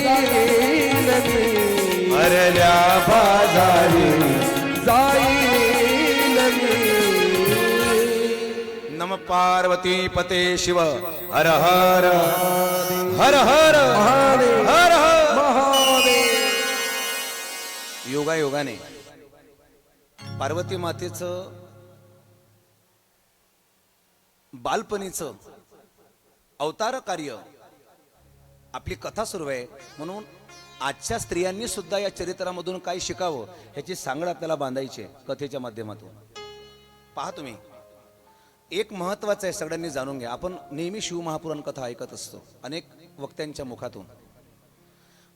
जाईल मी हरल्या बाजारी जाईल मी. नम पार्वती पते शिव हर हर हर हर महादेव हर हर. महादेव. योगायोगाने पार्वती मातेचं बालपणीचं अवतार कार्य आपली कथा सुरू आहे. म्हणून आजच्या स्त्रियांनी सुद्धा या चरित्रामधून काय शिकावं ह्याची सांगड आपल्याला बांधायची आहे कथेच्या माध्यमातून. पहा तुम्ही, एक महत्वाचं आहे, सगळ्यांनी जाणून घ्या. आपण नेहमी शिवमहापुराण कथा ऐकत असतो अनेक वक्त्यांच्या मुखातून.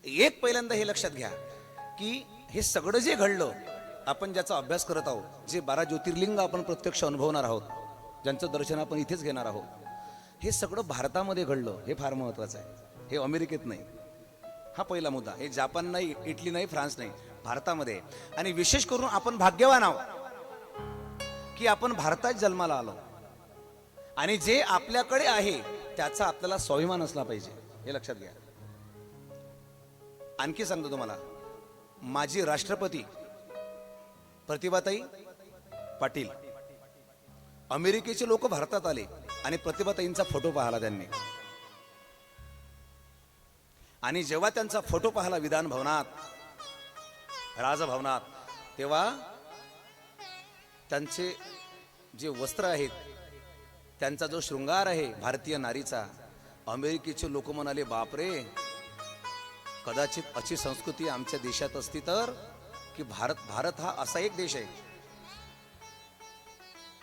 एक पहिल्यांदा हे लक्षात घ्या की हे सगळं जे घडलं, आपण ज्याचा अभ्यास करत आहोत, जे 12 ज्योतिर्लिंग आपण प्रत्यक्ष अनुभवणार आहोत, ज्यांचं दर्शन आपण इथेच घेणार आहोत, हे सगळं भारतामध्ये घडलं. हे फार महत्वाचं आहे. हे अमेरिकेत नाही. हा पहिला मुद्दा. हे जापान नाही, इटली नाही, फ्रान्स नाही, भारतामध्ये. आणि विशेष करून आपण भाग्यवान आहोत की आपण भारतात जन्माला आलो आणि जे आपल्याकडे आहे त्याचा आपल्याला स्वाभिमान असला पाहिजे. हे लक्षात घ्या. आणखी सांगतो तुम्हाला, माजी राष्ट्रपती प्रतिभाताई पाटील, अमेरिकेचे लोक भारतात आले आणि प्रतिभाताईंचा फोटो पाहिला त्यांनी. आणि जेव्हा त्यांचा फोटो पाहिला विधान भवनात, राजभवनात, तेव्हा त्यांचे जे वस्त्र आहेत, त्यांचा जो शृंगार आहे भारतीय नारीचा, अमेरिकेचे लोक म्हणाले, बापरे, कदाचित अशी संस्कृती आमच्या देशात असती तर, की भारत हा असा एक देश आहे.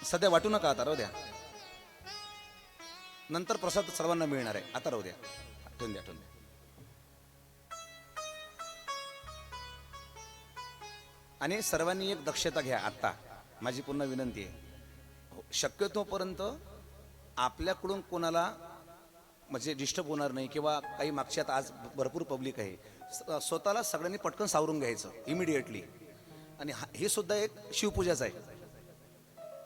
सध्या वाटू नका, आता राहू द्या, नंतर प्रसाद सर्वांना मिळणार आहे, आता राहू द्या, ठेवून द्या, ठेवून द्या. आणि सर्वांनी एक दक्षता घ्या. आता माझी पुन्हा विनंती आहे, शक्यतोपर्यंत आपल्याकडून कोणाला म्हणजे डिस्टर्ब होणार नाही किंवा काही मागच्यात आज भरपूर पब्लिक आहे, स्वतःला सगळ्यांनी पटकन सावरून घ्यायचं इमिडिएटली. आणि हे सुद्धा एक शिवपूजाच आहे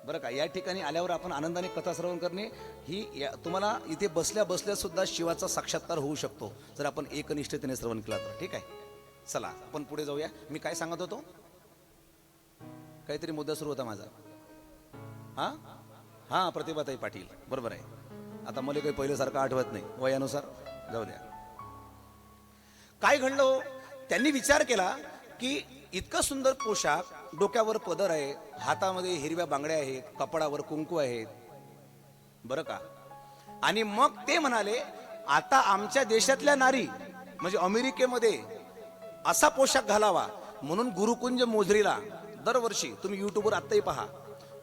बरं का. या ठिकाणी आल्यावर आपण आनंदाने कथा श्रवण करणे, ही तुम्हाला इथे बसल्या बसल्या सुद्धा शिवाचा साक्षात्कार होऊ शकतो जर आपण एकनिष्ठतेने श्रवण केला तर. ठीक आहे, चला आपण पुढे जाऊया. मी काय सांगत होतो, काहीतरी मुद्दा सुरू होता माझा. हा प्रतिभाताई पाटील, बरोबर आहे. आता मला काही पहिल्यासारखं आठवत नाही वयानुसार, जाऊ द्या. काय घडलं, त्यांनी विचार केला की इतका सुंदर पोशाख, डोक्यावर पदर आहे, हातामध्ये हिरव्या बांगड्या आहेत, कपडावर कुंकू आहेत, बरं का. आणि मग ते म्हणाले, आता आमच्या देशातल्या नारी म्हणजे अमेरिकेमध्ये असा पोशाख घालावा. म्हणून गुरुकुंज मोझरीला दरवर्षी, तुम्ही युट्यूबवर आत्ताही पहा,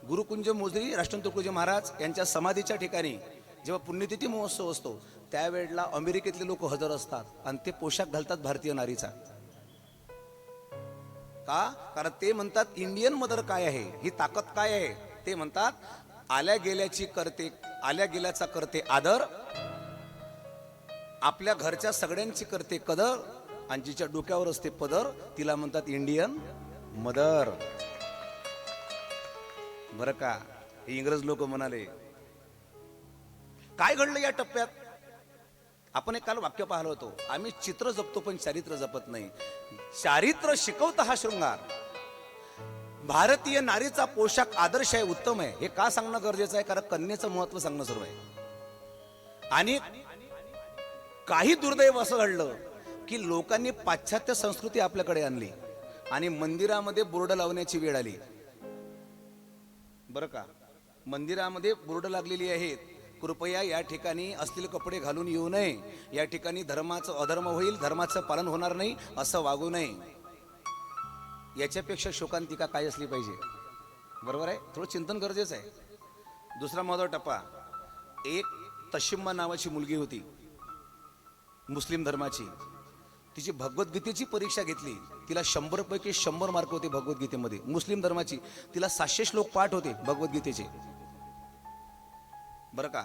गुरुकुंज मोझरी राष्ट्रसंत तुकडोजी महाराज यांच्या समाधीच्या ठिकाणी जेव्हा पुण्यतिथी महोत्सव असतो त्यावेळेला अमेरिकेतले लोक हजर असतात आणि ते पोशाख घालतात भारतीय नारीचा. का? कारण ते म्हणतात इंडियन मदर काय आहे, ही ताकद काय आहे. ते म्हणतात आल्या गेल्याचा करते आदर, आपल्या घरच्या सगळ्यांची करते कदर, आणि जिच्या डोक्यावर असते पदर तिला म्हणतात इंडियन मदर. बरं का. हे इंग्रज लोक म्हणाले. काय घडलं या टप्प्यात, आपण एक काल वाक्य पाहिलं होतं, आम्ही चित्र जपतो पण चारित्र्य जपत नाही. चारित्र्य शिकवता हा शृंगार. भारतीय नारीचा पोशाख आदर्श आहे, उत्तम आहे. हे का सांगणं गरजेचं आहे, कारण कन्येचं महत्व सांगणं सुरू आहे. आणि काही दुर्दैव असं घडलं की लोकांनी पाश्चात्य संस्कृती आपल्याकडे आणली आणि मंदिरामध्ये बोर्ड लावण्याची वेळ आली. बरं का. मंदिरामध्ये बोर्ड लागलेली आहेत, कृपया या ठिकाणी असलेले कपडे घालून येऊ नये, या ठिकाणी धर्माचं अधर्म होईल, धर्माचं पालन होणार नाही, असं वागू नये. याच्यापेक्षा शोकांतिका काय असली पाहिजे, बरोबर आहे. थोडं चिंतन गरजेचं आहे. दुसरा महत्त्वाचा टप्पा, एक तशिम्मा नावाची मुलगी होती मुस्लिम धर्माची, तिची भगवद्गीतेची परीक्षा घेतली, तिला 100 पैकी 100 मार्क होते भगवद्गीतेमध्ये. मुस्लिम धर्माची, तिला 700 श्लोक पाठ होते भगवद्गीतेचे, बरं का.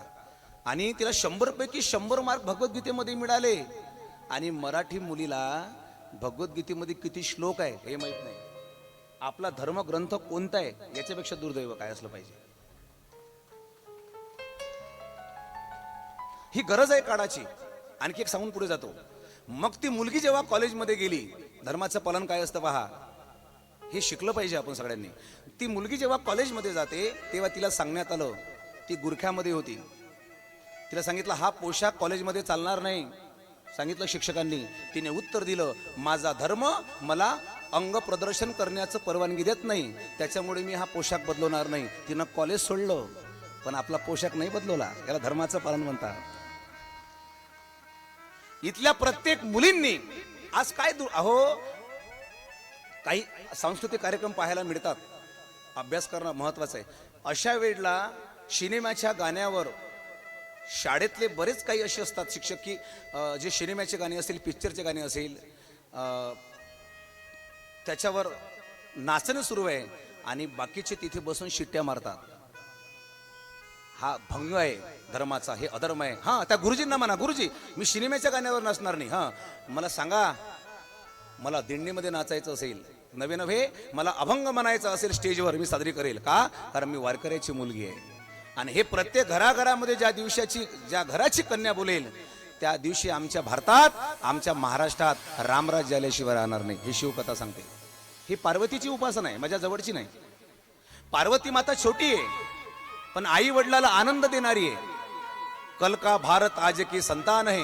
आणि तिला 100 पैकी 100 मार्क भगवद्गीतेमध्ये मिळाले. आणि मराठी मुलीला भगवद्गीतेमध्ये किती श्लोक आहे हे माहित नाही. आपला धर्मग्रंथ कोणता आहे याच्यापेक्षा दुर्दैव काय असलं पाहिजे. ही गरज आहे काळाची. आणखी एक सांगून पुढे जातो. मग ती मुलगी जेव्हा कॉलेजमध्ये गेली, धर्माचं पालन काय असतं पहा, हे शिकलं पाहिजे आपण सगळ्यांनी. ती मुलगी जेव्हा कॉलेजमध्ये जाते तेव्हा तिला सांगण्यात आलं, ती गुरख्यामध्ये होती, तिला सांगितलं हा पोशाख कॉलेजमध्ये चालणार नाही. सांगितलं शिक्षकांनी. तिने उत्तर दिलं, माझा धर्म मला अंग प्रदर्शन करण्याचं परवानगी देत नाही, त्याच्यामुळे मी हा पोशाख बदलवणार नाही. तिनं कॉलेज सोडलं पण आपला पोशाख नाही बदलवला. याला धर्माचं पालन म्हणतात. इथल्या प्रत्येक मुलींनी आज काय अहो, काही सांस्कृतिक कार्यक्रम पाहायला मिळतात, अभ्यास करणं महत्वाचं आहे. अशा वेळेला सिनेमाच्या गाण्यावर शाळेतले बरेच काही असे असतात शिक्षक की जे सिनेमाचे गाणे असेल, पिक्चरचे गाणे असेल, त्याच्यावर नाचणं सुरू आहे आणि बाकीचे तिथे बसून शिट्ट्या मारतात. हा भंग आहे धर्माचा, हे अधर्म आहे. हा, त्या गुरुजींना म्हणा, गुरुजी मी सिनेमाच्या गाण्यावर नाचणार नाही. हा, मला सांगा, मला दिंडीमध्ये नाचायचं असेल, नवे नव्हे मला अभंग म्हणायचं असेल स्टेजवर, मी साजरी करेल. का? कारण मी वारकऱ्याची मुलगी आहे. आणि हे प्रत्येक घराघरामध्ये ज्या घराची कन्या बोलेल त्या दिवशी आमच्या भारतात, आमच्या महाराष्ट्रात रामराज्य आल्याशिवाय राहणार नाही. ही शिवकथा सांगते. ही पार्वतीची उपासना आहे, माझ्या जवळची नाही. पार्वती माता छोटी आहे पण आई वडिलाला आनंद देणारी आहे. कल का भारत आज की संतान आहे,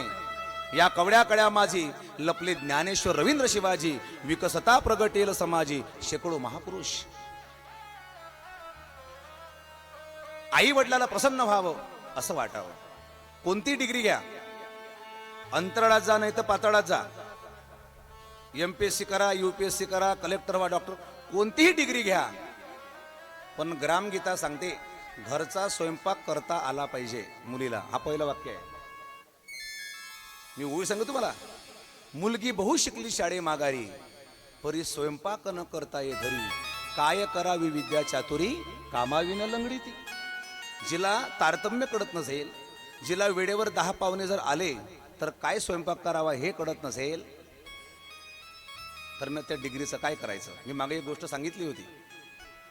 या कवड्या कड्या माझी लपले ज्ञानेश्वर रवींद्र शिवाजी, विकसता प्रगटेल समाजी शेकडो महापुरुष. आई वडिलाला प्रसन्न व्हावं असं वाटावं. कोणती डिग्री घ्या, अंतराळात जा नाही तर पाताळात जा, MPSC करा, UPSC करा, कलेक्टर व्हा, डॉक्टर, कोणतीही डिग्री घ्या, पण ग्रामगीता सांगते घरचा स्वयंपाक करता आला पाहिजे मुलीला. हा पहिलं वाक्य आहे. मी ओळी सांगतो तुम्हाला, मुलगी बहु शिकली शाळे माघारी, परी स्वयंपाक न करता ये घरी, काय करावी विद्या चातुरी, कामाविन लंगडी ती. जिला तारतम्य कळत नसेल, जिला वेळेवर 10 पाहुणे जर आले तर काय स्वयंपाक करावा हे कळत नसेल, तर मग त्या डिग्रीचं काय करायचं. मी मागे एक गोष्ट सांगितली होती.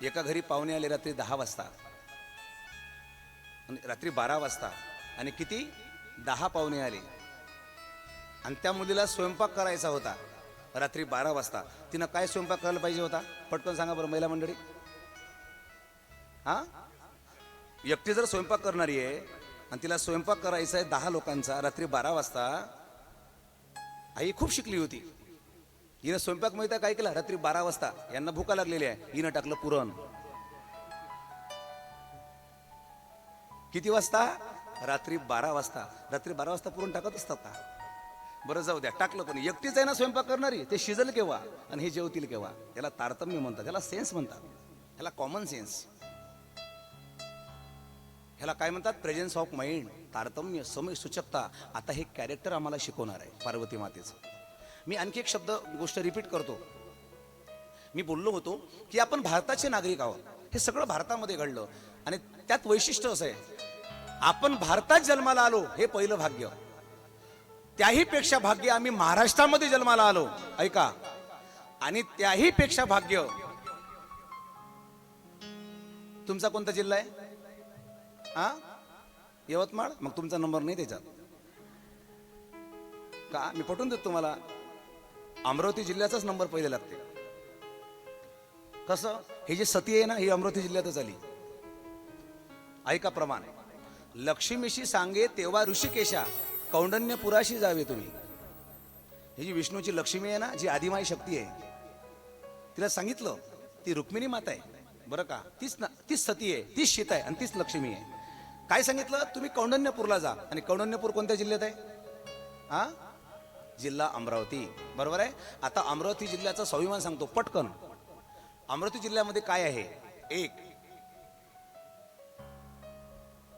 एका घरी पाहुणे आले रात्री 10 वाजता, रात्री 12 वाजता, आणि किती 10 पाहुणे आले, आणि त्या मुलीला स्वयंपाक करायचा होता रात्री 12 वाजता. तिनं काय स्वयंपाक करायला पाहिजे होता, पटकन सांगा बरं महिला मंडळी. हा, एकटी जर स्वयंपाक करणारी आहे आणि तिला स्वयंपाक करायचा आहे 10 लोकांचा रात्री 12 वाजता, आई खूप शिकली होती. हिनं स्वयंपाक माहिती काय केला, रात्री 12 वाजता यांना भूका लागलेली आहे, हिनं टाकलं पुरण. किती वाजता? रात्री 12 वाजता. रात्री 12 वाजता पुरण टाकत असतात का? बरं जाऊ द्या, टाकलं. पण एकटीच आहे ना स्वयंपाक करणारी, ते शिजल केव्हा आणि हे जेवतील केव्हा. याला तारतम्य म्हणतात, याला सेन्स म्हणतात, याला कॉमन सेन्स. ह्याला काय म्हणतात? प्रेझेन्स ऑफ माइंड, तारतम्य, समय सूचकता. आता हे कॅरेक्टर आम्हाला शिकवणार आहे पार्वती मातेचं. मी आणखी एक गोष्ट रिपीट करतो. मी बोललो होतो की आपण भारताचे नागरिक आहोत. हे सगळं भारतामध्ये घडलं आणि त्यात वैशिष्ट्य असं आहे, आपण भारतात जन्माला आलो हे पहिलं भाग्य. त्याही पेक्षा भाग्य आम्ही महाराष्ट्रामध्ये जन्माला आलो, ऐका, आणि त्याही पेक्षा भाग्य. तुमचा कोणता जिल्हा आहे? यवतमाळ. मग तुमचा नंबर नाही त्याच्यात का? मी पटवून देतो तुम्हाला, अमरावती जिल्ह्याचाच नंबर पहिले लागते. कसं? हे जे सती आहे ना, ही अमरावती जिल्ह्यातच आली. ऐका प्रमाण, लक्ष्मीशी सांगे तेव्हा ऋषिकेशा, कौंडण्यपुराशी जावे तुम्ही. ही जी विष्णूची लक्ष्मी आहे ना, जी आदिमाई शक्ती आहे, तिला सांगितलं ती रुक्मिणी माता आहे बरं का, तीच सती आहे, तीच सीता आहे आणि तीच लक्ष्मी आहे. काय सांगितलं? तुम्ही कौंडण्यपूरला जा. आणि कौंडण्यपूर कोणत्या जिल्ह्यात आहे? जिल्हा अमरावती. बरोबर आहे. आता अमरावती जिल्ह्याचा स्वाभिमान सांगतो पटकन. अमरावती जिल्ह्यामध्ये काय आहे? एक,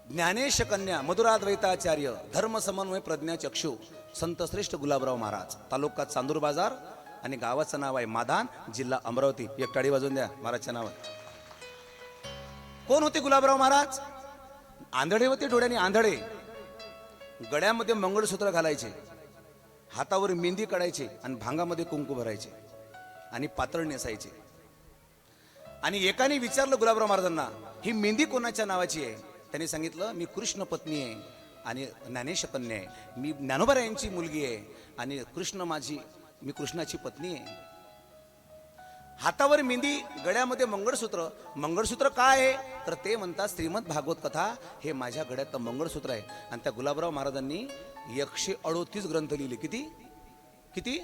ज्ञानेश कन्या मधुराद्वैताचार्य धर्म समन्वय प्रज्ञा चक्षु संत श्रेष्ठ गुलाबराव महाराज, तालुका चांदूर बाजार, आणि गावाचं नाव आहे माधान, जिल्हा अमरावती. एक टाळी वाजवून द्या महाराजच्या नावात. कोण होते गुलाबराव महाराज? आंधळे होते, डोळ्याने आंधळे. गळ्यामध्ये मंगळसूत्र घालायचे, हातावर मेहंदी काढायचे आणि भांगामध्ये कुंकू भरायचे आणि पातळ नेसायचे. आणि एकाने विचारलं गुलाबराव महाराजांना, ही मेहंदी कोणाच्या नावाची आहे? त्यांनी सांगितलं, मी कृष्ण पत्नी आहे, आणि ज्ञानेश कन्या आहे, मी ज्ञानोबा यांची मुलगी आहे आणि मी कृष्णाची पत्नी आहे. हातावर मेहंदी, गळ्यामध्ये मंगळसूत्र. मंगळसूत्र काय आहे तर ते म्हणतात श्रीमद भागवत कथा हे माझ्या गळ्यात मंगळसूत्र आहे. आणि त्या गुलाबराव महाराजांनी 138 ग्रंथ लिहिले. किती किती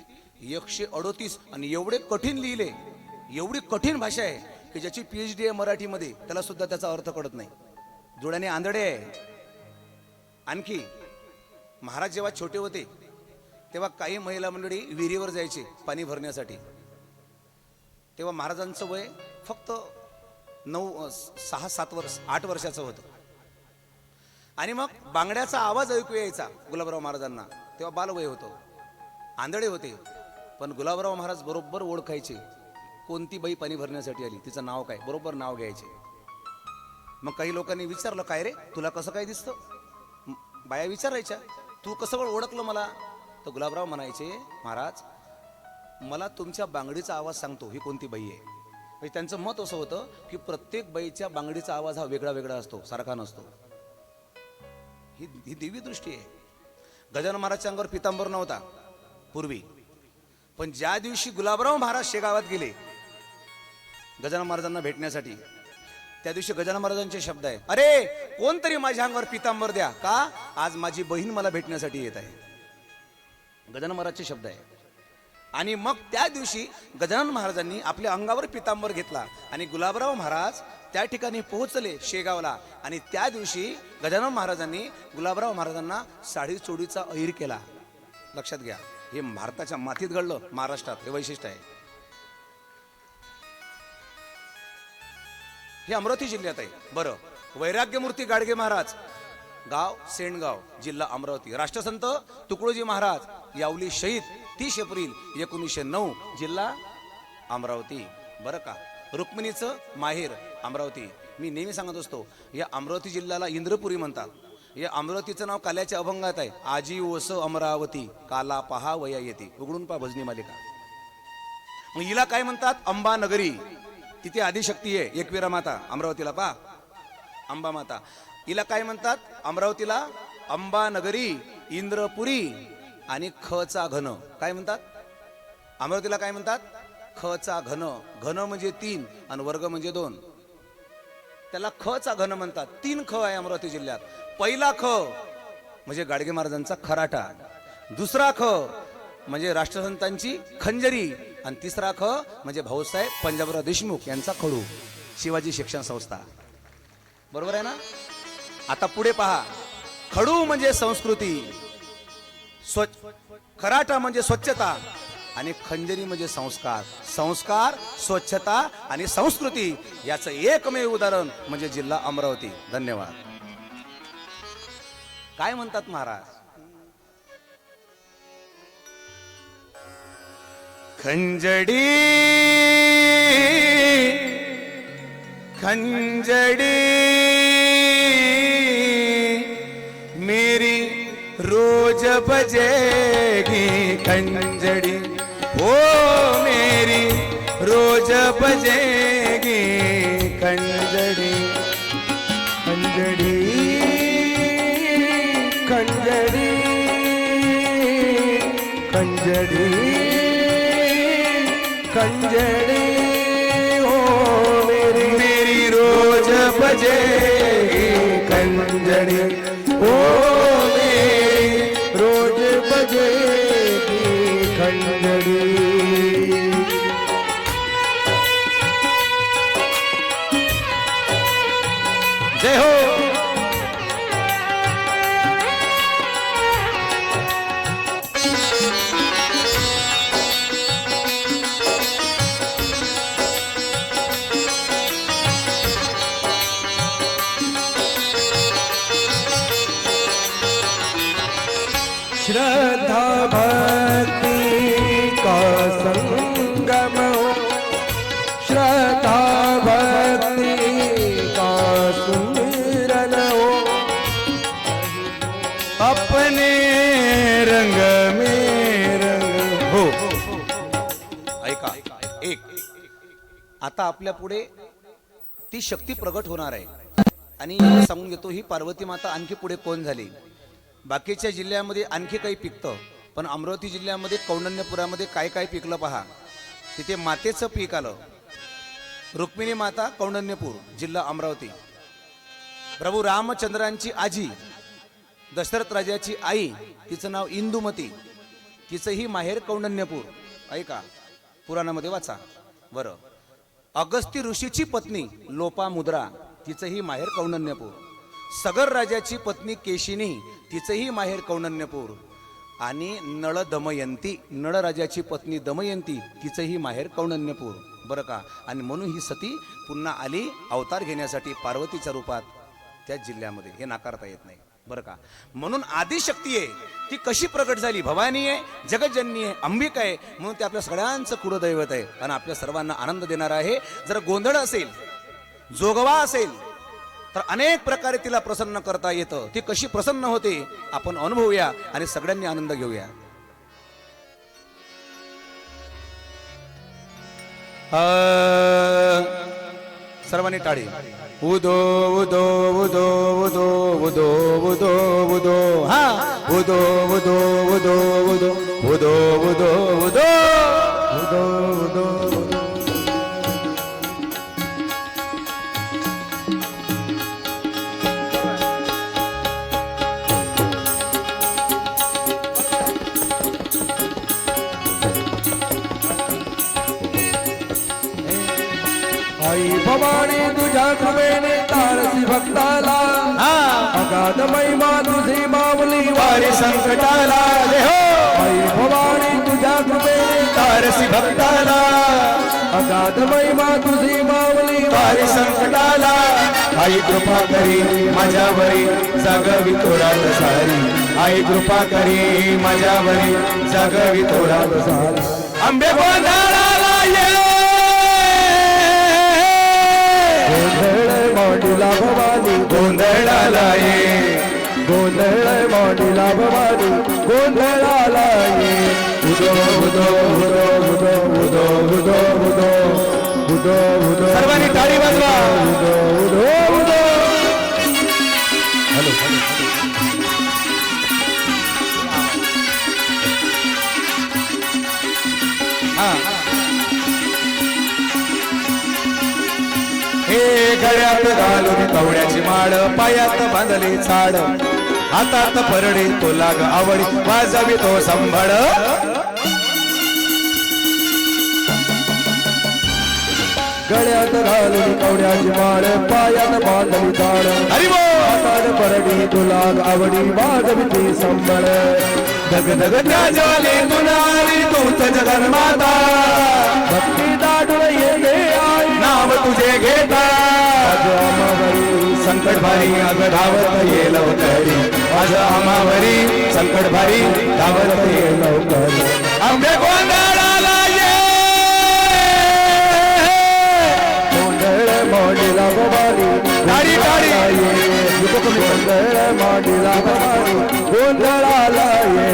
138. आणि एवढे कठीण लिहिले, एवढी कठीण भाषा आहे की ज्याची PhD आहे मराठीमध्ये त्याला सुद्धा त्याचा अर्थ कळत नाही. डोळ्याने आंधळे आहे. आणखी महाराज जेव्हा छोटे होते तेव्हा काही महिला मंडळी विहिरीवर जायचे पाणी भरण्यासाठी. तेव्हा महाराजांचं वय फक्त 8 वर्षाचं होतं. आणि मग बांगड्याचा आवाज ऐकू यायचा गुलाबराव महाराजांना. तेव्हा बालवय होतं, आंधळे होते. पण गुलाबराव महाराज बरोबर ओळखायचे कोणती बाई पाणी भरण्यासाठी आली, तिचं नाव काय, बरोबर नाव घ्यायचे. मग काही लोकांनी विचारलं, काय रे तुला कसं काय दिसतं. बाया विचारायच्या, तू कसं ओळखलं मला. तर गुलाबराव म्हणायचे, महाराज मला तुमच्या बांगडीचा आवाज सांगतो ही कोणती बाई आहे. म्हणजे त्यांचं मत असं होतं की प्रत्येक बाईच्या बांगडीचा आवाज हा वेगळा वेगळा असतो, सारखा नसतो. ही दिव्य दृष्टी आहे. गजानन महाराजच्या अंगावर पितांबर नव्हता पूर्वी, पण ज्या दिवशी गुलाबराव महाराज शेगावात गेले गजानन महाराजांना भेटण्यासाठी, त्या दिवशी गजानन महाराजांचे शब्द आहे, अरे कोणतरी माझ्या अंगावर पितांबर द्या, का आज माझी बहीण मला भेटण्यासाठी येत आहे. गजानन महाराजचे शब्द आहे. आणि मग त्या दिवशी गजानन महाराजांनी आपल्या अंगावर पितांबर घेतला आणि गुलाबराव महाराज त्या ठिकाणी पोहोचले शेगावला. आणि त्या दिवशी गजानन महाराजांनी गुलाबराव महाराजांना साडी चोडीचा अहीर केला. लक्षात घ्या, हे भारताच्या मातीत घडलं, महाराष्ट्रात, हे वैशिष्ट्य आहे. हे अमरावती जिल्ह्यात आहे. बरं, वैराग्यमूर्ती गाडगे महाराज, गाव सेंडगाव, जिल्हा अमरावती. राष्ट्रसंत तुकडोजी महाराज यावली शहीद 30 एप्रिल 1909, जिल्हा अमरावती. बरं का, रुक्मिणीचं माहेर अमरावती. मी नेहमी सांगत असतो, या अमरावती जिल्ह्याला इंद्रपुरी म्हणतात. या अमरावतीचं नाव काल्याच्या अभंगात आहे, आजी ओस अमरावती काला पहा वया येते. उघडून पहा भजनी मालिका. मग हिला काय म्हणतात, अंबा नगरी. तिथे आदिशक्ती आहे, एकविरा माता. अमरावतीला पहा अंबा माता. हिला काय म्हणतात, अमरावतीला अंबा नगरी, इंद्रपुरी आणि खचा घन. काय म्हणतात अमरावतीला, काय म्हणतात खचा घन. घन म्हणजे 3 आणि वर्ग म्हणजे 2, त्याला खचा घन म्हणतात. 3 ख आहे अमरावती जिल्ह्यात. पहिला ख म्हणजे गाडगे महाराजांचा खराटा, दुसरा ख म्हणजे राष्ट्रसंतांची खंजरी, आणि तिसरा ख म्हणजे भाऊसाहेब पंजाबराव देशमुख यांचा खडू, शिवाजी शिक्षण संस्था. बरोबर आहे ना. आता पुढे पहा, खडू म्हणजे संस्कृती, खराटा म्हणजे स्वच्छता आणि खंजरी म्हणजे संस्कार. संस्कार, स्वच्छता आणि संस्कृती याचं एकमेव उदाहरण म्हणजे जिल्हा अमरावती. धन्यवाद. काय म्हणतात महाराज, खंजडी खंजडी मेरी रोज बजेगी खंजड़ी, ओ मेरी रोज बजेगी खंजड़ी. खंजड़ी खंजड़ी खंजड़ी खंजड़ी, ओ मेरी रोज बजेगी खंजड़ी, ओ रोज बजेगी खंजड़ी. जय हो. श्रद्धा भक्ति का संगम हो, श्रद्धा भक्ति का सुमिरन हो, अपने रंग में रंग हो. ऐका, एक आता आपल्या पुढे ती शक्ती प्रगट होणार आहे. आणि सांगून घेतो, ही पार्वती माता आणखी पुढे कोण झाली. बाकीच्या जिल्ह्यामध्ये आणखी काही पिकतं, पण अमरावती जिल्ह्यामध्ये कौंडण्यपुरामध्ये काय काय पिकलं पहा. तिथे मातेचं पीक आलं. रुक्मिणी माता, कौंडण्यपूर, जिल्हा अमरावती. प्रभू रामचंद्रांची आजी, दशरथ राजाची आई, तिचं नाव इंदुमती, तिचंही माहेर कौंडण्यपूर. ऐका, पुराणामध्ये वाचा बरं. अगस्ती ऋषीची पत्नी लोपामुद्रा, तिचंही माहेर कौंडण्यपूर. सगर राजाची पत्नी केशिनी, तिचंही माहेर कौंडण्यपूर. आणि नळ दमयंती, नळ राजाची पत्नी दमयंती, तिचंही माहेर कौंडण्यपूर. बरं का. आणि म्हणून ही सती पुन्हा आली अवतार घेण्यासाठी पार्वतीच्या रूपात त्या जिल्ह्यामध्ये. हे नाकारता येत नाही बरं का. म्हणून आदिशक्ती आहे ती कशी प्रकट झाली? भवानी आहे, जगज्जननी आहे, अंबिका आहे. म्हणून ते आपल्या सगळ्यांचं कुळदैवत आहे आणि आपल्या सर्वांना आनंद देणार आहे. जर गोंधळ असेल, जोगवा असेल, तर अनेक प्रकारे तिला प्रसन्न करता येतं. ती कशी प्रसन्न होते आपण अनुभवूया आणि सगळ्यांनी आनंद घेऊया. सर्वांनी टाळी. उदो उदो उदो उदो उदो उदो उदो हा उदो उदो उदो उदो उदो उदो उदो उदो उदो. आई भवानी तुझ्या कृपेने तारसी भक्ताला, अगाध महिमा तुझी माऊली वारी संकटाला. आई भवानी तुझ्या कृपेने तारसी भक्ताला, अगाध महिमा तुझी माऊली वारी संकटाला. आई कृपा करी माझ्यावरी जागवी तोरात सारी. आई कृपा करी माझ्यावरी जागवी तोरात सारी. आंबे गोंधळाला ये, गोंधळ मांडीला भवानी गोंधळाला ये, गोंधळ मांडीला भवानी गोंधळाला ये. उदो उदो उदो उदो उदो उदो उदो उदो उदो. सर्वांनी टाळी वाजवा. उदो उदो उदो. हे गळ्यात घालून कवड्याची माळ, पायात बांधली झाड, हातात परडे तो लाग आवडी, वाजवी तो संभाळ. गळ्यात घालून कवड्याची माळ, पायात बांधली झाड, हातात परडी तुला आवडी, वाजवी ती संबळ. धग धग ज्वाले तुनारी तूच जगन्माता, भक्ती दाटून येते आई नाव तुझे घेता. आज आमावरी संकट भारी अग धावत ये लवकरी, आज आमावरी संकट भारी धावत ये लवकरी. आंबे गोंधळाला ये, गोंधळ मांडीला भवानी टाळी टाळी. गोंधळ मांडीला भवानी गोंधळाला ये.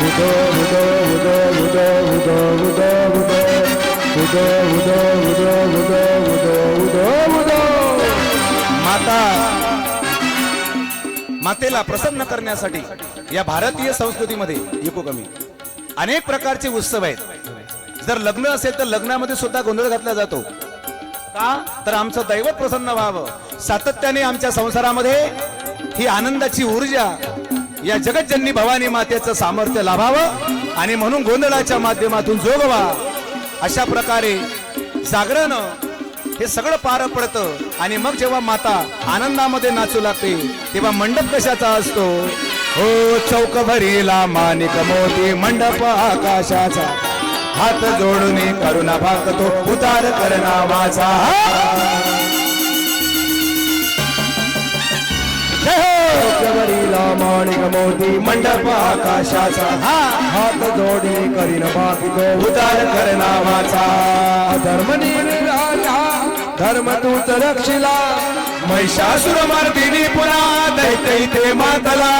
उदो उदो उदो उदो उदो उदो उदो उदो उदो उदो उदो उदो उदो उदो. मातेला प्रसन्न करण्यासाठी या भारतीय संस्कृतीमध्ये एको कमी अनेक प्रकारचे उत्सव आहेत. जर लग्न असेल तर लग्नामध्ये सुद्धा गोंधळ घातला जातो. का तर आमचं दैवत प्रसन्न व्हावं. सातत्याने आमच्या संसारामध्ये ही आनंदाची ऊर्जा या जगज्जननी भवानी मातेचं सामर्थ्य लाभावं आणि म्हणून गोंधळाच्या माध्यमातून जोगवा. अशा प्रकारे जागरण हे सगळं पार पडतं. आणि मग जेव्हा माता आनंदामध्ये नाचू लागते तेव्हा मंडप कशाचा असतो? हो, चौक भरीला माणिक मोती मंडप आकाशाचा, हात जोडून करुणा भागतो उतार कर नावाचा. चौकभरीला माणिक मोती मंडप आकाशाचा, हात जोडी करीन भागतो उतार कर नावाचा. धर्म निराला धर्म तूच रक्षिला, महिषासुर मार्दिनी पुन्हा दैत्य इथे मातला.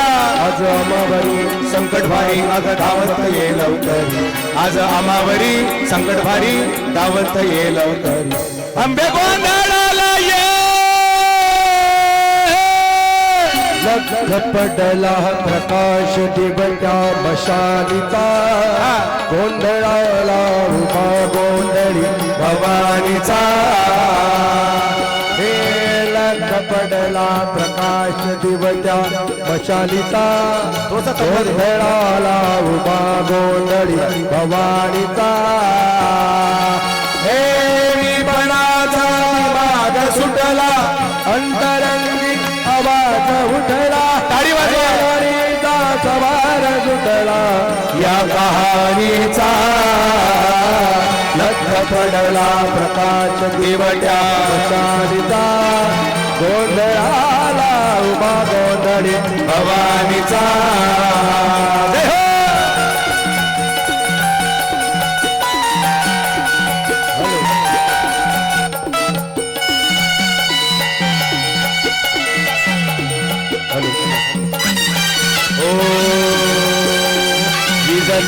आज आमावरी संकट भारी अग धावत ये लवकरी, आज आमावरी संकट भारी धावत ये लवकरी. आंबे गोंधळाला ये, लख पडला प्रकाश दिवट्या मशालीचा गोंधळाला उभा गोंधळी भवानीचा हे लख पडला प्रकाश दिवट्या मशालीचा गोंधळाला उभा गोंधळी भवानीचा हे विपणाचा माग सुटला अंतरंगी आवाज उठला टाळी वाजवा सवार सुटला या कहाणीचा लख पडला प्रकाश दिवट्या मशालीचा गोंधळाला उभा गोंधळी भवानीचा जय हो!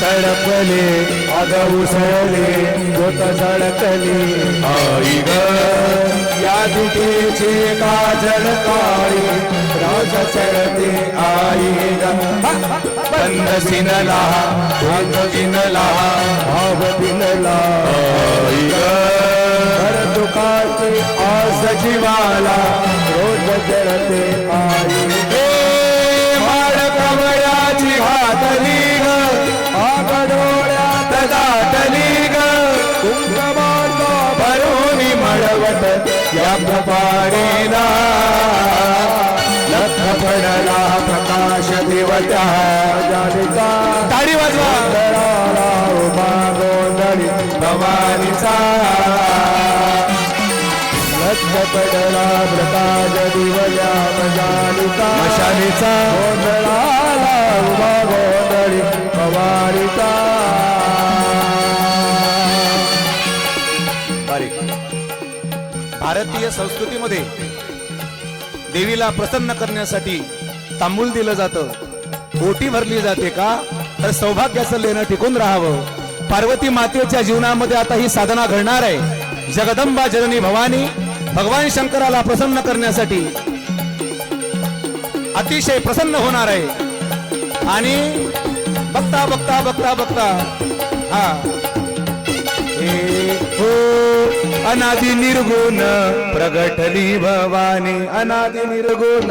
तडपले आग उसळले गोत झळकले आई ग या दुटीचे काजळ काळी राज चढते आई ग बंद सिनला भाग दिनला भाव दिनला आई ग दुखाची आस जीवाला रोज जळते आई ग माड कमळाची घातली डोळ्यात दाटली ग कुंभमान भरून मळवट या प्रपाणीला लख पडला प्रकाश दिवट्या जालीचा टाळी वाजवा उभा गोंधळी भवानीचा लख पडला प्रकाश दिवट्या मशालीचा गोंधळाला उभा गोंधळी भवानीचा भारतीय संस्कृतीमध्ये देवीला प्रसन्न करण्यासाठी तांबूल दिलं जातं, ओटी भरली जाते का तर सौभाग्याचं लेणं टिकून राहावं. पार्वती मातेच्या जीवनामध्ये आता ही साधना घडणार आहे. जगदंबा जननी भवानी भगवान शंकराला प्रसन्न करण्यासाठी अतिशय प्रसन्न होणार आहे. आणि बघता बघता बघता बघता हा हो अनादि निर्गुण प्रगटली भवानी अनादि निर्गुण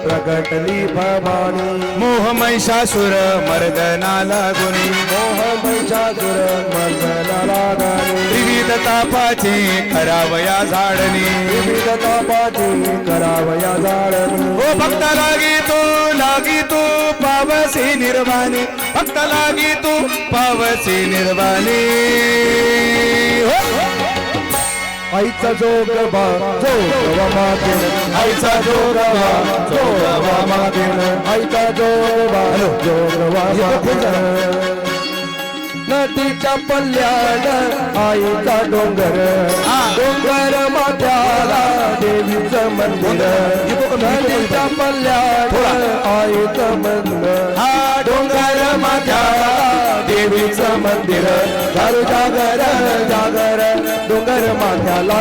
प्रगटली भवानी मोह महिषासुर मर्दनाला गुणी मोह महिषासुर मर्दनाला गुणी विविध तापाचे करावया झाडणी विविध तापाचे करावया झाडणी ओ भक्ता लागी तू पावसी निर्वाणी भक्त लागी तू पावसी निर्वाणी आईचा जोगवा मागेन आईचा जोगवा मागेन आईचा जोगवा मागेन नदीच्या पल्ल्याड आईचा डोंगर डोंगर माथ्याला देवीचं मंदिर नदीच्या पल्ल्याड आईचं मंदिर हा डोंगर माथ्याला देवीचं मंदिर झालू जागर जागर डोंगर माथ्याला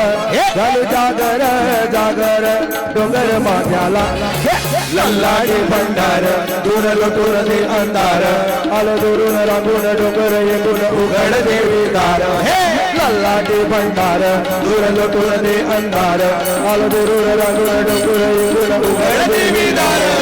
झालू जागर जागर डोंगर माथ्याला लल्लाडे भंडार दूर लोटून दे अंधार आलं दुरून रांगून डोंगर येऊन उघड देवी दार लल्लाडे भंडार दूर लोटून दे अंधार आलं दुरून रांगून डोंगर येऊन उघड देवी दार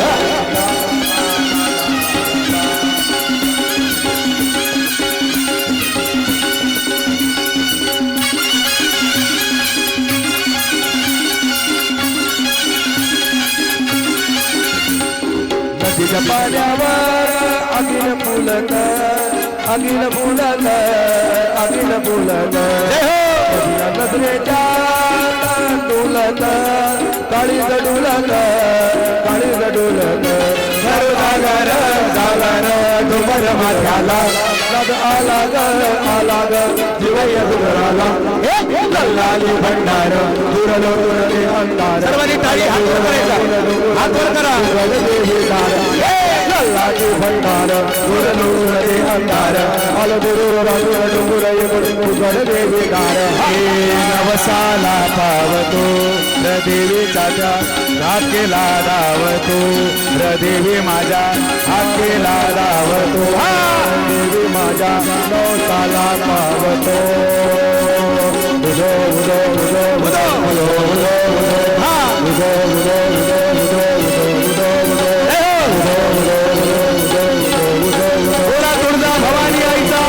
नदीच्या पाण्यावर अगिन फुलत अगिन फुलत अगिन फुलत नजरेच्या डुलत काळी डुलत काळी डुलत जागर जागर डोंगर माथ्याला आला ग जीवय दुराला लल्लाली भंडार दुरलो दुरले अंधार सर्वांनी टाळी हात वर करायचा हात वर करा लल्लाली भंडार दुरलो दुरले अंधार आलो दुरुर राजूर डोंगर येऊन उघड देवी दार नवसाला पावतो देवीच्या हाकेला धावतो देवी माझ्या हाकेला धावतो देवी माझ्या नवसाला पावतो उदो उदो उदो उदो उदो उदो उदो उदो उदो उदो उदो तुळजा भवानी आईचा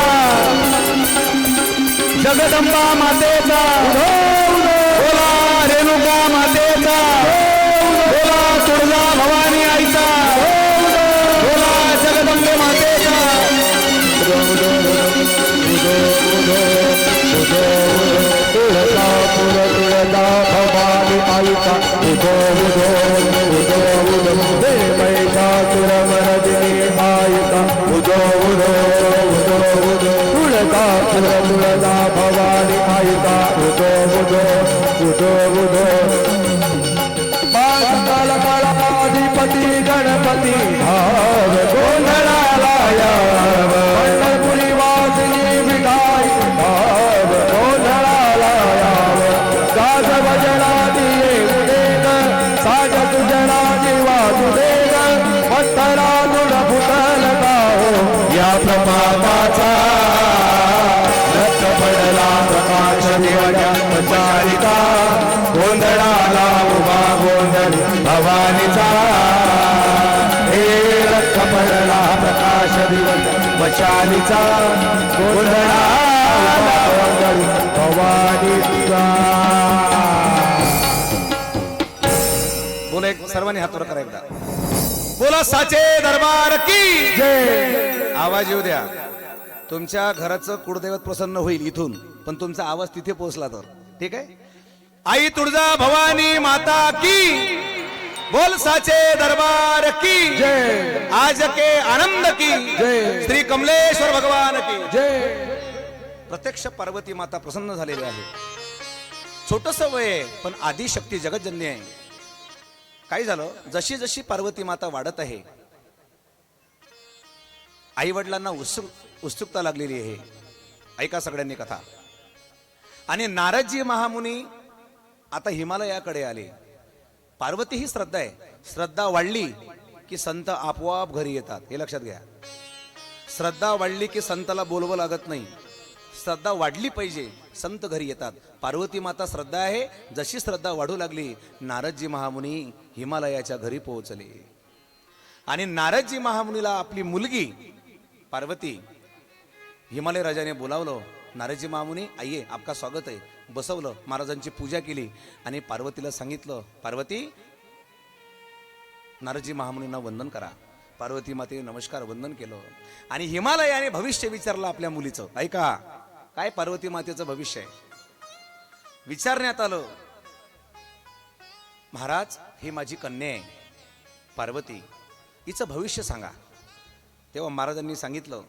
जगदंबा मातेचा बोला रेणुका मातेचा बोला तुळजा भवानी आईचा बोला जगदंबे मातेचा तुळजा तुळजा भवानी आईचा उदो उदो उदो उदो महिषासुरमर्दिनी आईचा उदो उदो उदो उदो तुळजा तुळजा भवानी आईचा उदो उदो उदो उदो काल काळाधिपती गणपती भाव गोंधळाला याव पंढरपुरी वासिनी विठाई भाव गोंधळाला याव गाज भजनादी उदेग साज तुझनादी वासुदेग पत्थरा तुळ फुटल गाव या प्रभाताचा रथ पडला प्रकाश दिवड्या चारिका गोंधळाला उभा गोंधळ भवानीचा हे रथ पडला प्रकाश दिवस वशालीचा गोंधळाला गोंधळ भवानीचा बोला एक सर्वांनी हात वर करा एकदा बोला साचे दरबार की जय आवाज येऊ द्या तुमच्या घराचं कुळदैवत प्रसन्न होईल इथून पण तुमचा आवाज तिथे पोहोचला तर ठीक आहे आई तुळजा भवानी माता की बोल साचे दरबार की जय आज के आनंद की जय श्री कमलेश्वर भगवान की जय प्रत्यक्ष पार्वती माता प्रसन्न झालेली आहे छोटस वय आहे पण आदी शक्ती जगतजननी आहे काय झालं जशी जशी पार्वती माता वाढत आहे आई वडिलांना उत्सुकता लागलेली आहे ऐका सगळ्यांनी कथा आणि नारदजी महामुनी आता हिमालयाकडे आले पार्वती ही श्रद्धा आहे श्रद्धा वाढली की संत आपोआप घरी येतात हे लक्षात घ्या श्रद्धा वाढली की संताला बोलवं लागत नाही श्रद्धा वाढली पाहिजे संत घरी येतात पार्वती माता श्रद्धा आहे जशी श्रद्धा वाढू लागली नारदजी महामुनी हिमालयाच्या घरी पोहोचले आणि नारदजी महामुनीला आपली मुलगी पार्वती हिमालय राजाने बोलावलं नारदजी महामुनी आइये आपका स्वागत आहे बसवलं महाराजांची पूजा केली आणि पार्वतीला सांगितलं पार्वती नारदजी महामुनींना वंदन करा पार्वती मातेने नमस्कार वंदन केलं आणि हिमालयाने भविष्य विचारलं आपल्या मुलीचं ऐका काय पार्वती मातेचं भविष्य आहे विचारण्यात आलं महाराज ही माझी कन्या आहे पार्वती हिचं भविष्य सांगा तेव्हा महाराजांनी सांगितलं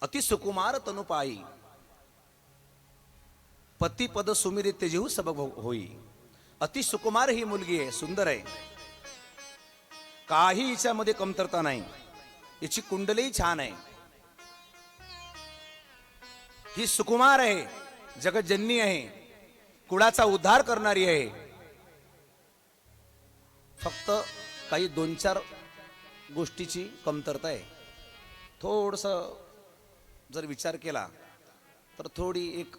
अति सुकुमार तनुपाई पती पद सुमिरे तेजेहू सबक होई अति सुकुमार ही मुलगी आहे सुंदर आहे काही हिच्यामध्ये कमतरता नाही हिची कुंडली छान आहे ही सुकुमार आहे जगतजननी आहे कुळाचा उद्धार करणारी आहे फक्त काही 2-4 गोष्टीची कमतरता आहे थोडस जर विचार केला तर थोडी एक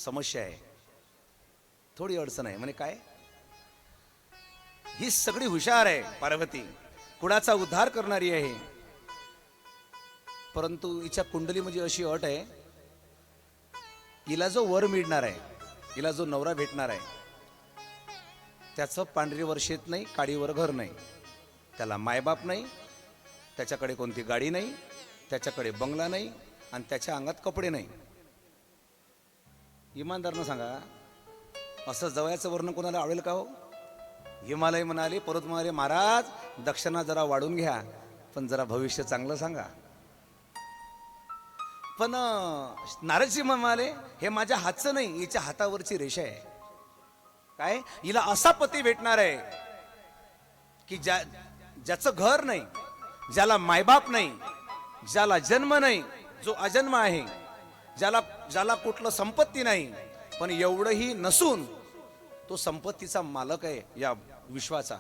समस्या आहे थोडी अडचण आहे म्हणजे काय ही सगळी हुशार आहे पार्वती कुळाचा उद्धार करणारी आहे परंतु हिच्या कुंडली म्हणजे अशी अट आहे हिला जो वर मिळणार आहे हिला जो नवरा भेटणार आहे त्याचं पांढरीवर शेत नाही काडीवर घर नाही त्याला मायबाप नाही त्याच्याकडे कोणती गाडी नाही त्याच्याकडे बंगला नाही आणि त्याच्या अंगात कपडे नाही इमानदारनं सांगा असं जवळचं वर्ण कोणाला आवडेल का हो हिमालय म्हणाले परत म्हणाले महाराज दक्षिणा जरा वाढून घ्या पण जरा भविष्य चांगलं सांगा पण नारदजी म्हणाले हे माझ्या हातचं नाही हिच्या हातावरची रेषा आहे काय हिला असा पती भेटणार आहे की ज्याचं घर नाही ज्याला मायबाप नाही ज्याला जन्म नाही जो अजन्म आहे ज्याला कुठलं संपत्ती नाही पण एवढंही नसून तो संपत्तीचा मालक आहे या विश्वाचा.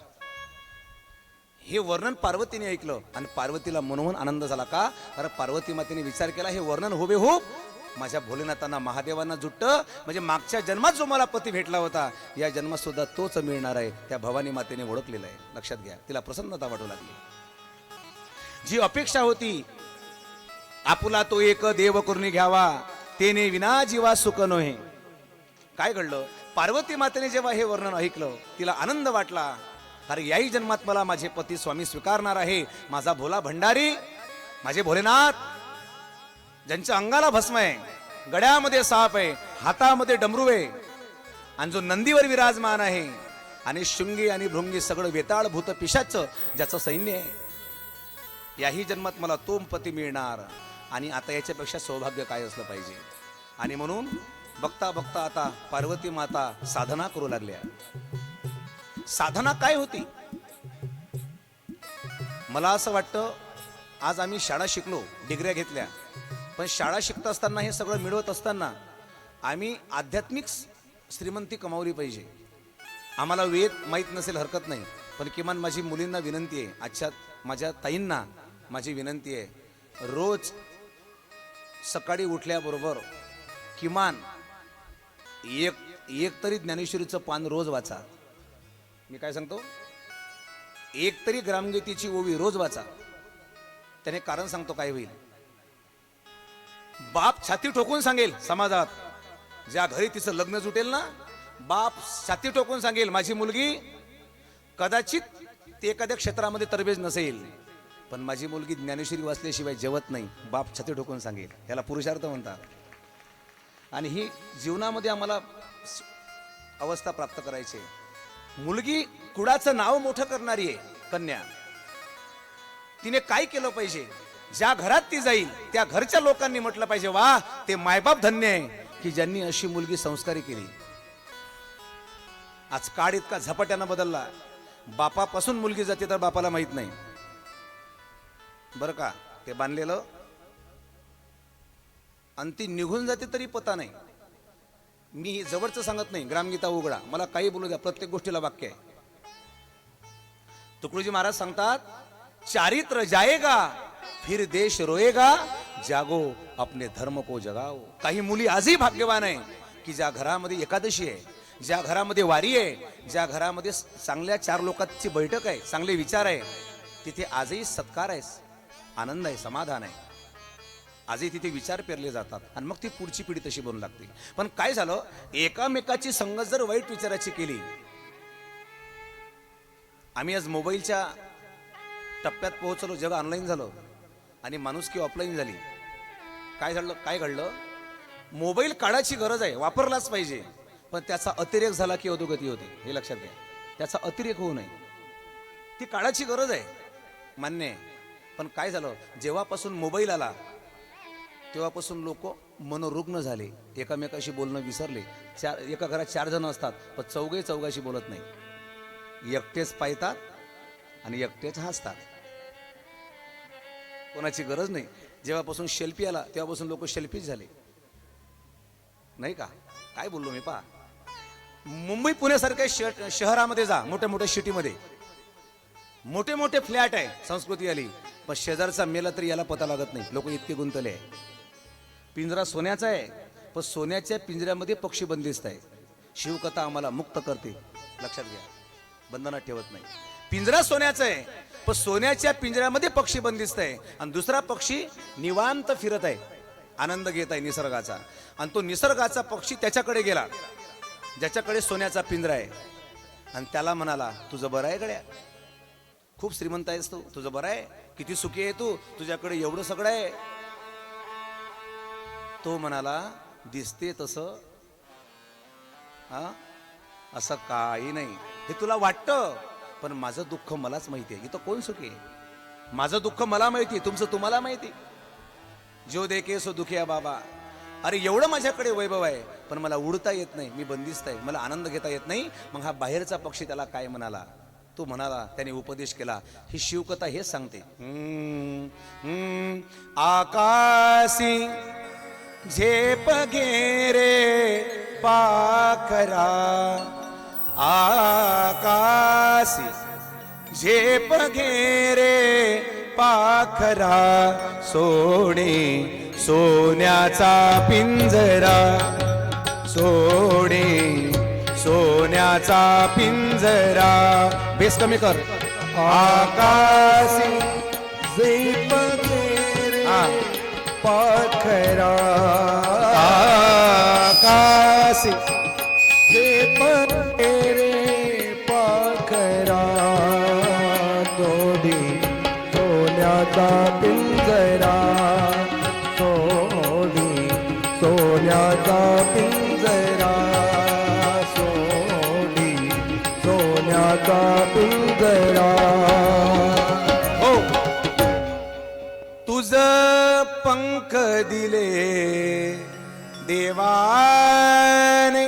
हे वर्णन पार्वतीने ऐकलं आणि पार्वतीला मनोहन आनंद झाला. का? कारण पार्वती मातेने विचार केला, हे वर्णन हुबेहूब माझ्या भोलेनाथांना महादेवांना जुटतं, म्हणजे मागच्या जन्मात जो मला पती भेटला होता या जन्मात सुद्धा तोच मिळणार आहे. त्या भवानी मातेने ओळखलेलं आहे. लक्षात घ्या. तिला प्रसन्नता वाटू लागली. जी अपेक्षा होती आपुला तो एक देव करून घ्यावा, तेने विना जीवा सुख नोहे. काय घडलं? पार्वती मातेने जेव्हा हे वर्णन ऐकलं तिला आनंद वाटला. अरे याही जन्मात मला माझे पती स्वामी स्वीकारणार आहे. माझा भोला भंडारी, माझे भोलेनाथ, ज्यांच्या अंगाला भस्म आहे, गड्यामध्ये साप आहे, हातामध्ये डमरू आहे, आणि जो नंदीवर विराजमान आहे, आणि शृंगी आणि भृंगी सगळं वेताळ भूत पिशाच ज्याचं सैन्य आहे, याही जन्मात मला तो पती मिळणार. आणि आता याच्यापेक्षा सौभाग्य काय असलं पाहिजे. आणि म्हणून बघता बघता आता पार्वती माता साधना करू लागल्या. साधना काय होती? मला असं वाटतं आज आम्ही शाळा शिकलो, डिग्र्या घेतल्या, पण शाळा शिकत असताना हे सगळं मिळवत असताना आम्ही आध्यात्मिक श्रीमंती कमावली पाहिजे. आम्हाला वेद माहीत नसेल हरकत नाही, पण किमान माझी मुलींना विनंती आहे, आजच्या माझ्या ताईंना माझी विनंती आहे, रोज सकाळी उठल्याबरोबर किमान एक तरी ज्ञानेश्वरीचं पान रोज वाचा. मी काय सांगतो? एक तरी ग्रामगीतेची ओवी रोज वाचा. त्याने कारण सांगतो काय होईल. बाप छाती ठोकून सांगेल समाजात, ज्या घरी तिचं लग्न जुटेल ना, बाप छाती ठोकून सांगेल माझी मुलगी कदाचित ते एखाद्या क्षेत्रामध्ये तरबेज नसेल, पण माझी मुलगी ज्ञानेश्वरी वाचल्याशिवाय जेवत नाही. बाप छाती ठोकून सांगेल. याला पुरुषार्थ म्हणतात. आणि ही जीवनामध्ये आम्हाला अवस्था प्राप्त करायची. मुलगी कुळाचं नाव मोठं करणारी आहे कन्या. तिने काय केलं पाहिजे? ज्या घरात ती जाईल त्या घरच्या लोकांनी म्हटलं पाहिजे, वा ते मायबाप धन्य आहे की ज्यांनी अशी मुलगी संस्कारी केली. आज काळ इतका झपाट्यानं बदलला. बापापासून मुलगी जाते तर बापाला माहित नाही बरं का, ते बांधलेलं, आणि ती निघून जाते तरी पता नाही. मी जवळचं सांगत नाही, ग्रामगीता उघडा, मला काही बोलू द्या, प्रत्येक गोष्टीला वाक्य आहे. तुकडोजी महाराज सांगतात, चारित्र जाएगा फिर देश रोएगा, जागो अपने धर्म को जगाओ. काही मुली आजही भाग्यवान आहे की ज्या घरामध्ये एकादशी आहे, ज्या घरामध्ये वारी आहे, ज्या घरामध्ये चांगल्या चार लोकांची बैठक आहे, चांगले विचार आहे, तिथे आजही सत्कार आहे, आनंद आहे, समाधान आहे. आजही तिथे विचार पेरले जातात आणि मग ती पुढची पिढी तशी बनू लागते. पण काय झालं, एकामेकाची संगत जर वाईट विचाराची केली. आम्ही आज मोबाईलच्या टप्प्यात पोहोचलो, जग ऑनलाईन झालं आणि माणुसकी ऑफलाईन झाली. काय घडलं? मोबाईल काळाची गरज आहे, वापरलाच पाहिजे, पण त्याचा अतिरेक झाला की अधोगती होते. हे लक्षात घ्या. त्याचा अतिरेक होऊ नये. ती काळाची गरज आहे, मान्य आहे, पण काय झालं, जेव्हापासून मोबाईल आला तेव्हापासून लोक मनोरुग्ण झाले, एकामेकाशी बोलणं विसरले. एका घरात 4 जण असतात पण चौघाशी बोलत नाही. एकटेच पाहतात आणि एकटेच हसतात. कोणाची गरज नाही. जेव्हापासून सेल्फी आला तेव्हापासून लोक सेल्फीच झाले, नाही का? काय बोललो मी? पहा, मुंबई पुण्यासारख्या शहरामध्ये जा, मोठ्या मोठ्या सिटीमध्ये मोठे मोठे फ्लॅट आहे, संस्कृती आली, पण शेजारचा मेला तरी याला पता लागत नाही. लोक इतके गुंतले आहे. पिंजरा सोन्याचा आहे, पण सोन्याच्या पिंजऱ्यामध्ये पक्षी बंदिस्त आहे. शिवकथा आम्हाला मुक्त करते, लक्षात घ्या, बंधनात ठेवत नाही. पिंजरा सोन्याचा आहे, पण सोन्याच्या पिंजऱ्यामध्ये पक्षी बंदिस्त आहे, आणि दुसरा पक्षी निवांत फिरत आहे, आनंद घेत आहे निसर्गाचा. आणि तो निसर्गाचा पक्षी त्याच्याकडे गेला ज्याच्याकडे सोन्याचा पिंजरा आहे, आणि त्याला म्हणाला, तुझं बरं आहे गड्या, खूप श्रीमंत आहेस तू, तुझं बरं आहे, किती सुखी आहे तू, तुझ्याकडे एवढं सगळं आहे. तो म्हणाला, दिसते तसं असं काही नाही, हे तुला वाटतं, पण माझं दुःख मलाच माहिती आहे. इथं कोण सुखी आहे? माझं दुःख मला माहिती, तुमचं तुम्हाला माहिती. जो देखे सो दुखिया बाबा. अरे एवढं माझ्याकडे वैभव आहे, पण मला उडता येत नाही, मी बंदिस्त आहे, मला आनंद घेता येत नाही. मग हा बाहेरचा पक्षी त्याला काय म्हणाला? तो म्हणाला, त्याने उपदेश केला. ही शिवकथा हेच सांगते. आकाशी झेप घे रे पाखरा आकाशी झेप घेरे पाखरा सोडे सोन्याचा पिंजरा सोडे सोन्याचा पिंजरा बेस कमी कर आकाशी झेप घेरे हा. पाखरा आकाशी झेप घेरे पाखरा दोडी सोन्याचा पिंजरा सोडी सोन्याचा पिंजरा सोडी सोन्याचा पिंजरा हो तुझ पंख दिले देवाने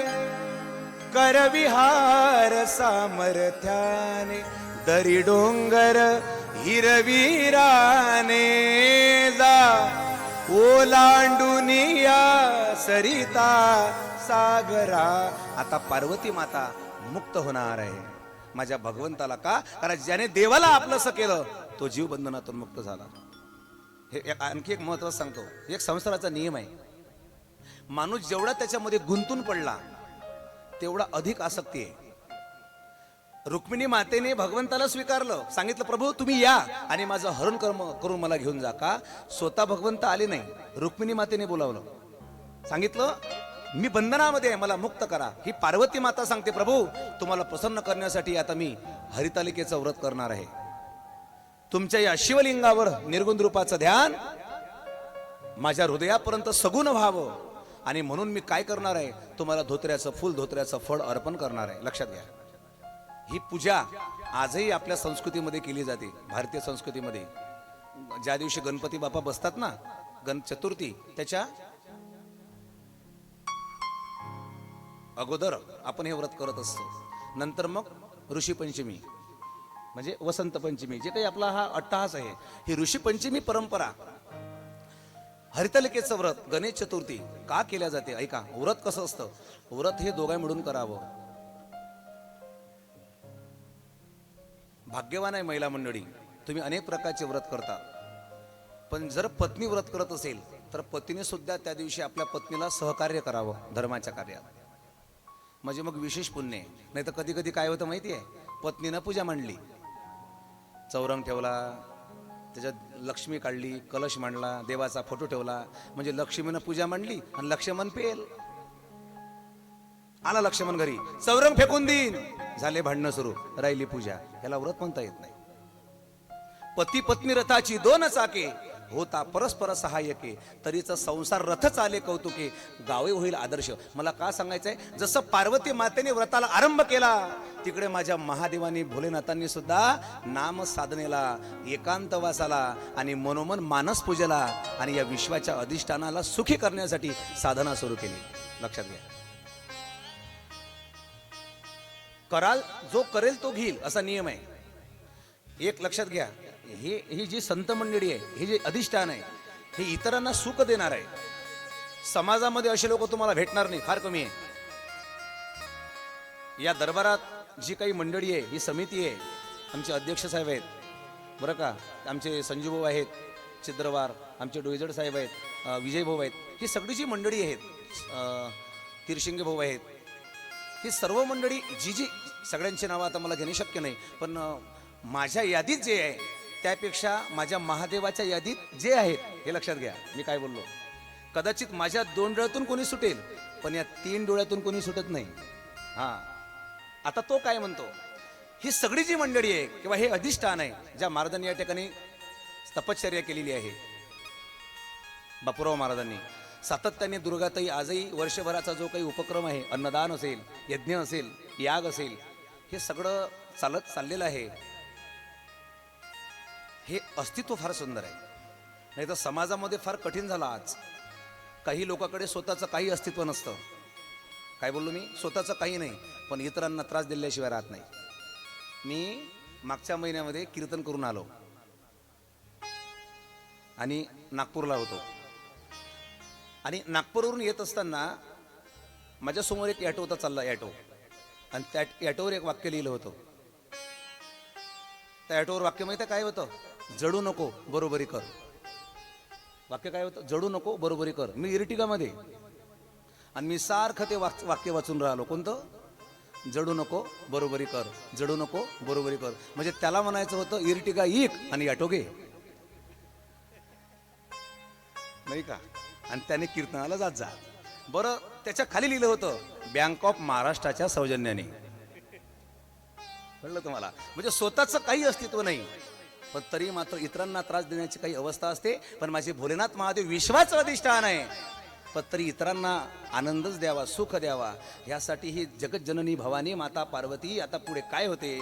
करविहार सामर्थ्याने दरी डोंगर हिरवीराने जा ओलांडून या सरिता सागरा. आता पार्वती माता मुक्त होणार आहे माझ्या भगवंताला. का? कारण ज्याने देवाला आपलंसं केलं तो जीव बंधनातून मुक्त झाला. हे आणखी एक महत्त्वाचं सांगतो. एक संसाराचा नियम आहे. माणूस जेवढा त्याच्यामध्ये गुंतून पडला तेवढा अधिक आसक्ती आहे. रुक्मिणी मातेने भगवंताला स्वीकारलं, सांगितलं प्रभू तुम्ही या आणि माझं हरण कर्म करून मला घेऊन जा. का? स्वतः भगवंत आले नाही, रुक्मिणी मातेने बोलावलं, सांगितलं मी बंधनामध्ये आहे, मला मुक्त करा. ही पार्वती माता सांगते प्रभू तुम्हाला प्रसन्न करण्यासाठी आता मी हरितालिकेचं व्रत करणार आहे. तुमच्या या शिवलिंगावर निर्गुण रूपाचं ध्यान माझ्या हृदयापर्यंत सगुण व्हावं आणि म्हणून मी काय करणार आहे, तुम्हाला धोत्र्याचं फुल धोत्र्याचं फळ अर्पण करणार आहे. लक्षात घ्या, ही पूजा आजही आपल्या संस्कृतीमध्ये केली जाते. भारतीय संस्कृतीमध्ये ज्या दिवशी गणपती बाप्पा बसतात ना, गणेश चतुर्थी, त्याच्या अगोदर आपण हे व्रत करत असतो. नंतर मग ऋषी पंचमी म्हणजे वसंत पंचमी, जे काही आपला हा अट्टहास आहे, ही ऋषी पंचमी परंपरा, हरितालिकेचं व्रत, गणेश चतुर्थी का केल्या जाते? ऐका, व्रत कसं असतं. व्रत हे दोघां मिळून करावं. भाग्यवान आहे महिला मंडळी, तुम्ही अनेक प्रकारचे व्रत करता. पण जर पत्नी व्रत करत असेल तर पत्नीने सुद्धा त्या दिवशी आपल्या पत्नीला सहकार्य करावं धर्माच्या कार्यात, म्हणजे मग विशेष पुण्य. नाही तर कधी कधी काय होतं माहिती आहे, पत्नीनं पूजा मांडली, चौरंग ठेवला, त्याच्यात लक्ष्मी काढली, कलश मांडला, देवाचा फोटो ठेवला, म्हणजे लक्ष्मीनं पूजा मांडली आणि लक्ष्मण पेल. आला लक्ष्मण घरी, चौरंग फेकून देईन, झाले भांडणं सुरू, राहिली पूजा. याला व्रत म्हणता येत नाही. पती पत्नी रथाची दोन चाके, होता परस्पर सहाय्यके, तरीचा संसार रथ चाले कौतुके, गावे होईल आदर्श. मला का सांगायचंय, जसं पार्वती मातेने व्रताला आरंभ केला, तिकडे माझ्या महादेवानी भोलेनाथांनी सुद्धा नाम साधनेला, एकांतवासाला आणि मनोमन मानस पूजेला आणि या विश्वाच्या अधिष्ठानाला सुखी करण्यासाठी साधना सुरू केली. लक्षात घ्या, कराल जो करेल तो घेईल असा नियम आहे. एक लक्षात घ्या, ही जी संत मंडळी आहे, हे जे अधिष्ठान आहे, हे इतरांना सुख देणार आहे. समाजामध्ये असे लोक तुम्हाला भेटणार नाही, फार कमी आहे. या दरबारात जी काही मंडळी आहे, ही समिती आहे, आमचे अध्यक्ष साहेब आहेत बरं का, आमचे संजू भाऊ आहेत चित्रवार, आमचे डोईजड साहेब आहेत, विजय भाऊ आहेत, ही सगळी जी मंडळी आहेत, तिरशिंगे भाऊ आहेत, ही सर्व मंडळी जी सगळ्यांची नावं आता मला घेणे शक्य नाही, पण माझ्या यादीत जे आहे त्यापेक्षा माझ्या महादेवाच्या यादीत जे आहेत, हे लक्षात घ्या मी काय बोललो. कदाचित माझ्या 2 डोळ्यातून कोणी सुटेल, पण या 3 डोळ्यातून कोणी सुटत नाही. हा, आता तो काय म्हणतो, ही सगळी जी मंडळी आहे किंवा हे अधिष्ठान आहे, ज्या महाराजांनी या ठिकाणी तपश्चर्या केलेली आहे, बापूराव महाराजांनी सातत्याने, दुर्गाताई आजही वर्षभराचा जो काही उपक्रम आहे, अन्नदान असेल, यज्ञ असेल, याग असेल, हे सगळं चाललेलं आहे. हे अस्तित्व फार सुंदर आहे. नाही तर समाजामध्ये फार कठीण झालं आज. काही लोकांकडे स्वतःचं काही अस्तित्व नसतं. काय बोललो मी, स्वतःचं काही नाही, पण इतरांना त्रास दिल्याशिवाय राहत नाही. मी मागच्या महिन्यामध्ये कीर्तन करून आलो आणि नागपूरला होतो, आणि नागपूरवरून येत असताना माझ्यासमोर एक ॲटो होता, चालला ॲटो, आणि त्या ॲटोवर एक वाक्य लिहिलं होतं. त्या ॲटोवर वाक्य माहिती आहे काय होतं? जडू नको बरोबरी कर. वाक्य काय होतं? जडू नको बरोबरी कर. मी इर्टिगामध्ये, आणि मी सारखं ते वाक्य वाचून राहिलो. कोणतं? जडू नको बरोबरी कर, जडू नको बरोबरी कर. म्हणजे त्याला म्हणायचं होतं इर्टिगा इक आणि ॲटो घे, नाही का? आणि त्याने कीर्तनाला जात जा. बरं, त्याच्या खाली लिहिलं होतं बँक ऑफ महाराष्ट्राच्या सौजन्याने. कळलं तुम्हाला? म्हणजे स्वतःचं काही अस्तित्व नाही, पण तरी मात्र इतरांना त्रास देण्याची काही अवस्था असते. पण माझे भोलेनाथ महादेव विश्वाचं अधिष्ठान आहे, पण तरी इतरांना आनंदच द्यावा, सुख द्यावा, यासाठी ही जगज्जननी भवानी माता पार्वती. आता पुढे काय होते?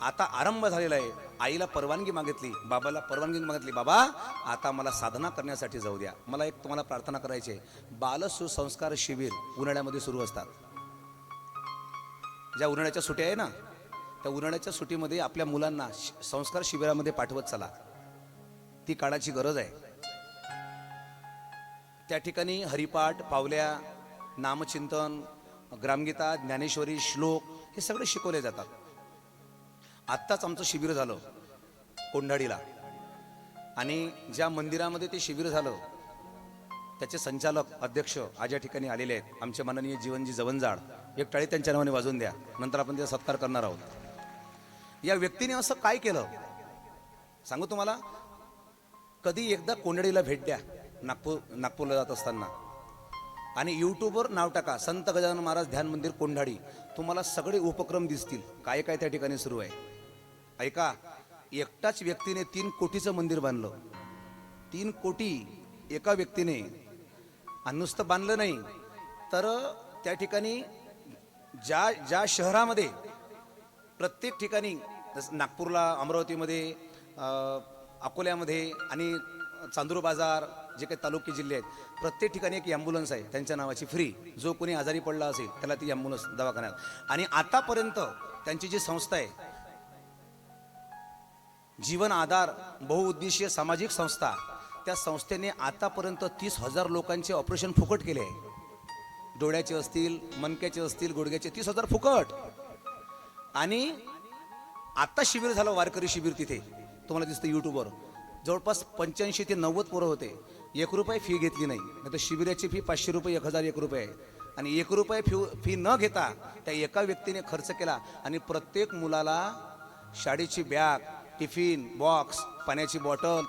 आता आरंभ झालेला आहे. आईला परवानगी मागितली, बाबाला परवानगी मागितली, बाबा आता मला साधना करण्यासाठी जाऊ द्या. मला एक तुम्हाला प्रार्थना करायची आहे. बाल सुसंस्कार शिबिर उन्हाळ्यामध्ये सुरू असतात. ज्या उन्हाळ्याच्या सुट्ट्या आहे ना, त्या उन्हाळ्याच्या सुट्टीमध्ये आपल्या मुलांना संस्कार शिबिरामध्ये पाठवत चला. ती काळाची गरज आहे. त्या ठिकाणी हरिपाठ, पावल्या, नामचिंतन, ग्रामगीता, ज्ञानेश्वरी, श्लोक हे सगळे शिकवले जातात. आत्ताच आमचं शिबिर झालं कोंढाडीला, आणि ज्या मंदिरामध्ये ते शिबिर झालं त्याचे संचालक अध्यक्ष आज या ठिकाणी आलेले आहेत, आमचे माननीय जीवनजी जवंजाळ. एक टाळी त्यांच्या नावाने वाजून द्या, नंतर आपण त्याचा सत्कार करणार आहोत. या व्यक्तीने असं काय केलं सांगू तुम्हाला? कधी एकदा कोंढाडीला भेट द्या नागपूरला जात असताना, आणि यूट्यूबवर नाव टाका संत गजानन महाराज ध्यान मंदिर कोंढाडी. तुम्हाला सगळे उपक्रम दिसतील काय काय त्या ठिकाणी सुरू आहे. ऐका, एकटाच व्यक्तीने 3 कोटीचं मंदिर बांधलं. 3 कोटी एका व्यक्तीने. आणि नुसतं बांधलं नाही तर त्या ठिकाणी ज्या शहरामध्ये प्रत्येक ठिकाणी, जसं नागपूरला, अमरावतीमध्ये, अकोल्यामध्ये आणि चांदूर बाजार, जे काही तालुके जिल्हे आहेत, प्रत्येक ठिकाणी एक ॲम्ब्युलन्स आहे त्यांच्या नावाची फ्री. जो कोणी आजारी पडला असेल त्याला ती ॲम्ब्युलन्स दवाखान्यात. आणि आतापर्यंत त्यांची जी संस्था आहे जीवन आधार बहुउद्देशीय सामाजिक संस्था, त्या संस्थेने आतापर्यंत 30,000 लोकांचे ऑपरेशन फुकट केले आहे. डोळ्याचे असतील, मणक्याचे असतील, गुडघ्याचे, 30,000 फुकट. आणि आता शिबिर झालं वारकरी शिबिर, तिथे तुम्हाला दिसतं यूट्यूबवर, जवळपास 85 ते 90 पोरं होते. 1 रुपये फी घेतली नाही. नाही तर शिबिराची फी 500 रुपये, 1001 रुपये आहे. आणि 1 रुपये फी न घेता त्या एका व्यक्तीने खर्च केला. आणि प्रत्येक मुलाला शाळेची बॅग, टिफिन बॉक्स, पाण्याची बॉटल,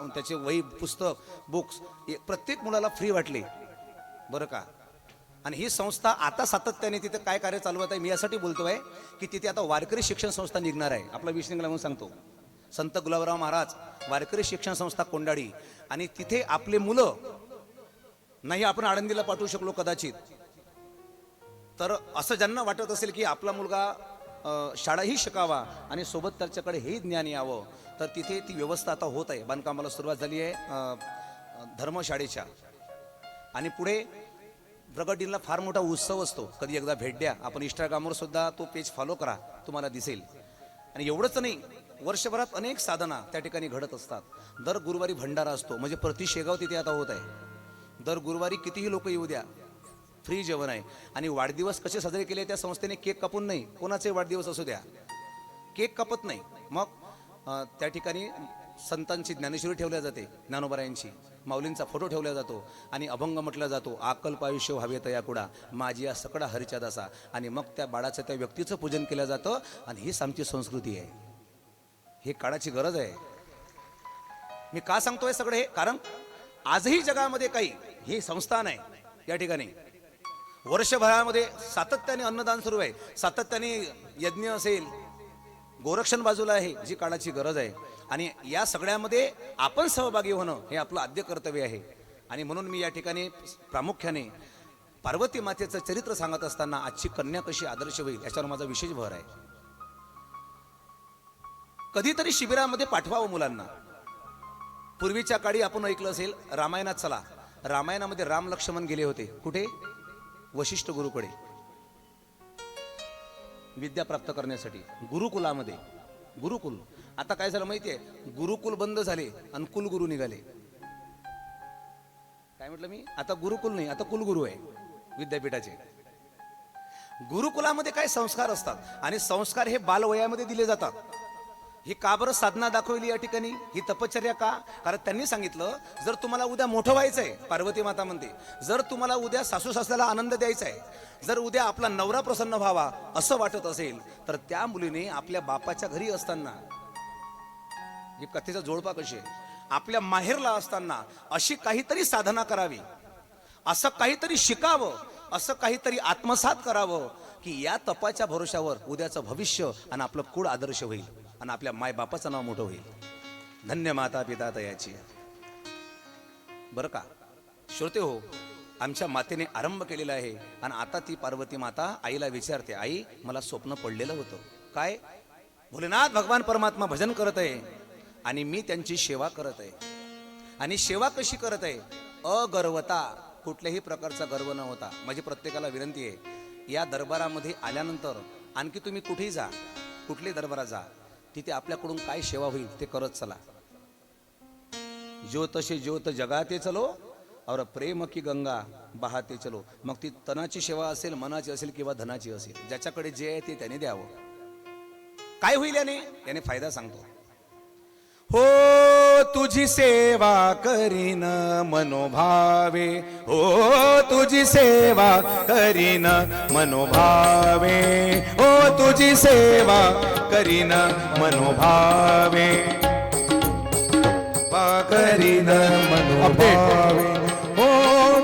त्याचे वही, पुस्तक, बुक्स प्रत्येक मुलाला फ्री वाटले, बरं का? आणि ही संस्था आता सातत्याने तिथे काय कार्य चालवत आहे मी यासाठी बोलतोय की तिथे आता वारकरी शिक्षण संस्था निघणार आहे. आपला विषय म्हणून सांगतो, संत गुलाबराव महाराज वारकरी शिक्षण संस्था कोंढाडी. आणि तिथे आपले मुलं नाही आपण आळंदीला पाठवू शकलो कदाचित, तर असं ज्यांना वाटत असेल की आपला मुलगा शाळाही शिकावा आणि सोबत त्याच्याकडे हे ज्ञान यावं, तर तिथे ती व्यवस्था आता होत आहे. बांधकामाला सुरुवात झाली आहे धर्मशाळेच्या. आणि पुढे प्रगतीला फार मोठा उत्सव असतो, कधी एकदा भेट द्या. आपण इंस्टाग्रामवर सुद्धा तो पेज फॉलो करा, तुम्हाला दिसेल. आणि एवढंच नाही, वर्षभरात अनेक साधना त्या ठिकाणी घडत असतात. दर गुरुवारी भंडारा असतो, म्हणजे प्रति शेगाव तिथे आता होत आहे. दर गुरुवारी कितीही लोक येऊ द्या, फ्री जेवण आहे. आणि वाढदिवस कसे साजरे केले त्या संस्थेने? केक कापून नाही, कोणाचे वाढदिवस असू द्या, केक कापत नाही. मग त्या ठिकाणी संतांची ज्ञानेश्वरी ठेवल्या जाते, ज्ञानोबारायांची, माऊलींचा फोटो ठेवला जातो आणि अभंग म्हटला जातो, आकल्प आयुष्य व्हावे तया कुडा माझी या सकडा हरीच्या दासा. आणि मग त्या बाळाचं, त्या व्यक्तीचं पूजन केलं जातं. आणि हीच आमची संस्कृती आहे, ही काळाची गरज आहे. मी का सांगतोय सगळं हे? कारण आजही जगामध्ये काही ही संस्थान आहे या ठिकाणी. वर्षभरामध्ये सातत्याने अन्नदान सुरू आहे, सातत्याने यज्ञ असेल, गोरक्षण बाजूला आहे, जी काळाची गरज आहे. आणि या सगळ्यामध्ये आपण सहभागी होणं हे आपलं आद्य कर्तव्य आहे. आणि म्हणून मी या ठिकाणी प्रामुख्याने पार्वती मातेचं चरित्र सांगत असताना आजची कन्या कशी आदर्श होईल याच्यावर माझा विशेष भर आहे. कधीतरी शिबिरामध्ये पाठवावं मुलांना. पूर्वीच्या काळी आपण ऐकलं असेल, रामायणात चला, रामायणामध्ये राम लक्ष्मण गेले होते कुठे? वशिष्ठ गुरुकडे विद्या प्राप्त करण्यासाठी, गुरुकुलामध्ये. गुरुकुल आता काय झालं माहितीये? गुरुकुल बंद झाले आणि कुलगुरू निघाले. काय म्हटलं मी? आता गुरुकुल नाही, आता कुलगुरू आहे विद्यापीठाचे. गुरुकुलामध्ये काय संस्कार असतात आणि संस्कार हे बालवयामध्ये दिले जातात. ही का बरं साधना दाखवली या ठिकाणी, ही तपश्चर्या का? कारण त्यांनी सांगितलं जर तुम्हाला उद्या मोठं व्हायचंय, पार्वती माता म्हणते, जर तुम्हाला उद्या सासू सासऱ्याला आनंद द्यायचा आहे, जर उद्या आपला नवरा प्रसन्न व्हावा असं वाटत असेल, तर त्या मुलीने आपल्या बापाच्या घरी असताना, ही कथेचा जोडपा कशी आहे, आपल्या माहेरला असताना अशी काहीतरी साधना करावी, असं काहीतरी शिकावं, असं काहीतरी आत्मसात करावं की या तपाच्या भरोशावर उद्याचं भविष्य आणि आपलं कुळ आदर्श होईल आणि आपल्या माय बापाचं नाव मोठं होईल. धन्य माता पिता तयाची. बरं का श्रोते हो, आमच्या मातेने आरंभ केलेला आहे आणि आता ती पार्वती माता आईला विचारते, आई मला स्वप्न पडलेलं होतं. काय? भोलेनाथ भगवान परमात्मा भजन करत आहे आणि मी त्यांची सेवा करत आहे. आणि सेवा कशी करत आहे? अगर्वता, कुठल्याही प्रकारचा गर्व न होता. माझी प्रत्येकाला विनंती आहे, या दरबारामध्ये आल्यानंतर आणखी तुम्ही कुठेही जा, कुठल्याही दरबारात जा, तिथे आपल्याकडून काय सेवा होईल ते करत चला. ज्योत से ज्योत जगाते चलो और प्रेम की गंगा बहाते चलो. मग ती तनाची सेवा असेल, मनाची असेल किंवा धनाची असेल, ज्याच्याकडे जे आहे ते त्याने द्यावं. काय होईल याने फायदा सांगतो. हो तुझी सेवा करीन मनोभावे, हो तुझी सेवा करीन मनोभावे, हो तुझी सेवा करीन मनोभावे, करीन मनोभावे, हो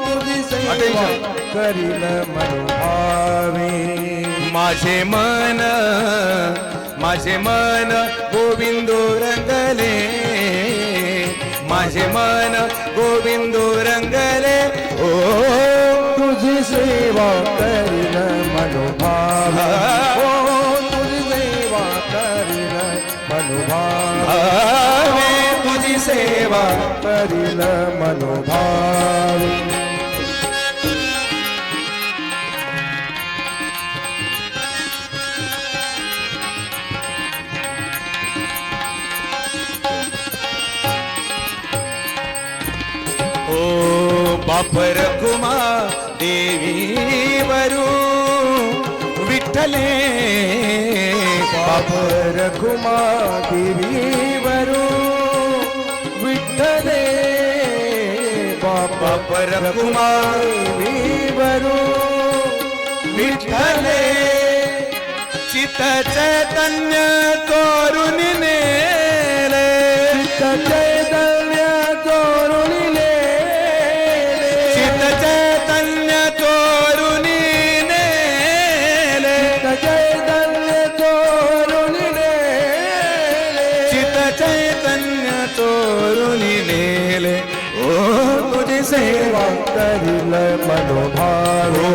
तुझी सेवा करीन मनोभावे. माझे मन गोविंदो रंगले, माझे मन गोविंदो रंगले, ओ तुझी सेवा करीन मनोभावे, ओ तुझी सेवा करीन मनोभावे, तुझी सेवा करीन मनोभावे. बाप रखुमा देवी वरू विठ्ठले, बाप रखुमा देवी वरू विठ्ठले, बाप रखुमा देवी वरू विठ्ठले, चित चैतन्य चोरून नेले, चित्त चैतन्य चोरून नेले, चित चैतन्य चोरून नेले, चैतन्य चोरून नेले, चित चैतन्य चोरून नेले. ओ तुझी सेवा करील मनोभावे,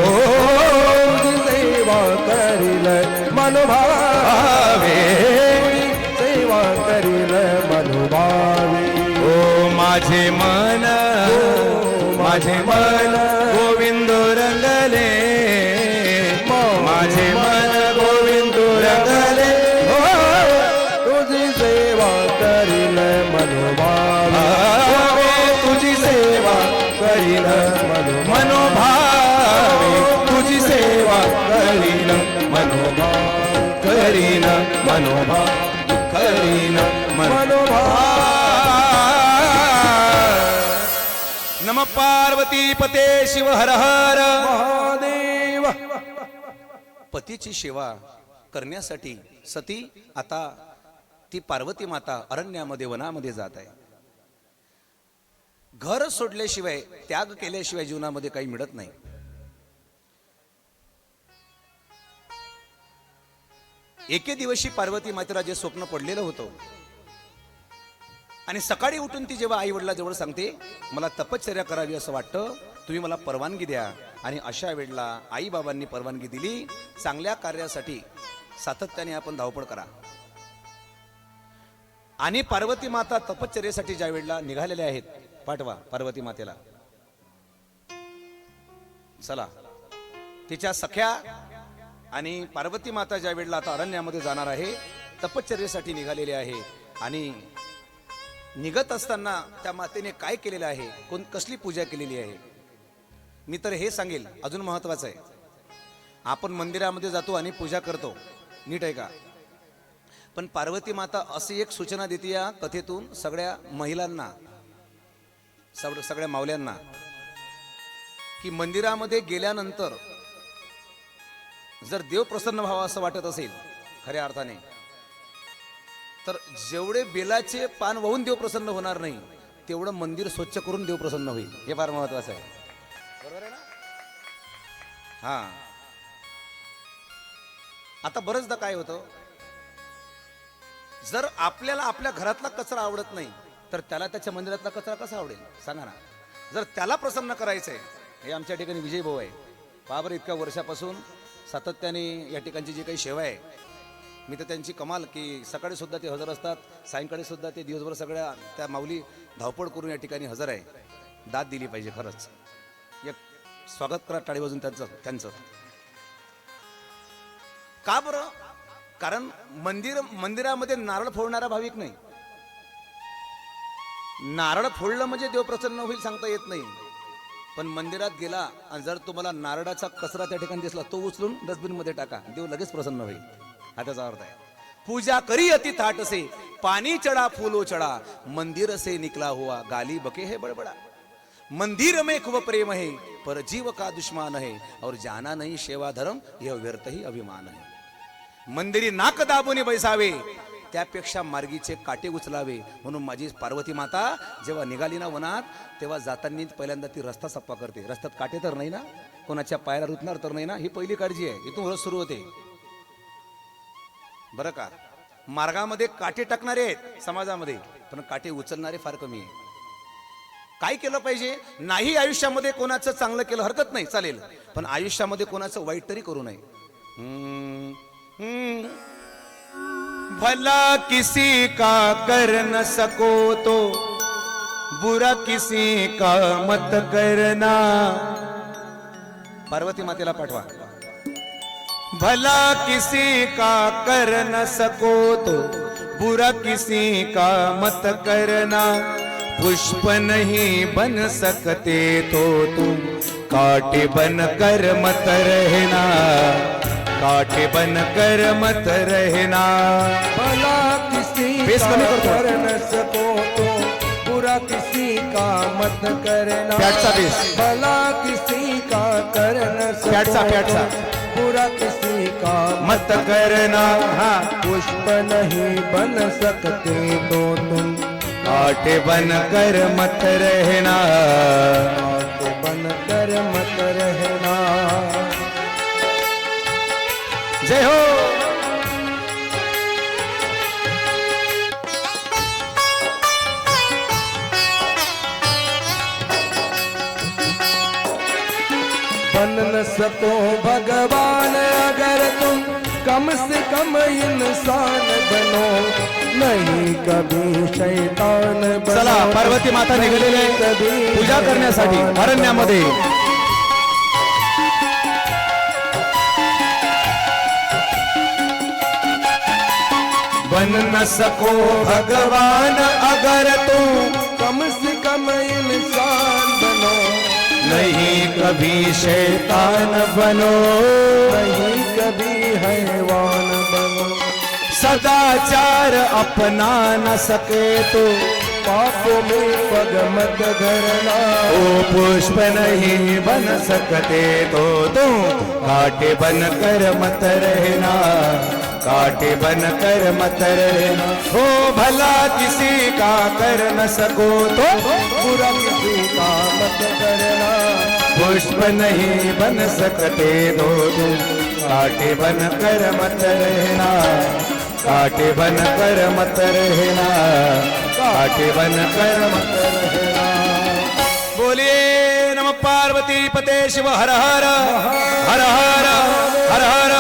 तुझी सेवा करील मनोभावे, सेवा करील मनोभावे. ओ माझे मन गोविंद रंगले, माझे मन गोविंद रंगले, तुझी सेवा करील मनोभावे, तुझी सेवा करील मनोभावे, तुझी सेवा करीन मनोभाव, करीन मनोभाव, करीन मनोभाव. नम पार्वती पते शिव हर हर महादेव. पतीची सेवा करण्यासाठी सती आता ती पार्वती माता अरण्यामध्ये वनामध्ये जात आहे. घर सोडल्याशिवाय, त्याग केल्याशिवाय जीवनामध्ये काही मिळत नाही. एके दिवशी पार्वती मातेला जे स्वप्न पडलेलं होतं आणि सकाळी उठून ती जेव्हा आई वडिलाजवळ सांगते, मला तपश्चर्या करावी असं वाटतं, तुम्ही मला परवानगी द्या. आणि अशा वेळेला आई बाबांनी परवानगी दिली. चांगल्या कार्यासाठी सातत्याने आपण धावपळ करा. आणि पार्वती माता तपश्चर्येसाठी ज्या वेळेला निघालेल्या आहेत, पाठवा पार्वती मातेला. चला, तिच्या सख्या आणि पार्वती माता ज्या वेळेला आता अरण्यामध्ये जाणार आहे, तपश्चर्येसाठी निघालेले आहे. आणि निघत असताना त्या मातेने काय केलेलं आहे, कसली पूजा केलेली आहे, मी तर हे सांगेल. अजून महत्वाचं आहे, आपण मंदिरामध्ये जातो आणि पूजा करतो, नीट आहे का? पण पार्वती माता अशी एक सूचना देते या कथेतून सगळ्या महिलांना, सगळ्या मावल्यांना, की मंदिरामध्ये गेल्यानंतर जर देव प्रसन्न व्हावा असं वाटत असेल खऱ्या अर्थाने, तर जेवढे बेलाचे पान वाहून देव प्रसन्न होणार नाही तेवढं मंदिर स्वच्छ करून देव प्रसन्न होईल. हे फार महत्वाचं आहे. बरोबर आहे ना? हा. आता बरंचदा काय होतं, जर आपल्याला आपल्या घरातला कचरा आवडत नाही तर त्याला त्याच्या मंदिरातला कचरा कसा आवडेल सांगा ना. जर त्याला प्रसन्न करायचंय, हे आमच्या ठिकाणी विजय भाऊ आहे, पहा बरं, इतक्या वर्षापासून सातत्याने या ठिकाणची जी काही सेवा आहे, मी तर त्यांची कमाल, की सकाळी सुद्धा ते हजर असतात, सायंकाळी सुद्धा ते, दिवसभर सगळ्या त्या माऊली धावपळ करून या ठिकाणी हजर आहे. दाद दिली पाहिजे खरंच. एक स्वागत करा टाळी वाजून त्यांचं. का बरं? कारण मंदिरामध्ये नारळ फोडणारा भाविक नाही. नारळ फोडलं म्हणजे देव प्रसन्न होईल सांगता येत नाही. पण मंदिरात गेला आणि जर तुम्हाला नारळाचा कचरा त्या ठिकाणी दिसला, तो उचलून डस्टबिन मध्ये टाका, देव लगेच प्रसन्न होईल. हा त्याचा अर्थ आहे. पूजा करी अति थाट से, पानी चढ़ा फूलो चढ़ा, मंदिर से निकला हुआ गाली बके है बड़बड़ा. मंदिर में खूब प्रेम है पर जीव का दुश्मन है, और जाना नहीं सेवा धर्म यह व्यर्थ ही अभिमान है. मंदिरी नाक दाबून बैसावे त्यापेक्षा मार्गीचे काटे उचलावे. म्हणून माझी पार्वती माता जेव्हा निघाली ना वनात, तेव्हा जाताना पहिल्यांदा ती रस्ता सप्पा करते. रस्त्यात काटे तर नाही ना, कोणाच्या पायाला रुतणार तर नाही ना, ही पहिली काळजी आहे. इथून रस सुरू होते बरं का. मार्गामध्ये काटे टाकणारे आहेत समाजामध्ये, पण काटे उचलणारे फार कमी आहे. काय केलं पाहिजे? नाही आयुष्यामध्ये कोणाचं चांगलं केलं हरकत नाही, चालेल, पण आयुष्यामध्ये कोणाचं वाईट तरी करू नये. भला किसी का कर न सको तो बुरा किसी का मत करना. पार्वती मातेला पाठवा. भला किसी का कर न सको तो बुरा किसी का मत करना. पुष्प नहीं बन सकते तो तुम कांटे बन कर मत रहना. कांटे बन कर मत रहना. भला किसी का कर न सको तो बुरा किसी का मत करना. भला किसी का कर न सको बुरा किसी का मत करना. हाँ, पुष्प नहीं बन सकते तो तुम कांटे बन कर मत रहना. कांटे बन कर मत रहना. जय हो. बन न सको भगवान अगर तुम कम से कम इंसान बनो. नहीं कभी शैतान बनो. चला, पार्वती माता निघालेले पूजा करण्यासाठी अरण्यामध्ये. बन न सको भगवान अगर तुम कम से कम इंसान बनो. नहीं कभी शैतान बनो. नहीं कभी हैवान बनो. सदाचार अपना न सके तो पापों में पग मत धरना. ओ पुष्प नहीं बन सकते तो तुम कांटे बन कर मत रहना. कांटे बन कर मत रहना. हो भला किसी का कर न सको तो बुरा किसी का मत करना. पुष्प नहीं बन सकते तो तुम कांटे बन कर मत रहना. कांटे बन कर मत रहना. कांटे बन कर मत रहना. बोलिए नम पार्वती पते शिव हर हर हर हर हर हर.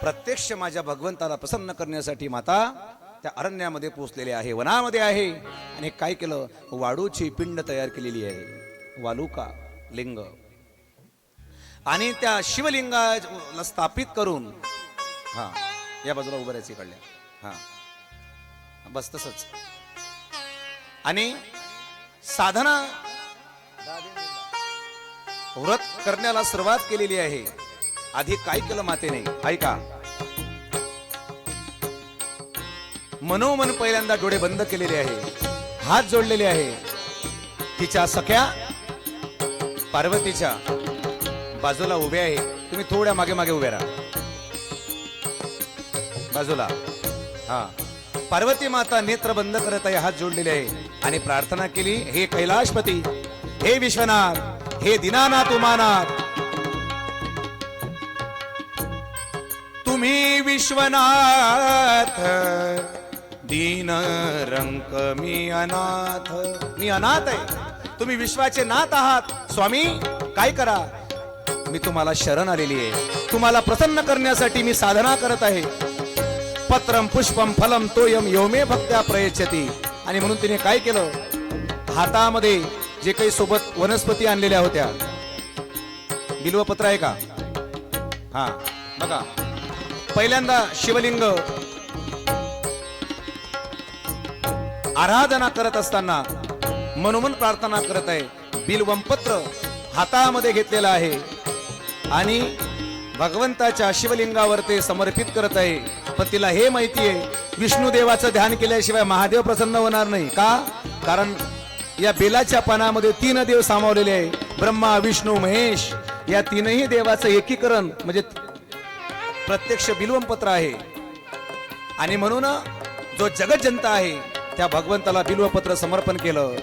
प्रत्यक्ष माझ्या भगवंताला प्रसन्न करण्यासाठी माता त्या अरण्यामध्ये पोहोचलेले आहे, वनामध्ये आहे. आणि काय केलं? वाळूची पिंड तयार केलेली आहे, वालुका लिंग. आणि त्या शिवलिंगाला स्थापित करून, हा या बाजूला उभं राहायचं इकडल्या, हा बस तसंच. आणि साधना व्रत करण्याला सुरुवात केलेली आहे. आधी काय केलं मातेने ऐका. मनोमन पहिल्यांदा डोळे बंद केलेले आहे, हात जोडलेले आहे. तिच्या सख्या पार्वतीच्या बाजूला उभे आहे. तुम्ही थोड्या मागे मागे उभे राहा बाजूला. हा, पार्वती माता नेत्र बंद करत आहे, हात जोडलेले आहे आणि प्रार्थना केली. हे कैलाशपती, हे विश्वनाथ, हे दीनानाथ उमानाथ, तुम्ही विश्वनाथ, दीन रंक मी अनाथ. मी अनाथ आहे, तुम्ही विश्वाचे नाथ आहात. स्वामी काय करा, मी तुम्हाला शरण आलेली आहे. तुम्हाला प्रसन्न करण्यासाठी मी साधना करत आहे. पत्रम पुष्पम फलम तोयम योमे भक्त्या प्रयच्छति. आणि म्हणून तिने काय केलं, हातामध्ये जे काही सोबत वनस्पती आणलेल्या होत्या, बिल्वपत्र आहे का, हा बघा, पहिल्यांदा शिवलिंग आराधना करत असताना मनोमन प्रार्थना करत आहे. बिल्वम पत्र हातामध्ये घेतलेला आहे आणि भगवंताच्या शिवलिंगावर ते समर्पित करत आहे. पण तिला हे माहिती आहे, विष्णू देवाचं ध्यान केल्याशिवाय महादेव प्रसन्न होणार नाही. का? कारण या बेलाच्या पानामध्ये 3 देव सामावलेले आहे, ब्रह्मा विष्णू महेश. या 3ही देवाचं एकीकरण म्हणजे प्रत्यक्ष बिल्वम पत्र आहे. आणि म्हणून जो जगज्जनता आहे त्या भगवंताला बिल्वपत्र समर्पण केलं.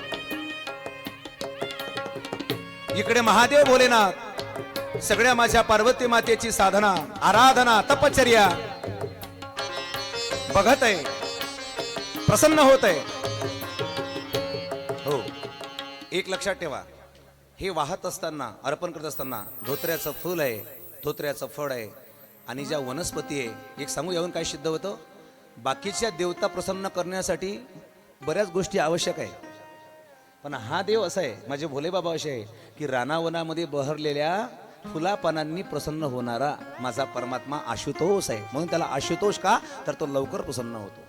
इकडे महादेव भोलेनाथ सगळ्या माझ्या पार्वती मातेची साधना, आराधना, तपश्चर्या बघत आहे, प्रसन्न होत आहे. हो, एक लक्षात ठेवा, हे वाहत असताना, अर्पण करत असताना धोत्र्याचं फूल आहे, धोत्र्याचं फळ आहे आणि ज्या वनस्पती आहे. एक सांगू यावून काय सिद्ध होतं, बाकीच्या देवता प्रसन्न करण्यासाठी बऱ्याच गोष्टी आवश्यक आहे, पण हा देव असा आहे, माझे भोलेबाबा असे आहे की रानावनामध्ये बहरलेल्या फुलापानांनी प्रसन्न होणारा माझा परमात्मा आशुतोष आहे. म्हणून त्याला आशुतोष का, तर तो लवकर प्रसन्न होतो.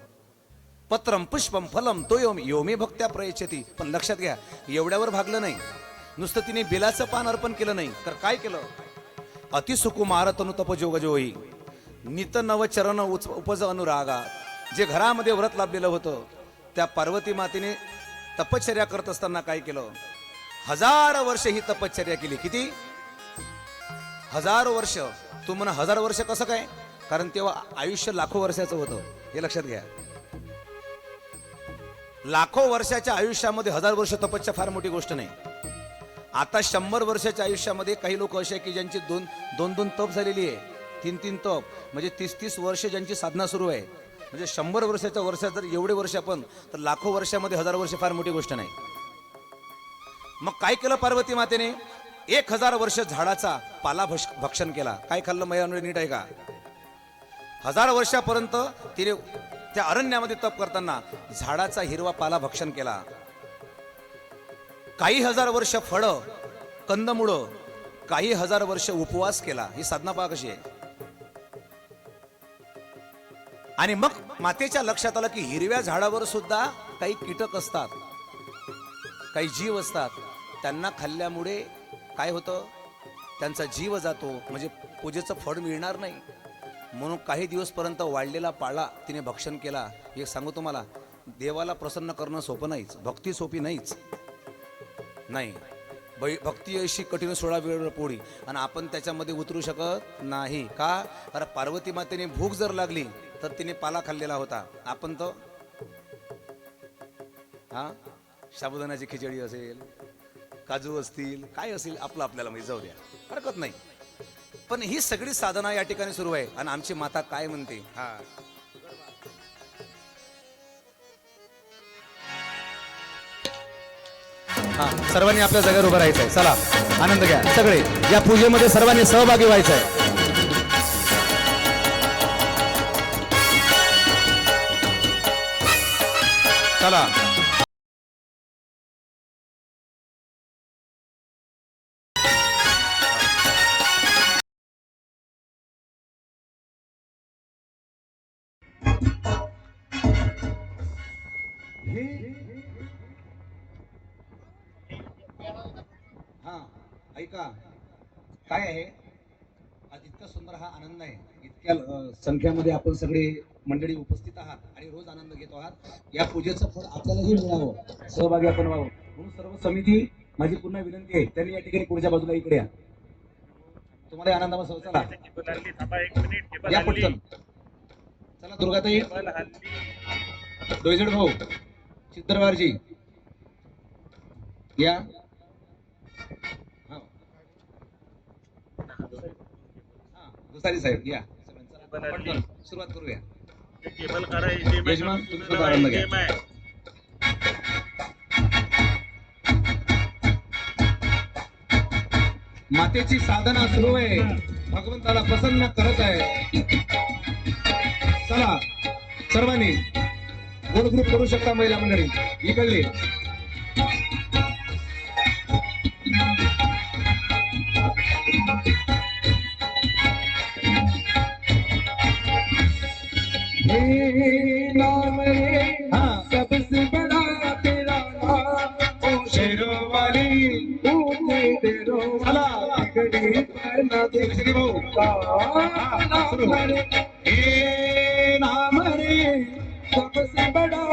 पत्रम पुष्पम फलम तोयम योमे भक्त्या प्रयच्छति. पण लक्षात घ्या, एवढ्यावर भागलं नाही, नुसतं तिने बेलाचं पान अर्पण केलं नाही, तर काय केलं, अतिसुकुमार तनु तपजोगजोही नित नव चरण उपज अनुरागा. जे घरामध्ये व्रत लाभलेलं होतं त्या पार्वती मातेने तपश्चर्या करत असताना काय केलं, 1000 वर्ष ही तपश्चर्या केली. किती? 1000 वर्ष. तू म्हणा 1000 वर्ष कसं काय, कारण तेव्हा आयुष्य लाखो वर्षाचं होतं, हे लक्षात घ्या. लाखो वर्षाच्या आयुष्यामध्ये 1000 वर्ष तपस्या फार मोठी गोष्ट नाही. आता 100 वर्षाच्या आयुष्यामध्ये काही लोक असे की ज्यांची दोन तप झालेली आहे, 3 तप, म्हणजे 30 वर्ष ज्यांची साधना सुरू आहे. म्हणजे 100 वर्षाच्या वर्षात जर एवढे वर्ष आपण, तर लाखो वर्षामध्ये 1000 वर्ष फार मोठी गोष्ट नाही. मग काय केलं पार्वती मातेने, 1000 वर्ष झाडाचा पाला भक्षण केला. काय खाल्लं मैयामुळे नीट आहे का, 1000 वर्षापर्यंत तिने त्या अरण्यामध्ये तप करताना झाडाचा हिरवा पाला भक्षण केला. काही 1000 वर्ष फळं, कंदमुळं, काही 1000 वर्ष उपवास केला. ही साधना पहा कशी आहे. आणि मग मातेच्या लक्षात आलं की हिरव्या झाडावर सुद्धा काही कीटक असतात, काही जीव असतात. त्यांना खाल्ल्यामुळे काय होतं, त्यांचा जीव जातो, म्हणजे पूजेचं फळ मिळणार नाही. म्हणून काही दिवसपर्यंत वाढलेला पाला तिने भक्षण केला. एक सांगू तुम्हाला, देवाला प्रसन्न करणं सोपं नाहीच, भक्ती सोपी नाहीच. नाही, भक्ती अशी कठीण 16 वेळ पोळी, आणि आपण त्याच्यामध्ये उतरू शकत नाही. का? अरे पार्वती मातेने भूक जर लागली तर तिने पाला खाल्लेला होता. आपण तर हा साबुदाण्याची खिचडी असेल, काजू असतील, काय असेल, आपलं आपल्याला माहिती, जाऊ द्या, हरकत नाही. पण ही सगळी साधना या ठिकाणी सुरू आहे. आणि आमची माता काय म्हणते, सर्वांनी आपल्या जागेवर उभं राहायचंय. चला आनंद घ्या सगळे, या पूजेमध्ये सर्वांनी सहभागी व्हायचंय. चला, ऐका, काय आहे आज इतका सुंदर हा आनंद आहे, इतक्या संख्यामध्ये आपण सगळे मंडळी उपस्थित आहात आणि रोज आनंद घेतो आहात. या पूजेचं फळ आपल्यालाही मिळावं, सहभागी आपण व्हावं म्हणून सर्व समिती माझी पुन्हा विनंती आहे, त्यांनी या ठिकाणी पुढच्या बाजूला इकडे या. तुम्हाला आनंदामध्ये चला या पटकन. चला दुर्गाताई, डोईजड भाऊ, चित्रवारजी या. हा. दुसारी साहेब या. पटकन सुरुवात करूया. यजमान तुम्ही सुद्धा आनंद घ्या. मातेची साधना सुरू आहे, भगवंताला प्रसन्न करत आहे. चला सर्वांनी गोल ग्रुप करू शकता महिला मंडळी इकडले. नाम रे सबसे बड़ा तेरा नाम, ओ शेरों वाली ऊंचे तेरो वाला गड़ी पहना दे नाम रे सबसे बड़ा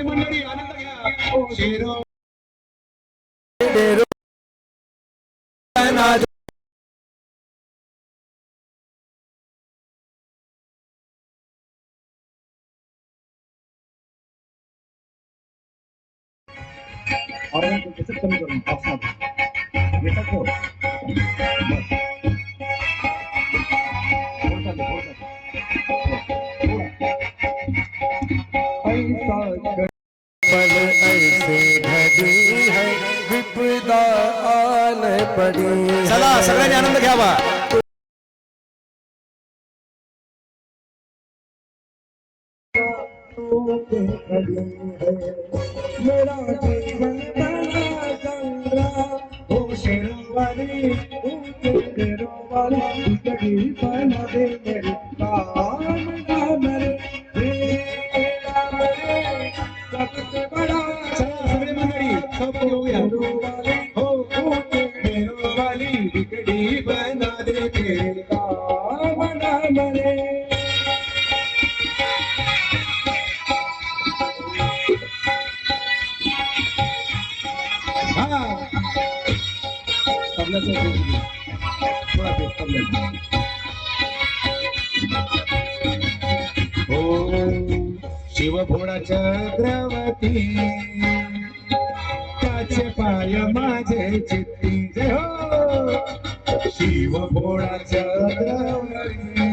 मंडळी आनंद घ्या. ओ शेरों कमी करून पल ऐसे ढली है विपदा आन पड़ी. चला सगळ्यांनी आनंद घ्यावा. मेरा जीवन बड़ा गंगा, ओ शेरों वाली तेरो वाली गड़ी बना दे मेरे काम नाम रे नाम रे सबसे बड़ा. सगळे मंडळी सब करूया. हो तेरो वाली बिगड़ी बना दे मेरे काम नाम रे. शिव भोळा चक्रवर्ती त्याचे पाय माझे चित्ती. जय हो शिव भोळा चक्रवर्ती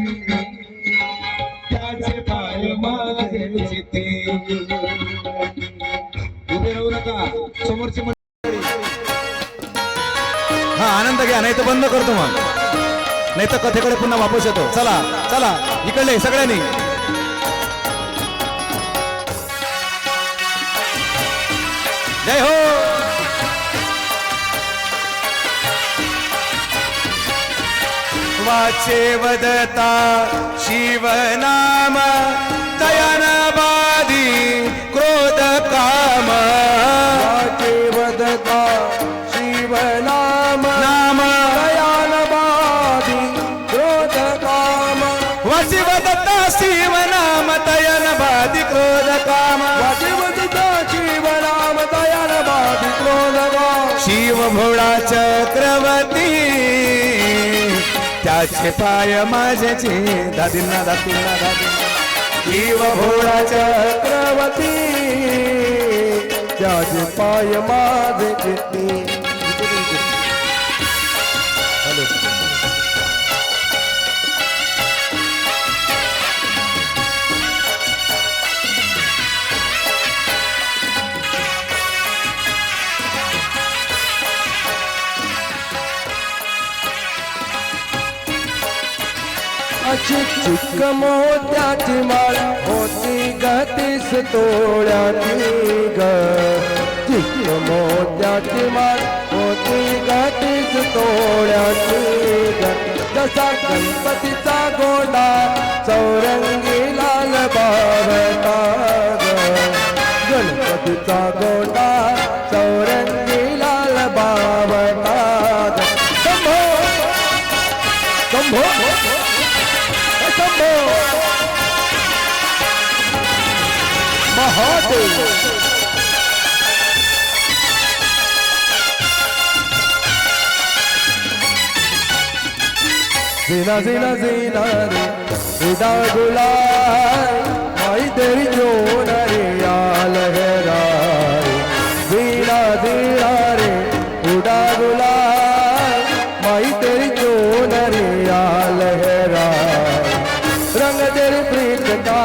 त्याचे पाय माझे चित्ती. उभे राहू नका समोरची मंडळी. हा आनंद घ्या, नाही तर बंद करतो मग, नाही तर कथेकडे पुन्हा वापस येतो. चला चला इकडले सगळ्यांनी. जय हो. वाचे वदता शिव नाम दयान बाधी क्रोध काम. वाचे वदता शिव नाम नाम दयान बाधी क्रोध काम. वाचे वदता शिव नाम दयान बाधी क्रोध काम. वाचे वदता शिव नाम दयान बाधी क्रोध काम. शिव भोळा चक्रवर्ती त्याचे पाय माझ्याचे. दादींना दादींना दादी. शिव भोळा चक्रवर्ती त्याचे पाय माझे चित्ती. चिक मोत्याची माळ होती गतीस तोळ्याची ग. चिक मोत्याची माळ होती गतीस तोळ्याची ग. जसा गणपतीचा गोंडा चौरंगी लाल बावटा ग. गणपतीचा गोंडा चौरंगी लाल बावटा ग. जीना जीना जीना रे उड़ा गुलाल माई तेरी जोन रे या लहराए जीना जीना रे उड़ा गुलाल माई तेरी जोन रे या लहराए रंग तेरी प्रीत का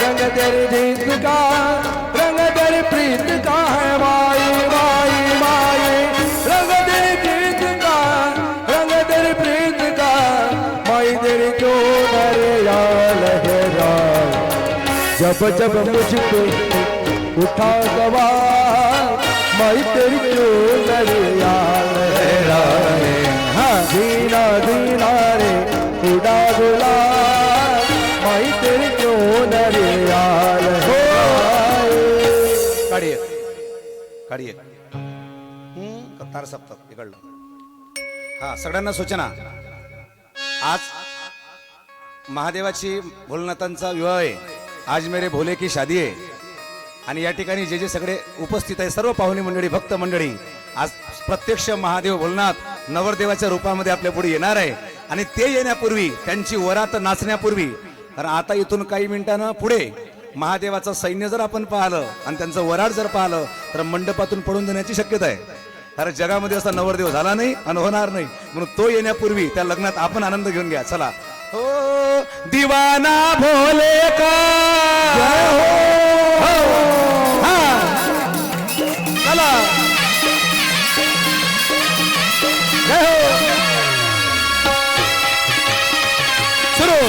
रंग तेरी जीत का रंग तेरी प्रीत का है माई माई माई रंग तेरी जीत का रंग तेरी प्रीत का माई तेरी जो नरिया लहरा जब जब मुझ पे उठा सवार माई तेरी जो नरिया लहरा हाँ जीना जीना रे उड़ा गुलाल माई तेरी जो नरिया काढी एक काढी एक तार सप्तक इकडलं हा सगळ्यांना सूचना आज महादेवाची भोलेनाथांचा विवाह आहे आज मेरे भोले की शादी आहे आणि या ठिकाणी जे जे सगळे उपस्थित आहे सर्व पाहुणे मंडळी भक्त मंडळी आज प्रत्यक्ष महादेव भोलेनाथ नवरदेवाच्या रूपामध्ये आपल्या पुढे येणार आहे आणि ते येण्यापूर्वी त्यांची वरात नाचण्यापूर्वी कारण आता इथून काही मिनिटांना पुढे महादेवाचं सैन्य जर आपण पाहिलं आणि त्यांचं वराड जर पाहिलं तर मंडपातून पडून देण्याची शक्यता आहे कारण जगामध्ये असा नवरदेव झाला नाही आणि होणार नाही म्हणून तो येण्यापूर्वी त्या लग्नात आपण आनंद घेऊन घ्या चला हो दिवाना भोले का हा चला जय हो सुरू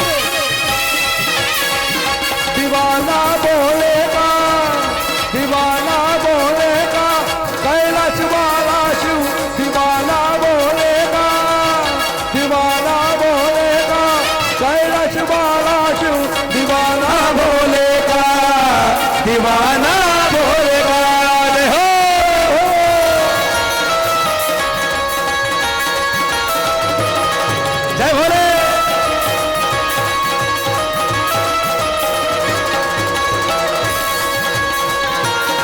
दीवाना बोलेगा दीवाना बोलेगा कैलाश वाला शिव दीवाना बोलेगा दीवाना बोलेगा कैलाश वाला शिव दीवाना बोलेगा दीवाना भोलेगा रे हो जय भोले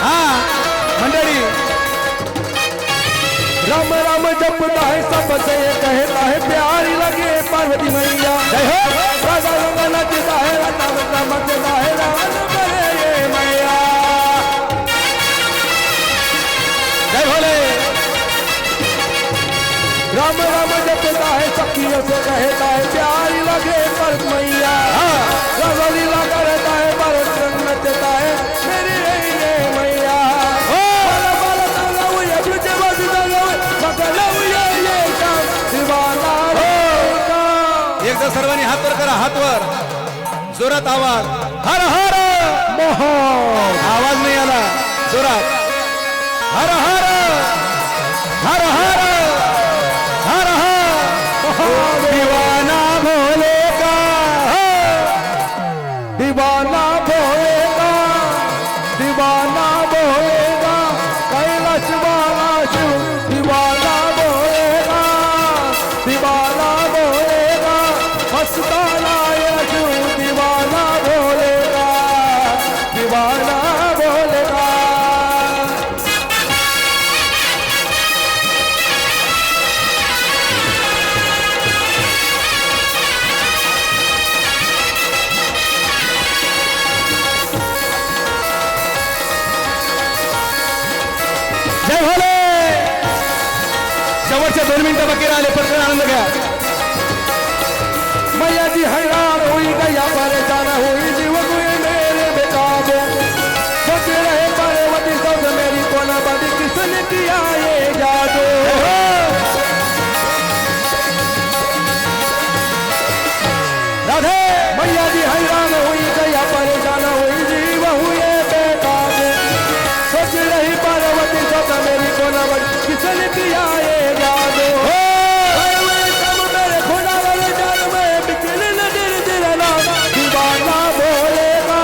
हा मंडळी राम राम जपता है सबसे ये कहता है प्यारी लगे पार्वती मैया जय हो राजा रंग नचता है लता मचता है रान करे ये मैया जय भोले राम राम जपता है सखियों से कहता है प्यारी लगे पर मैया राजा लीला करता है भरत रंग नचता है मेरी ये मैया बाला बाला ताला हुए ब्रज बज ताला हुए मगला हुए ये काम दीवाना होगा एकदा सर्वांनी हात वर करा हात वर जोरात आवाज हर हर मोहन आवाज नाही आला जोरात हर हर हर हर हर हर दीवाना भोले का दीवाना भोलेगा दीवाना भोलेगा कैलाश वाला शिव दीवाना भोलेगा दीवाना भोलेगा मस्ताना ये शिव दीवाना भोलेगा दीवाना भोलेगा जय भोले शेवटचे 2 मिनिटं बाकी राहिले पटकन आनंद घ्या मैया जी हैरान हुई गया परेशान हुई जीव हुए मेरे बेकाबू सोच रहे पार्वती सब मेरी कौन बदी किसने किया ये जादू राधे मैया जी हैरान हुई गया परेशान हुई जीव हुए बेकाबू सोच रही पार्वती सब मेरी कौन बदी किसने किया ये जादू मेरे खुदा वाले जान में बिखरे न दिल दिलना दीवाना बोलेगा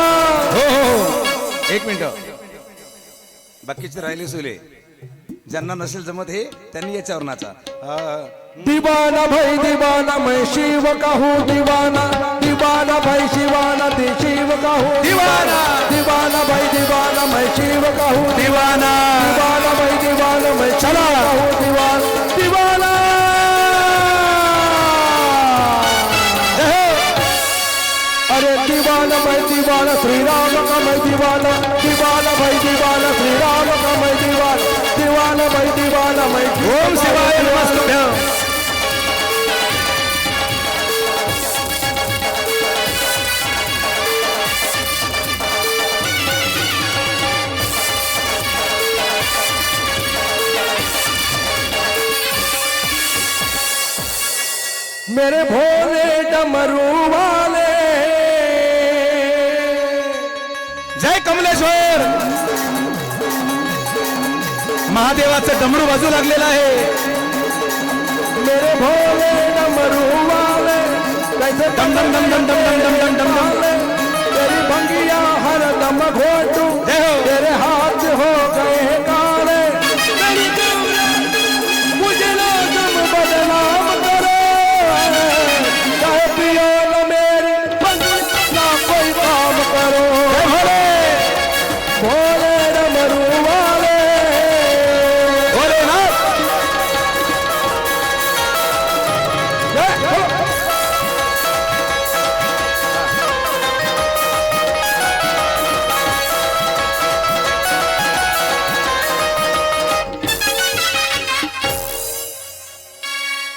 एक मिनिट बाकीचे राहिले सुले ज्यांना नसेल जमत हे त्यांनी याच्यावर नाचा दीवाना भाई दीवाना मैं शिव का हूँ दीवाना दीवाना भाई शिवाना दी शिव का हूँ दीवाना दीवाना भाई दीवाना मैं शिव का हूँ दीवाना दीवाना भाई दीवाना मैं चला हूँ दीवाना दीवाना श्रीराम कमय दीवाना दीवाना भाई दीवाना श्रीराम कमय दीवाना दीवाना भाई दीवाना मैं ओम शिवाय नमस्तुभ्यं. मेरे भोले डमरू वाले जय कमलेश्वर. महादेवाचं डमरू बाजू लागलेलं आहे. मेरे भोले डमरू वाले कैसे डम डम डम डम डम डम डम डम डम डम. तेरी भंगिया हर दम घोटू जय हो. तेरे हाथ हो गए काले तेरी मुझे ना तुम बदनाम करो चाहे पियो न मेरी ना कोई काम करो भोले डमरू वाले भोलेनाथ. जय हो.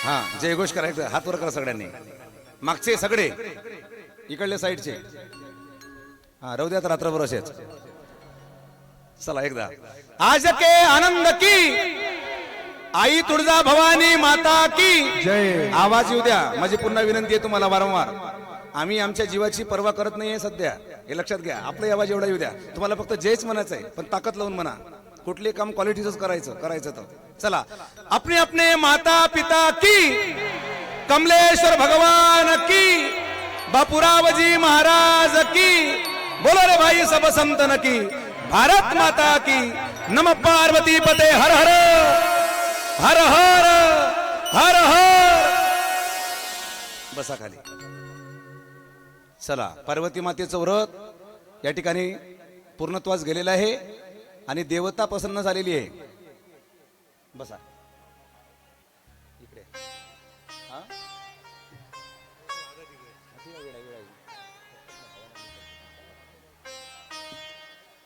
हा जयघोष करायचं. हात वर करा सगळ्यांनी. मागचे सगळे इकडले साईडचे. हा राहू द्यात रात्रभर असेच. चला एकदा. आज के आनंद की आई तुळजा भवानी माता की जय. आवाज येऊ द्या. माझी पुन्हा विनंती आहे तुम्हाला वारंवार. आम्ही आमच्या जीवाची पर्वा करत नाहीये सध्या, हे लक्षात घ्या. आपला आवाज एवढा येऊ द्या. तुम्हाला फक्त जयच म्हणायचं आहे, पण ताकद लावून म्हणा. कुठले काम क्वालिटीच करायचं तर चला. अपने अपने माता पिता की, कमलेश्वर भगवान की, बापूरावजी महाराज की, बोलो रे भाई सब संतन की, भारत माता की. नम पार्वती पते हर हर हर हर हर हर. बसा खाली. चला, पार्वती मातेचं व्रत या ठिकाणी पूर्णत्वास गेलेलं आहे आणि देवता प्रसन्न झालेली आहे. बसा इकडे.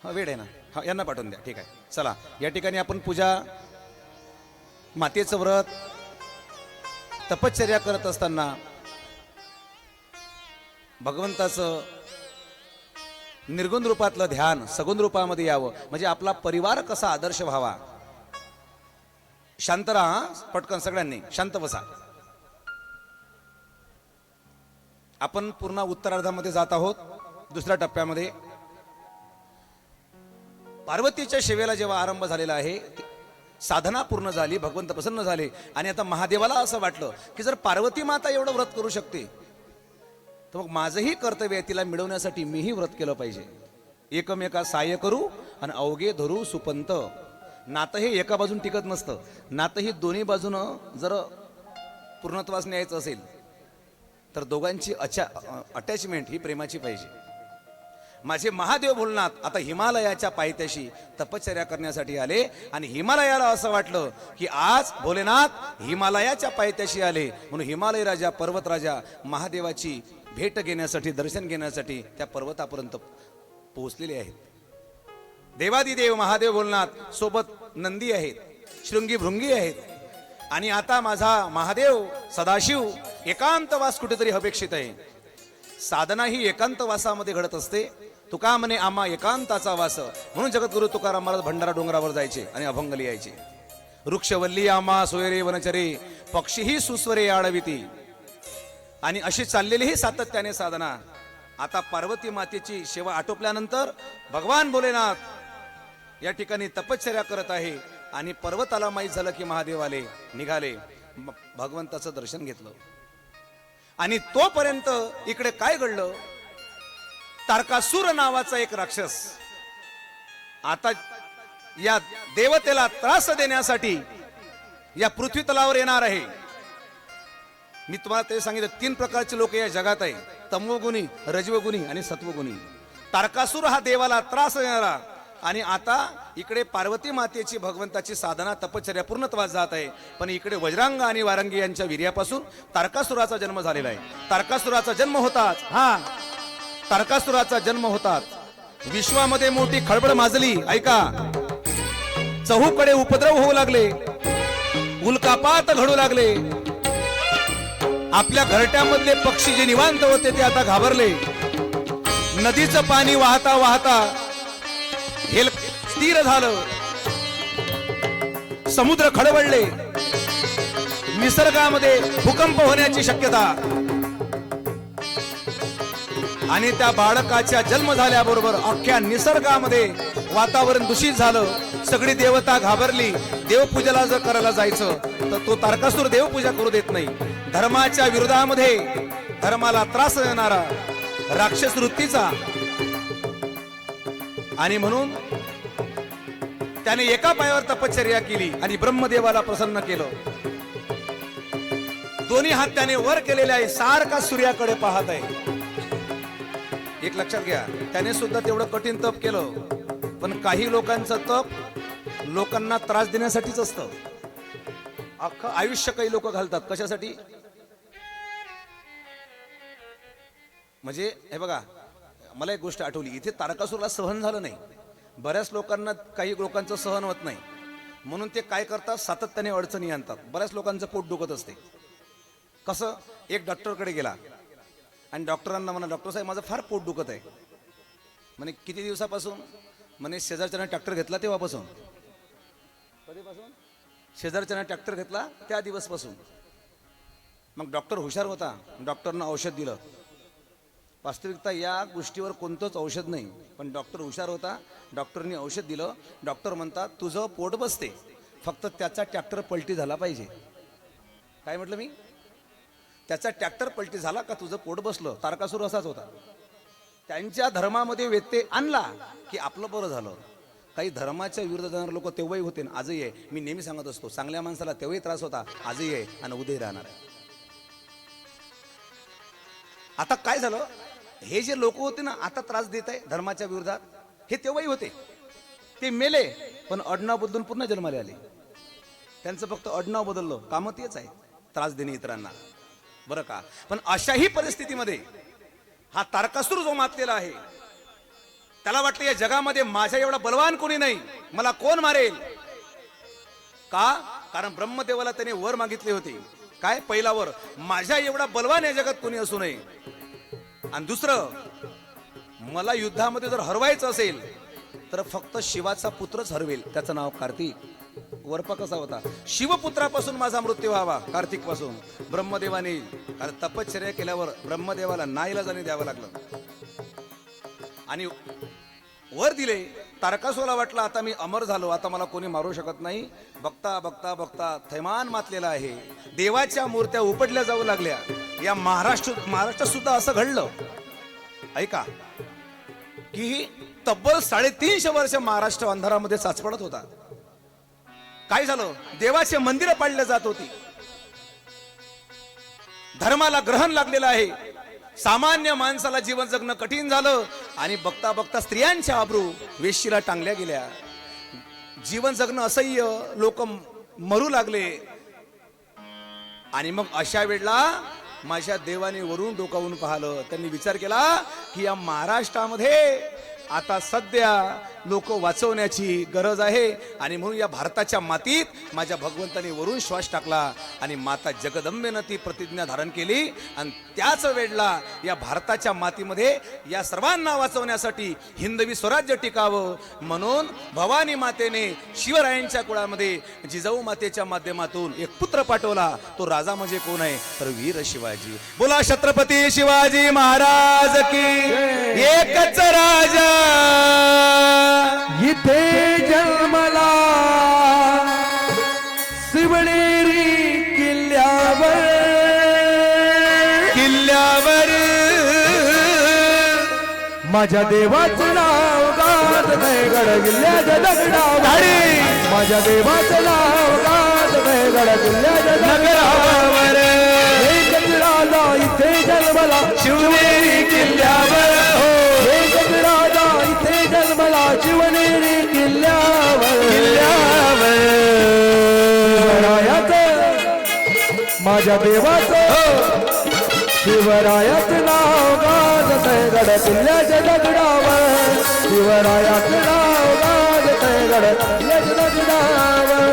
हा वेळ आहे ना. हा यांना पाठवून द्या. ठीक आहे. चला, या ठिकाणी आपण पूजा, मातेचं व्रत, तपश्चर्या करत असताना भगवंताचं निर्गुण रूपातलं ध्यान सगुण रूपामध्ये यावं, म्हणजे आपला परिवार कसा आदर्श व्हावा. शांत राहा. पटकन सगळ्यांनी शांत बसा. आपण पूर्ण उत्तरार्धामध्ये जात आहोत, दुसऱ्या टप्प्यामध्ये. पार्वतीच्या सेवेला जेव्हा आरंभ झालेला आहे, साधना पूर्ण झाली, भगवंत प्रसन्न झाले आणि आता महादेवाला असं वाटलं की जर पार्वती माता एवढं व्रत करू शकते तर मग माझंही कर्तव्य आहे, तिला मिळवण्यासाठी मीही व्रत केलं पाहिजे. एकमेका सहाय्य करू आणि अवघे धरू सुपंत. नातं हे एका बाजून टिकत नसतं. नातं ही दोन्ही बाजूनं जर पूर्णत्वास न्यायचं असेल तर दोघांची अटॅचमेंट ही प्रेमाची पाहिजे. माझे महादेव भोलेनाथ आता हिमालयाच्या पायथ्याशी तपश्चर्या करण्यासाठी आले आणि हिमालयाला असं वाटलं की आज भोलेनाथ हिमालयाच्या पायथ्याशी आले, म्हणून हिमालय राजा, पर्वत राजा महादेवाची भेट घेण्यासाठी, दर्शन घेण्यासाठी त्या पर्वतापर्यंत पोहोचलेले आहेत. देवादिदेव महादेव भोलेनाथ सोबत नंदी आहेत, शृंगी भृंगी आहेत. आणि आता माझा महादेव सदाशिव एकांतवास कुठेतरी अपेक्षित आहे. साधना ही एकांतवासामध्ये घडत असते. तुका म्हणे आम्हा एकांताचा वास, म्हणून जगद्गुरु तुकाराम महाराज भंडारा डोंगरावर जायचे आणि अभंग लिहायचे. वृक्षवल्ली आम्हा सोयरे वनचरे, पक्षीही सुस्वरे आडविती. आणि अशी चाललेली ही सातत्याने साधना. आता पार्वती मातेची सेवा आटोपल्यानंतर भगवान भोलेनाथ या ठिकाणी तपश्चर्या करत आहे आणि पर्वताला माहीत झालं की महादेव आले, निघाले. भगवंताचं दर्शन घेतलं आणि तोपर्यंत इकडे काय घडलं, तारकासूर नावाचा एक राक्षस आता या देवतेला त्रास देण्यासाठी या पृथ्वी तलावर येणार आहे. मी तुम्हाला ते सांगितलं, 3 प्रकारचे लोक या जगात आहे, तमोगुणी, रजोगुणी आणि सत्वगुणी. तारकासूर हा देवाला त्रास देणारा. आणि आता इकडे पार्वती मातेची भगवंताची साधना तपश्चर्या पूर्णत्वास जात आहे, पण इकडे वज्रांग आणि वारंगी यांच्या वीर्यापासून तारकासुराचा जन्म झालेला आहे. तारकासुराचा जन्म होताच तारकासुराचा जन्म होतात. विश्वामध्ये मोठी खळबळ माजली. ऐका, चहूकडे उपद्रव होऊ लागले, उल्कापात घडू लागले. आपल्या घरट्यामधले पक्षी जे निवांत होते ते आता घाबरले. नदीचं पाणी वाहता वाहता हे स्थिर झालं. समुद्र खडबडले. निसर्गामध्ये भूकंप होण्याची शक्यता. आणि त्या बाळकाच्या जन्म झाल्याबरोबर अख्ख्या निसर्गामध्ये वातावरण दूषित झालं. सगळी देवता घाबरली. देवपूजेला जर करायला जायचं तर तो तारकासूर देवपूजा करू देत नाही. धर्माच्या विरोधामध्ये धर्माला त्रास देणारा राक्षस वृत्तीचा. आणि म्हणून त्याने एका पायावर तपश्चर्या केली आणि ब्रह्मदेवाला प्रसन्न केलं. दोन्ही हात त्याने वर केलेले आहे, सारखा सूर्याकडे पाहत आहे. एक लक्षात घ्या, त्याने सुद्धा तेवढं कठीण तप केलं. पण काही लोकांचं तप लोकांना त्रास देण्यासाठीच असतं. अख्खं आयुष्य काही लोक घालतात कशासाठी? म्हणजे हे बघा, मला एक गोष्ट आठवली. इथे तारकासूरला सहन झालं नाही. बऱ्याच लोकांना, काही लोकांचं सहन होत नाही म्हणून ते काय करतात, सातत्याने अडचणी आणतात. बऱ्याच लोकांचं पोट दुखत असते. कसं? एक डॉक्टरकडे गेला आणि डॉक्टरांना म्हणा, डॉक्टर साहेब माझं फार पोट दुखत आहे. म्हणे किती दिवसापासून? म्हणे शेजारच्याने ट्रॅक्टर घेतला तेव्हापासून. कधीपासून? शेजारच्याने ट्रॅक्टर घेतला त्या दिवसपासून. मग डॉक्टर हुशार होता, डॉक्टरनं औषध दिलं. वास्तविकता या गोष्टीवर कोणतंच औषध नाही, पण डॉक्टर हुशार होता, डॉक्टरने औषध दिलं. डॉक्टर म्हणतात तुझं पोट बसते, फक्त त्याचा ट्रॅक्टर पलटी झाला पाहिजे. काय म्हटलं मी? त्याचा ट्रॅक्टर पलटी झाला का तुझं पोट बसलं. तारकासूर असाच होता. त्यांच्या धर्मामध्ये व्यत्यय आणला की आपलं बरं झालं. काही धर्माच्या विरुद्ध जाणारे लोक तेव्हाही होते ना आजही आहे. मी नेहमी सांगत असतो, चांगल्या माणसाला तेव्हाही त्रास होता, आजही आहे आणि उद्याही राहणार आहे. आता काय झालं, हे जे लोक होते ना आता त्रास देत आहे धर्माच्या विरोधात, हे तेव्हाही होते. ते मेले पण आडनाव बदलून पुन्हा जन्माला आले. त्यांचं फक्त आडनाव बदललं, कामं तेच आहे, त्रास देणे इतरांना, बरं का. पण अशाही परिस्थितीमध्ये हा तारकासूर जो मातलेला आहे, त्याला वाटलं या जगामध्ये माझ्या एवढा बलवान कोणी नाही, मला कोण मारेल. का? कारण ब्रह्मदेवाला त्याने वर मागितले होते. काय? पहिला वर, माझ्या एवढा बलवान या जगात कोणी असू नये. आणि दुसरं, मला युद्धामध्ये जर हरवायचं असेल तर फक्त शिवाचा पुत्रच हरवेल, त्याचं नाव कार्तिक. वरपा कसा होता? शिवपुत्रापासून माझा मृत्यू व्हावा, कार्तिक पासून. ब्रह्मदेवाने, कारण तपश्चर्या केल्यावर ब्रह्मदेवाला नाईलाजाने द्यावं लागलं आणि वर दिले. तारकासूरला वाटलं आता मी अमर झालो, आता मला कोणी मारू शकत नाही. बघता बघता बघता थैमान मातलेला आहे. देवाच्या मूर्त्या उपडल्या जाऊ लागल्या. या महाराष्ट्रात सुद्धा असं घडलं, ऐका, की तब्बल 350 वर्ष महाराष्ट्र अंधारामध्ये साचपडत होता. काय झालं? देवाचे मंदिरं पाडले जात होती. धर्माला ग्रहण लागलेलं आहे. सामान्य माणसाला जीवन जगणं कठीण झालं आणि बघता बघता स्त्रियांच्या आबरू वेश्येला टांगल्या गेल्या. जीवन जगणं असह्य, लोक मरू लागले. आणि मग अशा वेळेला माझ्या देवाने वरून डोकावून पाहिलं. त्यांनी विचार केला की या महाराष्ट्रामध्ये आता सध्या लोक वाचवण्याची गरज आहे आणि म्हणून या भारताच्या मातीत माझ्या भगवंताने वरून श्वास टाकला आणि माता जगदंबेनं ती प्रतिज्ञा धारण केली. आणि त्याच वेळेला या भारताच्या मातीमध्ये या सर्वांना वाचवण्यासाठी हिंदवी स्वराज्य टिकावं म्हणून भवानी मातेने शिवरायांच्या कुळामध्ये जिजाऊ मातेच्या माध्यमातून एक पुत्र पाठवला. तो राजा म्हणजे कोण आहे तर वीर शिवाजी. बोला छत्रपती शिवाजी महाराज की. एकच राजा इथे जन्मला शिवनेरी किल्ल्यावर. माझ्या देवाचं नाव गात नाही गडगिल्ल्याच्या दगडावर. माझ्या देवाचं नाव गात नाही गडगिल्ल्याच्या दगडावर. एकच राजा इथे जन्मला शिवनेरी किल्ल्यावर. एकच राजा इथे जन्मला शिवनेरी किल्ल्यावर. माझ्या देवाचं शिवरायाचं नाव गाजतंय गड किल्ल्याच्या दगडावर शिवरायाचं नाव गाजतंय गड किल्ल्याच्या दगडावर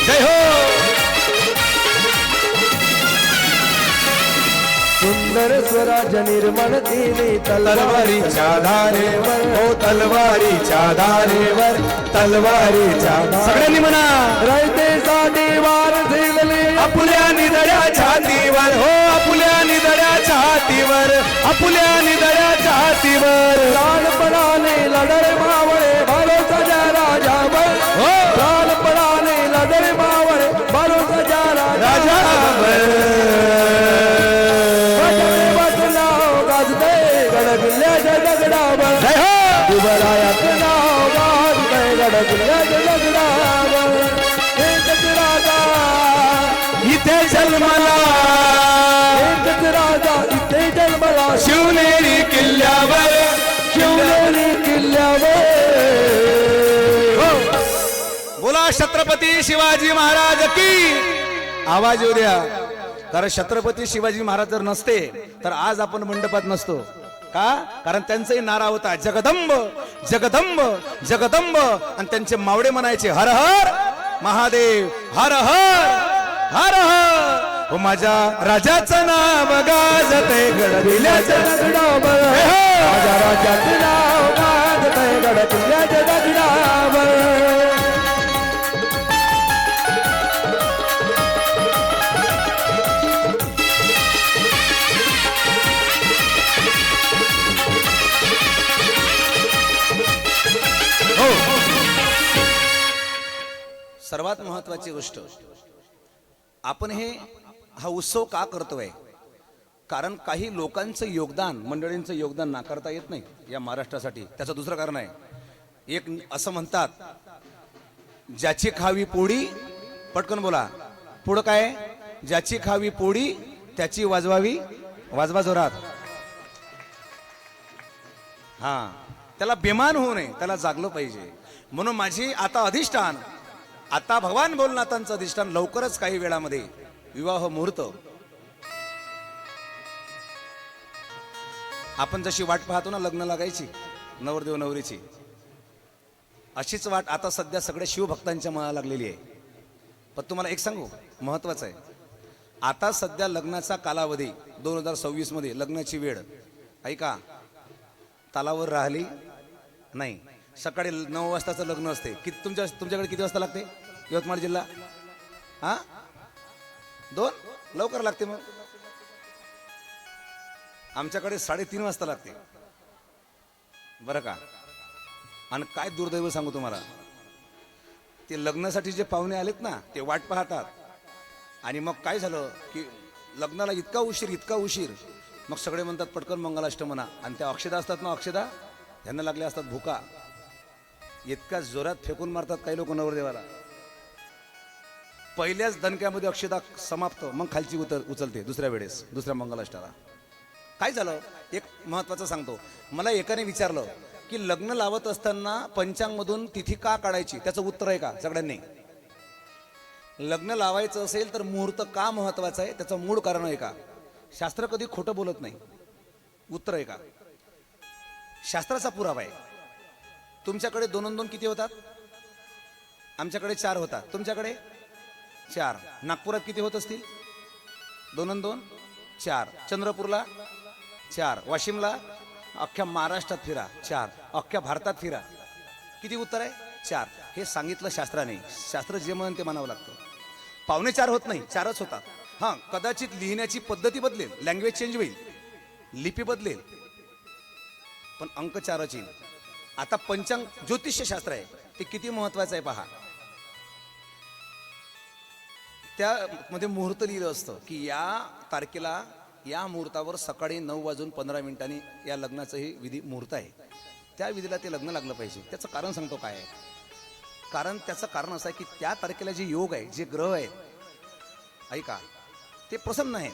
जय हो. सुंदर स्वराज्य निर्माण केली तलवारीच्या धारेवर हो तलवारीच्या धारेवर तलवारीच्या सगळ्यांनी म्हणा रयतेसाठी वार झेलले आपुल्या निदळ्या छातीवर हो आपुल्या निदळ्या छातीवर आपुल्या निदळ्या छातीवर प्राणपणाने लढले मावळे भरोसाच्या राजावर हो प्राणपणाने लढले मावळे भरोसाच्या राजावर नाव गाजतंय गड किल्ल्याच्या दगडावर जय हो. शिवरायाचं नाव गाजतंय गड किल्ल्याच्या दगडावर एकच राजा इथे जन्मला एकच राजा इथे जन्मला शिवनेरी किल्ल्यावर शिवनेरी किल्ल्यावर बोला छत्रपती शिवाजी महाराज की. आवाज येऊ द्या. कारण छत्रपती शिवाजी महाराज जर नसते तर आज आपण मंडपात नसतो का. कारण त्यांचाही नारा होता जगदंब जगदंब जगदंब आणि त्यांचे मावडे म्हणायचे हर हर महादेव हर हर हर हर. हो माझ्या राजाचं नाव गाजतंय गड किल्ल्याच्या दगडावर माझ्या राजाचं नाव गाजतंय गड किल्ल्याच्या दगडावर हो. सर्वात महत्वाची गोष्ट आपण हा उत्सव का करतोय. कारण काही लोकांचं योगदान मंडळींचं योगदान नाकारता येत नाही या महाराष्ट्रासाठी. त्याचं दुसरं कारण आहे. एक असं म्हणतात ज्याची खावी पोळी पटकन बोला पुढं काय ज्याची खावी पोळी त्याची वाजवावी वाजवा जोरात. हा त्याला बेमान होऊ नये त्याला जागलं पाहिजे. म्हणून माझी आता अधिष्ठान आता भगवान भोलेनाथांचं अधिष्ठान लवकरच काही वेळामध्ये विवाह मुहूर्त. आपण जशी वाट पाहतो ना लग्न लागायची नवरदेव नवरीची अशीच वाट आता सध्या सगळ्या शिवभक्तांच्या मनाला लागलेली आहे. पण तुम्हाला एक सांगू महत्वाचं आहे. आता सध्या लग्नाचा कालावधी 2026 मध्ये लग्नाची वेळ ऐका तालावर राहिली नाही. सकाळी 9 वाजताचं लग्न असते. तुमच्याकडे किती वाजता लागते यवतमाळ जिल्हा. हा 2 लवकर लागते. मग आमच्याकडे 3:30 वाजता लागते बरं का. आणि काय दुर्दैव सांगू तुम्हाला ते लग्नासाठी जे पाहुणे आलेत ना ते वाट पाहतात. आणि मग काय झालं की लग्नाला इतका उशीर मग सगळे म्हणतात पटकन मंगलाष्टक म्हणा. आणि त्या अक्षदा असतात ना अक्षदा ह्यांना लागल्या असतात भुका. इतक्या जोरात फेकून मारतात काही लोक नवरदेवाला. पहिल्याच दणक्यामध्ये अक्षदा समाप्त. मग खालची उचलते दुसऱ्या वेळेस दुसऱ्या मंगलाष्टकाला. काय झालं एक महत्वाचं सांगतो. मला एकाने विचारलं की लग्न लावत असताना पंचांगमधून तिथी का काढायची. त्याचं उत्तर आहे का सगळ्यांनी. लग्न लावायचं असेल तर मुहूर्त का महत्वाचा आहे त्याचं मूळ कारण आहे का. शास्त्र कधी खोटं बोलत नाही. उत्तर आहे का. शास्त्राचा पुरावा आहे. तुमच्याकडे 2 किती होतात. आमच्याकडे 4 होतात. तुमच्याकडे 4. नागपुरात किती होत असतील 2 4. चंद्रपूरला 4. वाशिमला अख्ख्या महाराष्ट्रात फिरा 4. अख्ख्या भारतात फिरा किती उत्तर आहे 4. हे सांगितलं शास्त्राने. शास्त्र जे म्हणून ते म्हणावं लागतं. पावणे 4 होत नाही 4च होतात. हां कदाचित लिहिण्याची पद्धती बदलेल लँग्वेज चेंज होईल लिपी बदलेल पण अंक 4च येईल. आता पंचांग ज्योतिष्य शास्त्र आहे ते किती महत्वाचं आहे पहा. त्यामध्ये मुहूर्त लिहिलं असतं की या तारखेला या मुहूर्तावर सकाळी 9:15 या लग्नाचंही विधी मुहूर्त आहे. त्या विधीला ते लग्न लागलं पाहिजे. त्याचं कारण सांगतो काय आहे. कारण त्याचं कारण असं आहे की त्या तारखेला जे योग आहे जे ग्रह आहेत ऐका ते प्रसन्न आहेत.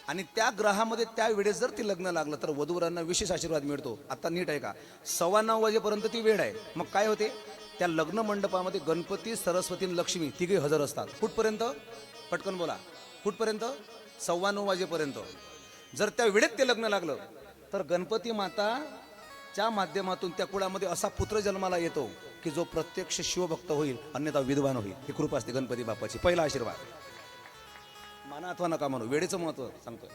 आणि त्या ग्रहामध्ये त्या वेळेस जर ते लग्न लागलं तर वधूवरांना विशेष आशीर्वाद मिळतो. आता नीट आहे का, 9:15 वाजेपर्यंत ती वेळ आहे. मग काय होते, त्या लग्न मंडपामध्ये गणपती, सरस्वती आणि लक्ष्मी तिघे हजर असतात. कुठपर्यंत, पटकन बोला, कुठपर्यंत, 9:15 वाजेपर्यंत. जर त्या वेळेत ते लग्न लागलं तर गणपती माताच्या माध्यमातून त्या कुळामध्ये असा पुत्र जन्माला येतो की जो प्रत्यक्ष शिवभक्त होईल, अन्यथा विद्वान होईल. ही कृपा असते गणपती बाप्पाची. पहिला आशीर्वाद, माना अथवा नका म्हणू, वेळेचं महत्व सांगतोय.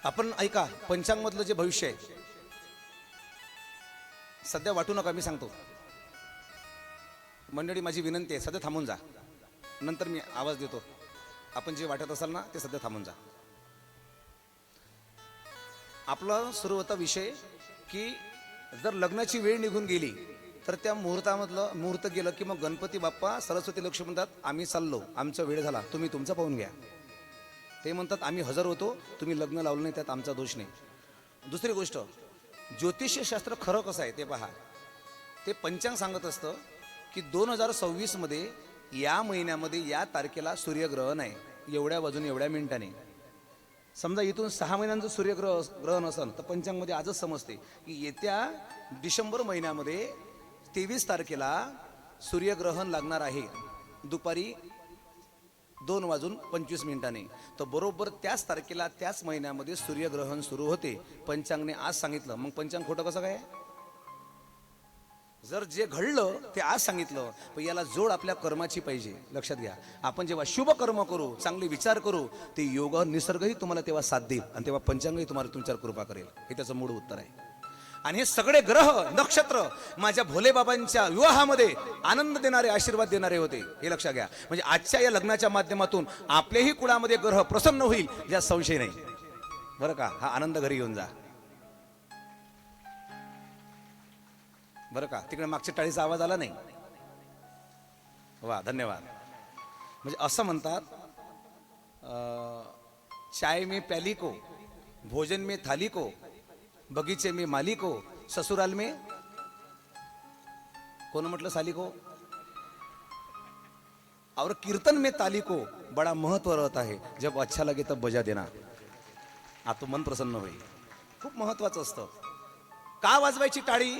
आपण ऐका, पंचांगमधलं जे भविष्य आहे सध्या वाटू नका, मी सांगतो. मंडळी माझी विनंती आहे, सध्या थांबून जा, नंतर मी आवाज देतो. आपण जे वाटत असाल ना ते सध्या थांबून जा. आपला सुरू होता विषय की जर लग्नाची वेळ निघून गेली तर त्या मुहूर्त गेलं की मग गणपती बाप्पा, सरस्वती, लक्ष्मी म्हणतात आम्ही चाललो, आमचा वेळ झाला, तुम्ही तुमचा पाहून घ्या. ते म्हणतात आम्ही हजर होतो, तुम्ही लग्न लावलं नाही, त्यात आमचा दोष नाही. दुसरी गोष्ट, ज्योतिषशास्त्र खरं कसं आहे ते पहा. ते पंचांग सांगत असतं की 2026 मध्ये या महिन्यामध्ये या तारखेला सूर्यग्रहण आहे, एवढ्या वाजून एवढ्या मिनिटाने. समजा इथून 6 महिन्यांचं सूर्यग्रहण असेल तर पंचांगमध्ये आजच समजते की येत्या डिसेंबर महिन्यामध्ये 23 तारखेला सूर्यग्रहण लागणार आहे दुपारी 2:25. तर बरोबर त्याच तारखेला त्याच महिन्यामध्ये सूर्यग्रहण सुरू होते. पंचांगने आज सांगितलं, मग पंचांग खोटं कसं काय? जर जे घडलं ते आज सांगितलं, पण याला जोड आपल्या कर्माची पाहिजे. लक्षात घ्या, आपण जेव्हा शुभ कर्म करू, चांगले विचार करू, ते योग निसर्गही तुम्हाला तेव्हा साथ देईल आणि तेव्हा पंचांगही तुम्हाला तुमच्यावर कृपा करेल. हे त्याचं मूळ उत्तर आहे. आणि हे सगळे ग्रह नक्षत्र माझ्या भोलेबाबांच्या विवाहामध्ये आनंद देणारे, आशीर्वाद देणारे होते. हे लक्षात घ्या. म्हणजे आजच्या या लग्नाच्या माध्यमातून आपल्याही कुळामध्ये ग्रह प्रसन्न होईल यात संशय नाही, बरं का. हा आनंद घरी घेऊन जा, बरं का. तिकडे मागच्या टाळीचा आवाज आला नाही, वा, धन्यवाद. म्हणजे असं म्हणतात, चाय में प्याली को, भोजन में थाली को, बगीचे में माली को, ससुराल में कोण म्हटलं साली को, और कीर्तन में ताली को बड़ा महत्व रहता है, जब अच्छा लगे तब बजा देना. आता मन प्रसन्न होईल. खूप महत्वाचं असतं. का वाजवायची टाळी?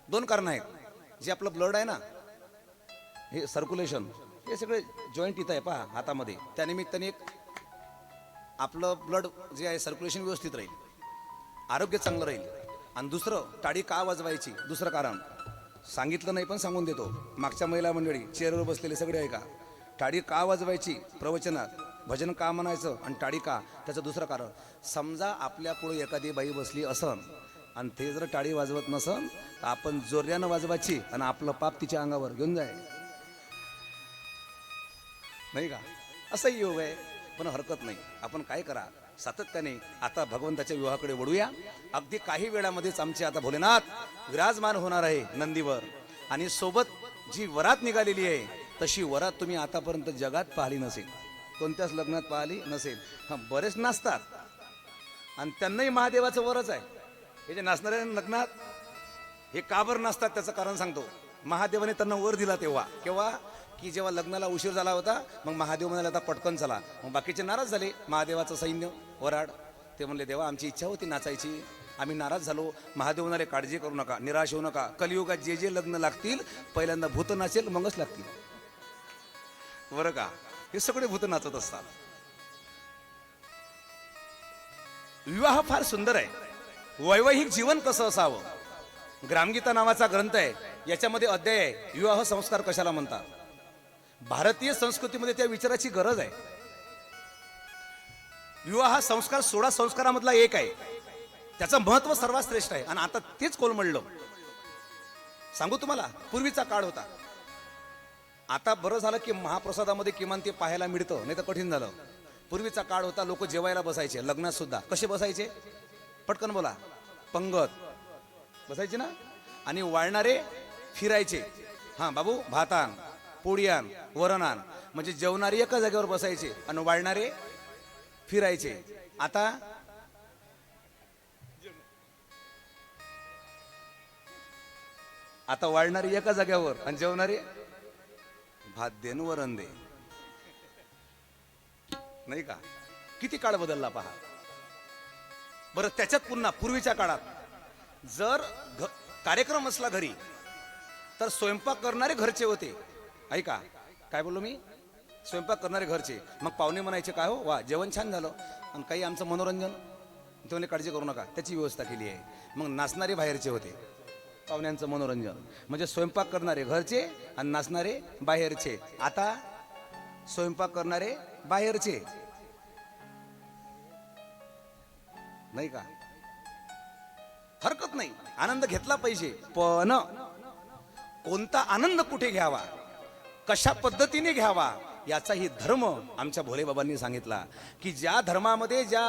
2 कारण आहेत. जे आपलं ब्लड आहे ना, हे सर्क्युलेशन, हे सगळे जॉईंट इथं आहे पहा हातामध्ये, त्यानिमित्ताने एक आपलं ब्लड जे आहे सर्क्युलेशन व्यवस्थित राहील, आरोग्य चांगलं राहील. आणि दुसरं, टाळी का वाजवायची? दुसरं कारण सांगितलं नाही पण सांगून देतो. मागच्या महिला मंडळी चेअरवर बसलेले सगळे आहे का, टाळी का वाजवायची प्रवचनात, भजन का म्हणायचं आणि टाळी का? त्याचं दुसरं कारण, समजा आपल्या पुढे एखादी बाई बसली असन आणि ते जर टाळी वाजवत नसन तर आपण जोर्यानं वाजवायची आणि आपलं पाप तिच्या अंगावर घेऊन जाय, नाही का? असंही योग आहे. पण हरकत नाही. आपण काय करा, सातत्याने आता भगवंताच्या विवाहाकडे वळूया. अगदी काही वेळामध्येच आमचे आता भोलेनाथ विराजमान होणार आहे नंदीवर. आणि सोबत जी वरात निघालेली आहे तशी वरात तुम्ही आतापर्यंत जगात पाहिली नसेल, कोणत्याच लग्नात पाहिली नसेल. हा, बरेच नाचतात आणि त्यांनाही महादेवाचं वरच आहे. हे जे नाचणारे लग्नात हे का बरं नाचतात त्याचं कारण सांगतो. महादेवाने त्यांना वर दिला तेव्हा, केव्हा की जेव्हा लग्नाला उशीर झाला होता, मग महादेव म्हणाले आता पटकन चला. मग बाकीचे नाराज झाले, महादेवाचं सैन्य वराड. ते म्हणले देवा आमची इच्छा होती नाचायची, आम्ही नाराज झालो. महादेव म्हणाले काळजी करू नका, निराश होऊ नका, कलियुगात जे जे लग्न लागतील पहिल्यांदा भूत नाचेल मगच लागतील, बरं का. हे सगळे भूत नाचत असतात. विवाह फार सुंदर आहे. वैवाहिक जीवन कसं असावं, ग्रामगीता नावाचा ग्रंथ आहे, याच्यामध्ये अध्याय आहे विवाह संस्कार कशाला म्हणतात. भारतीय संस्कृतीमध्ये त्या विचाराची गरज आहे. विवाह हा संस्कार 16 संस्कारामधला एक आहे. त्याचं महत्व सर्वात श्रेष्ठ आहे. आणि आता तेच कोलमडलं. सांगू तुम्हाला, पूर्वीचा काळ होता. आता बरं झालं की महाप्रसादामध्ये किमान ते पाहायला मिळतं, नाही तर कठीण झालं. पूर्वीचा काळ होता, लोक जेवायला बसायचे, लग्नात सुद्धा. कसे बसायचे? पटकन बोला. पंगत बसायचे ना. आणि वाळणारे फिरायचे. हा बाबू, भात आण, पोळी आण, वरण आण. म्हणजे जेवणारे एका जागेवर बसायचे आणि वाळणारे फिरायचे. आता वाळणारे एका जागेवर आणि जेवणारे भात देन वरण दे. नाही का? किती काळ बदलला पहा बरं. त्याच्यात पुन्हा पूर्वीच्या काळात जर कार्यक्रम असला घरी तर स्वयंपाक करणारे घरचे होते. ऐका काय बोललो मी? स्वयंपाक करणारे घरचे. मग पाहुणे म्हणायचे, काय हो वा जेवण छान झालं. आणि काही आमचं मनोरंजन, ते म्हणे काळजी करू नका, त्याची व्यवस्था केली आहे. मग नाचणारे बाहेरचे होते. पाहुण्यांचं मनोरंजन म्हणजे स्वयंपाक करणारे घरचे आणि नाचणारे बाहेरचे. आता स्वयंपाक करणारे बाहेरचे. नाही का? हरकत नाही, आनंद घेतला पाहिजे. पण कोणता आनंद कुठे घ्यावा, कशा पद्धतीने घ्यावा, याचाही धर्म आमच्या भोलेबाबांनी सांगितला. की ज्या धर्मामध्ये, ज्या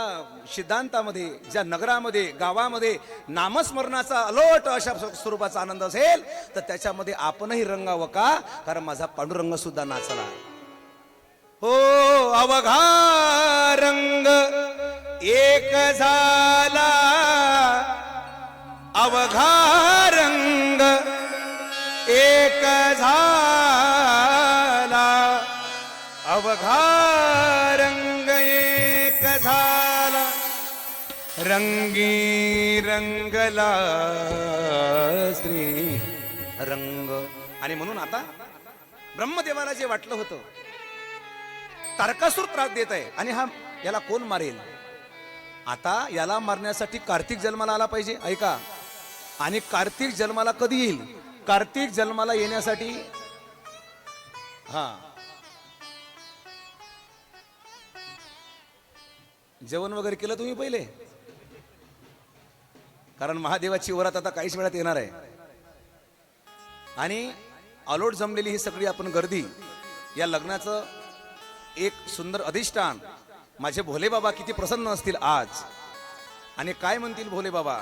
सिद्धांतामध्ये, ज्या नगरामध्ये, गावामध्ये नामस्मरणाचा अलोट अशा स्वरूपाचा आनंद असेल तर त्याच्यामध्ये आपणही रंगावं का? कारण माझा पांडुरंग सुद्धा नाचला. हो अवघा रंग एक झाला, अवघा रंग एक झाला, अवघा रंग एक झाला, रंगी रंगला श्री रंग. आणि म्हणून आता ब्रह्मदेवाला जे वाटलं होतं, तारकासूर त्रास देत आहे आणि याला कोण मारेल? आता याला मारण्यासाठी कार्तिक जन्माला आला पाहिजे. ऐका, आणि कार्तिक जन्माला कधी येईल? कार्तिक जन्माला येण्यासाठी जेवण वगैरे केलं तुम्ही पहिले? कारण महादेवाची वरात आता काहीच वेळात येणार आहे. आणि अलोट जमलेली ही सगळी आपण गर्दी, या लग्नाचं एक सुंदर अधिष्ठान. माझे भोले बाबा किती प्रसन्न असतील आज. आणि काय म्हणतील भोले बाबा?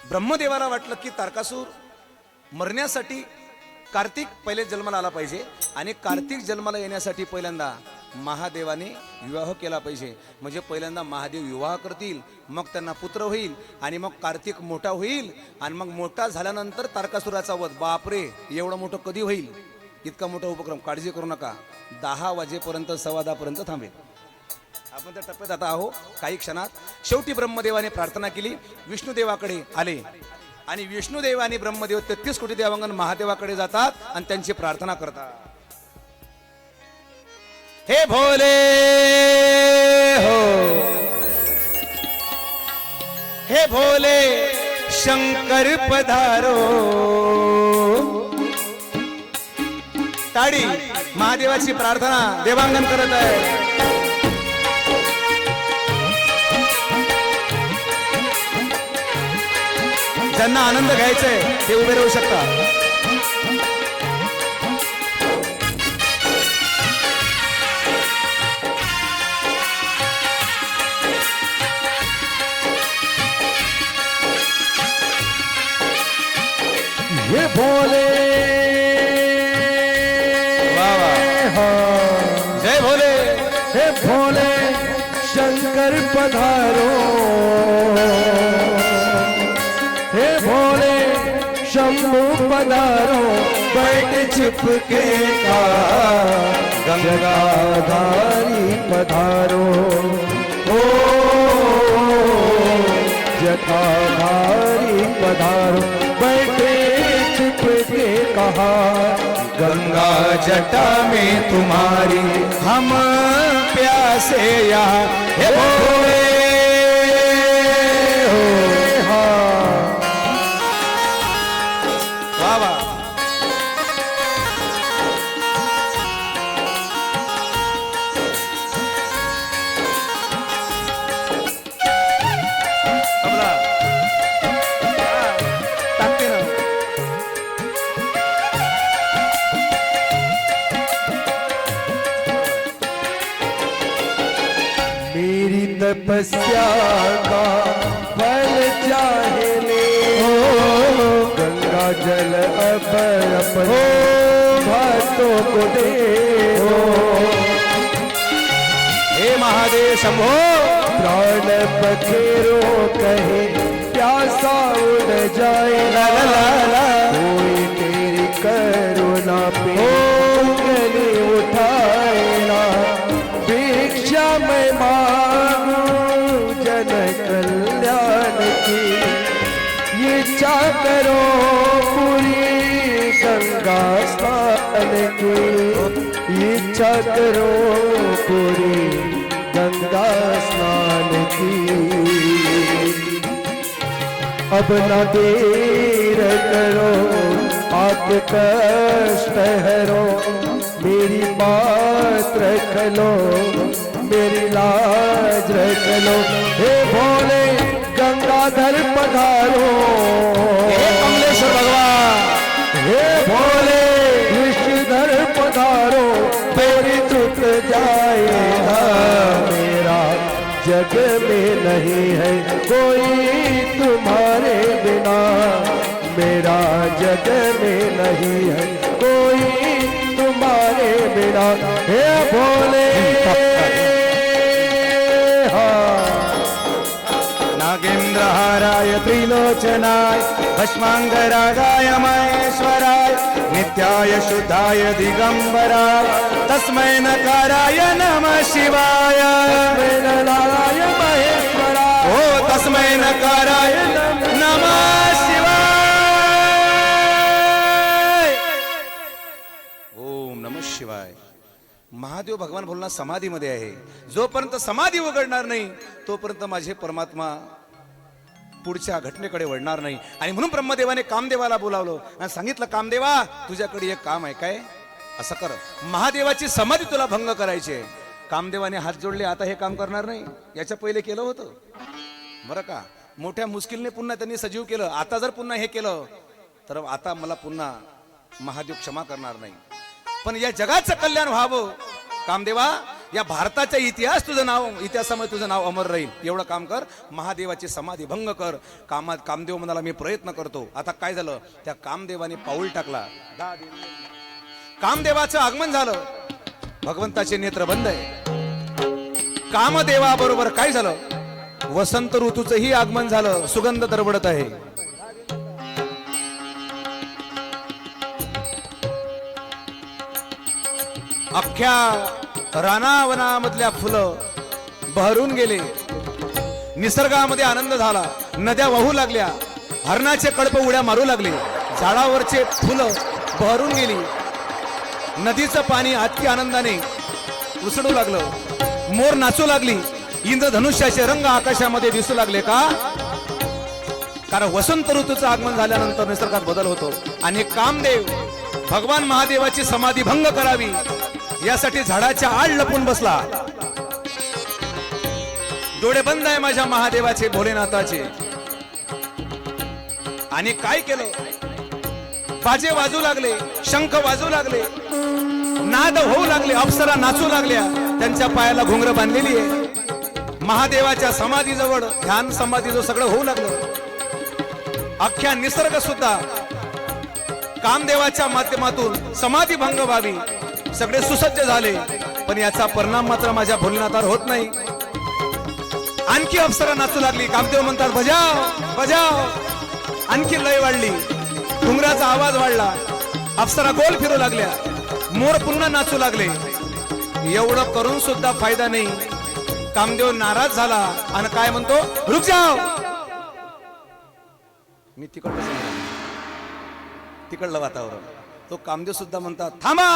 ब्रह्मदेवाला वाटलं की तारकासूर मरण्यासाठी कार्तिक पहिले जन्माला आला पाहिजे. आणि कार्तिक जन्माला येण्यासाठी पहिल्यांदा महादेवाने विवाह केला पाहिजे. म्हणजे पहिल्यांदा महादेव विवाह करतील, मग त्यांना पुत्र होईल, आणि मग कार्तिक मोठा होईल, आणि मग मोठा झाल्यानंतर तारकासुराचा वध. बापरे, एवढं मोठं कधी होईल? इतका मोठा उपक्रम. काळजी करू नका, 10 वाजेपर्यंत 10:15 पर्यंत थांबेल. आपण त्या टप्प्यात आता आहो. काही क्षणात शेवटी ब्रह्मदेवाने प्रार्थना केली, विष्णुदेवाकडे आले. आणि विष्णुदेव आणि ब्रह्मदेव 33 कोटी देवांगण महादेवाकडे जातात आणि त्यांची प्रार्थना करतात. हे भोले हो, हे भोले शंकर पधारो. टाळी. महादेवाची प्रार्थना देवांगण करत आहे. ज्यांना आनंद घ्यायचाय ते उभे राहू शकता. ये भोले जय भोले. हे भोले शंकर पधारो, हे भोले शंभु पधारो. बैठ छिपके का गंगाधारी पधारो. ओ जटाधारी पधारो. बैठे छिपके कहा गंगा जटा में तुम्हारी हम प्यासे यहाँ. हे भोले तपस्या का फल चाहे ले गंगा जल अब अपने भक्तों को दे हे महादेव शंभो प्राण पखेरो कहे प्यासा उड़ जाए कोई तेरी करुणा पे उंगली उठाए ना भिक्षा मैं मांगू जन कल्याण की इच्छा करो पूरी गंगा स्नान की इच्छा करो पूरी गंगा स्नान की अब न देर करो आप कष्ट हरो मेरी बात रख लो मेरी लाज रख लो हे भोले गंगाधर पधारो हे कमलेश्वर भगवान हे भोले विषधर पधारो मेरी टूट जाएगा मेरा जग में नहीं है कोई तुम्हारे बिना मेरा जग में नहीं है कोई तुम्हारे बिना हे भोले नागेन्द्रहाराय त्रिलोचनाय भस्मांगरागाय महेश्वराय नित्याय शुद्धाय दिगंबराय तस्मै नकाराय नमः शिवाय नाराय महेश्वराय ओ तस्मै नकाराय नमः शिवाय ओम नमः शिवाय. महादेव भगवान बोलणार समाधीमध्ये आहे. जोपर्यंत समाधी उघडणार नाही तोपर्यंत माझे परमात्मा पुढच्या घटनेकडे वळणार नाही. आणि म्हणून ब्रह्मदेवाने कामदेवाला बोलावलं आणि सांगितलं कामदेवा तुझ्याकडे एक काम आहे काय असं कर महादेवाची समाधी तुला भंग करायची आहे. कामदेवाने हात जोडले आता हे काम करणार नाही याच्या पहिले केलं होतं बरं का. मोठ्या मुश्किलने पुन्हा त्यांनी सजीव केलं. आता जर पुन्हा हे केलं तर आता मला पुन्हा महादेव क्षमा करणार नाही. पण या जगाचं कल्याण व्हावं कामदेवा या भारताचा इतिहास तुझं नाव इतिहासामध्ये तुझं नाव अमर राहील एवढं काम कर. महादेवाची समाधी भंग कर. कामदेव म्हणाला मी प्रयत्न करतो. आता काय झालं त्या कामदेवाने पाऊल टाकला. कामदेवाचं आगमन झालं. भगवंताचे नेत्र बंद आहे. कामदेवाबरोबर काय झालं वसंत ऋतूचंही आगमन झालं. सुगंध दरवडत आहे. अख्ख्या रानावनामधल्या फुलं बहरून गेले. निसर्गामध्ये आनंद झाला. नद्या वाहू लागल्या. हरणाचे कळप उड्या मारू लागले. झाडावरचे फुलं बहरून गेली. नदीचं पाणी अति आनंदाने उसळू लागलं. मोर नाचू लागली. इंद्रधनुष्याचे रंग आकाशामध्ये दिसू लागले का कारण वसंत ऋतूचं आगमन झाल्यानंतर निसर्गात बदल होतो. आणि कामदेव भगवान महादेवाची समाधी भंग करावी यासाठी झाडाच्या आड लपून बसला. डोळे बंद आहे माझ्या महादेवाचे भोलेनाथाचे. आणि काय केलं बाजे वाजू लागले. शंख वाजू लागले. नाद होऊ लागले. अप्सरा नाचू लागल्या. त्यांच्या पायाला घुंगर बांधलेली आहे. महादेवाच्या समाधीजवळ ध्यान समाधीजवळ सगळं होऊ लागलं. अख्ख्या निसर्ग सुद्धा कामदेवाच्या माध्यमातून समाधी भंग व्हावी सगळे सुसज्ज झाले. पण याचा परिणाम मात्र माझ्या भोलेनाथावर होत नाही. आणखी अप्सरा नाचू लागली. कामदेव म्हणतात बजाव बजाव. आणखी लय वाढली. घुंगराचा आवाज वाढला. अप्सरा गोल फिरू लागल्या. मोर पुन्हा नाचू लागले. एवढं करून सुद्धा फायदा नाही. कामदेव नाराज झाला आणि काय म्हणतो रुक जाव. मी तिकडलं वातावरण तो कामदेव सुद्धा म्हणतात थांबा.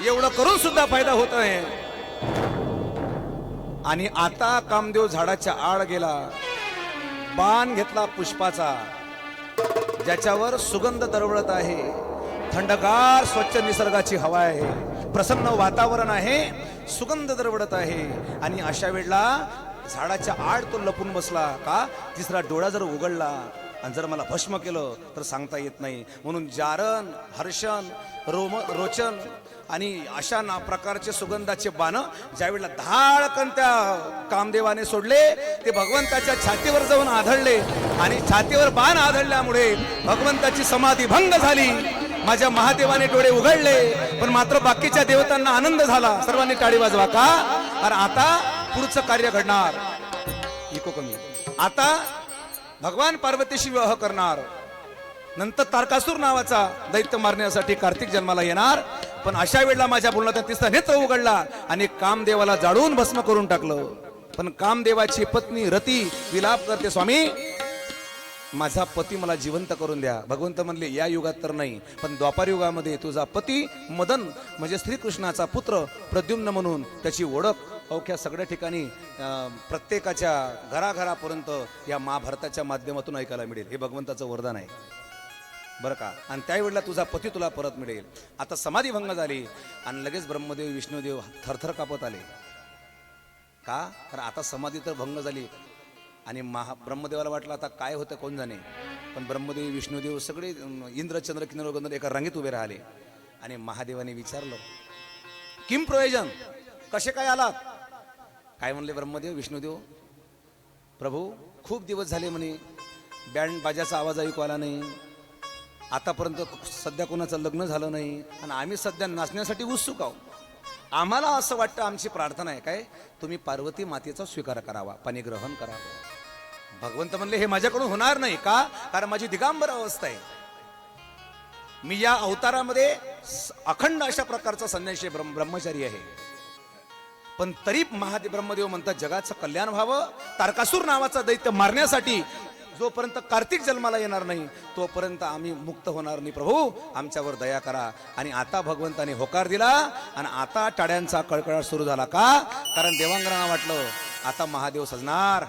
एवढं करून सुद्धा फायदा होत आहे. आणि आता कामदेव झाडाच्या आड गेला. बाण घेतला पुष्पाचा ज्याच्यावर सुगंध दरवळत आहे. थंडगार स्वच्छ निसर्गाची हवा आहे. प्रसन्न वातावरण आहे. सुगंध दरवळत आहे. आणि अशा वेळेला झाडाच्या आड तो लपून बसला का तिसरा डोळा जर उघडला आणि जर मला भस्म केलं तर सांगता येत नाही. म्हणून जारण हर्षण रोचन आणि अशा ना प्रकारचे सुगंधाचे बाण ज्यावेळेला धाडकन त्या कामदेवाने सोडले ते भगवंताच्या छातीवर जाऊन आदळले आणि छातीवर बाण आदळल्यामुळे भगवंताची समाधी भंग झाली. माझ्या महादेवाने डोळे उघडले पण मात्र बाकीच्या देवतांना आनंद झाला. सर्वांनी टाळी वाजवा का? अरे आता पुढचं कार्य घडणार. इको कमी. आता भगवान पार्वतीशी विवाह करणार. नंतर तारकासूर नावाचा दैत्य मारण्यासाठी कार्तिक जन्माला येणार. पण अशा वेळेला माझ्या बोलण्यात तिसरा नेत्र उघडला आणि कामदेवाला जाळून भस्म करून टाकलं. पण कामदेवाची पत्नी रती विलाप करते, स्वामी माझा पती मला जिवंत करून द्या. भगवंत म्हणले या युगात तर नाही, पण द्वापार युगामध्ये तुझा पती मदन म्हणजे श्रीकृष्णाचा पुत्र प्रद्युम्न म्हणून त्याची ओळख अवघ्या सगळ्या ठिकाणी प्रत्येकाच्या घराघरापर्यंत या महाभारताच्या माध्यमातून ऐकायला मिळेल. हे भगवंताचं वरदान आहे बरं का. आणि त्यावेळेला तुझा पती तुला परत मिळेल. आता समाधी भंग झाली आणि लगेच ब्रह्मदेव विष्णुदेव थरथर कापत आले. का? कारण आता समाधी तर भंग झाली आणि ब्रह्मदेवाला वाटलं आता काय होतं कोण जाणे. पण ब्रह्मदेव विष्णुदेव सगळे इंद्र चंद्र किन्नर गंधर्व एका रांगेत उभे राहिले आणि महादेवाने विचारलं किम प्रयोजन, कसे काय आलात? काय म्हणले ब्रह्मदेव विष्णुदेव, प्रभू खूप दिवस झाले म्हणे बँड बाजाचा आवाज ऐकू आला नाही, आतापर्यंत सध्या कोणाचं लग्न झालं नाही आणि आम्ही सध्या नाचण्यासाठी उत्सुक आहोत. आम्हाला असं वाटतं, आमची प्रार्थना आहे काय तुम्ही पार्वती मातेचा स्वीकार करावा, पाणीग्रहण करावं. भगवंत म्हणले हे माझ्याकडून होणार नाही. का? कारण माझी दिगंबर अवस्था आहे. मी या अवतारामध्ये अखंड अशा प्रकारचा संन्यासी ब्रह्मचारी आहे. पण तरी ब्रह्मदेव म्हणतात जगाचं कल्याण व्हावं, तारकासूर नावाचा दैत्य मारण्यासाठी जोपर्यंत कार्तिक जन्माला येणार नाही तोपर्यंत आम्ही मुक्त होणार नाही. प्रभू आमच्यावर दया करा. आणि आता भगवंताने होकार दिला आणि आता टाळ्यांचा कळकळाट सुरू झाला. का? कारण देवांगरांना वाटलं आता महादेव सजणार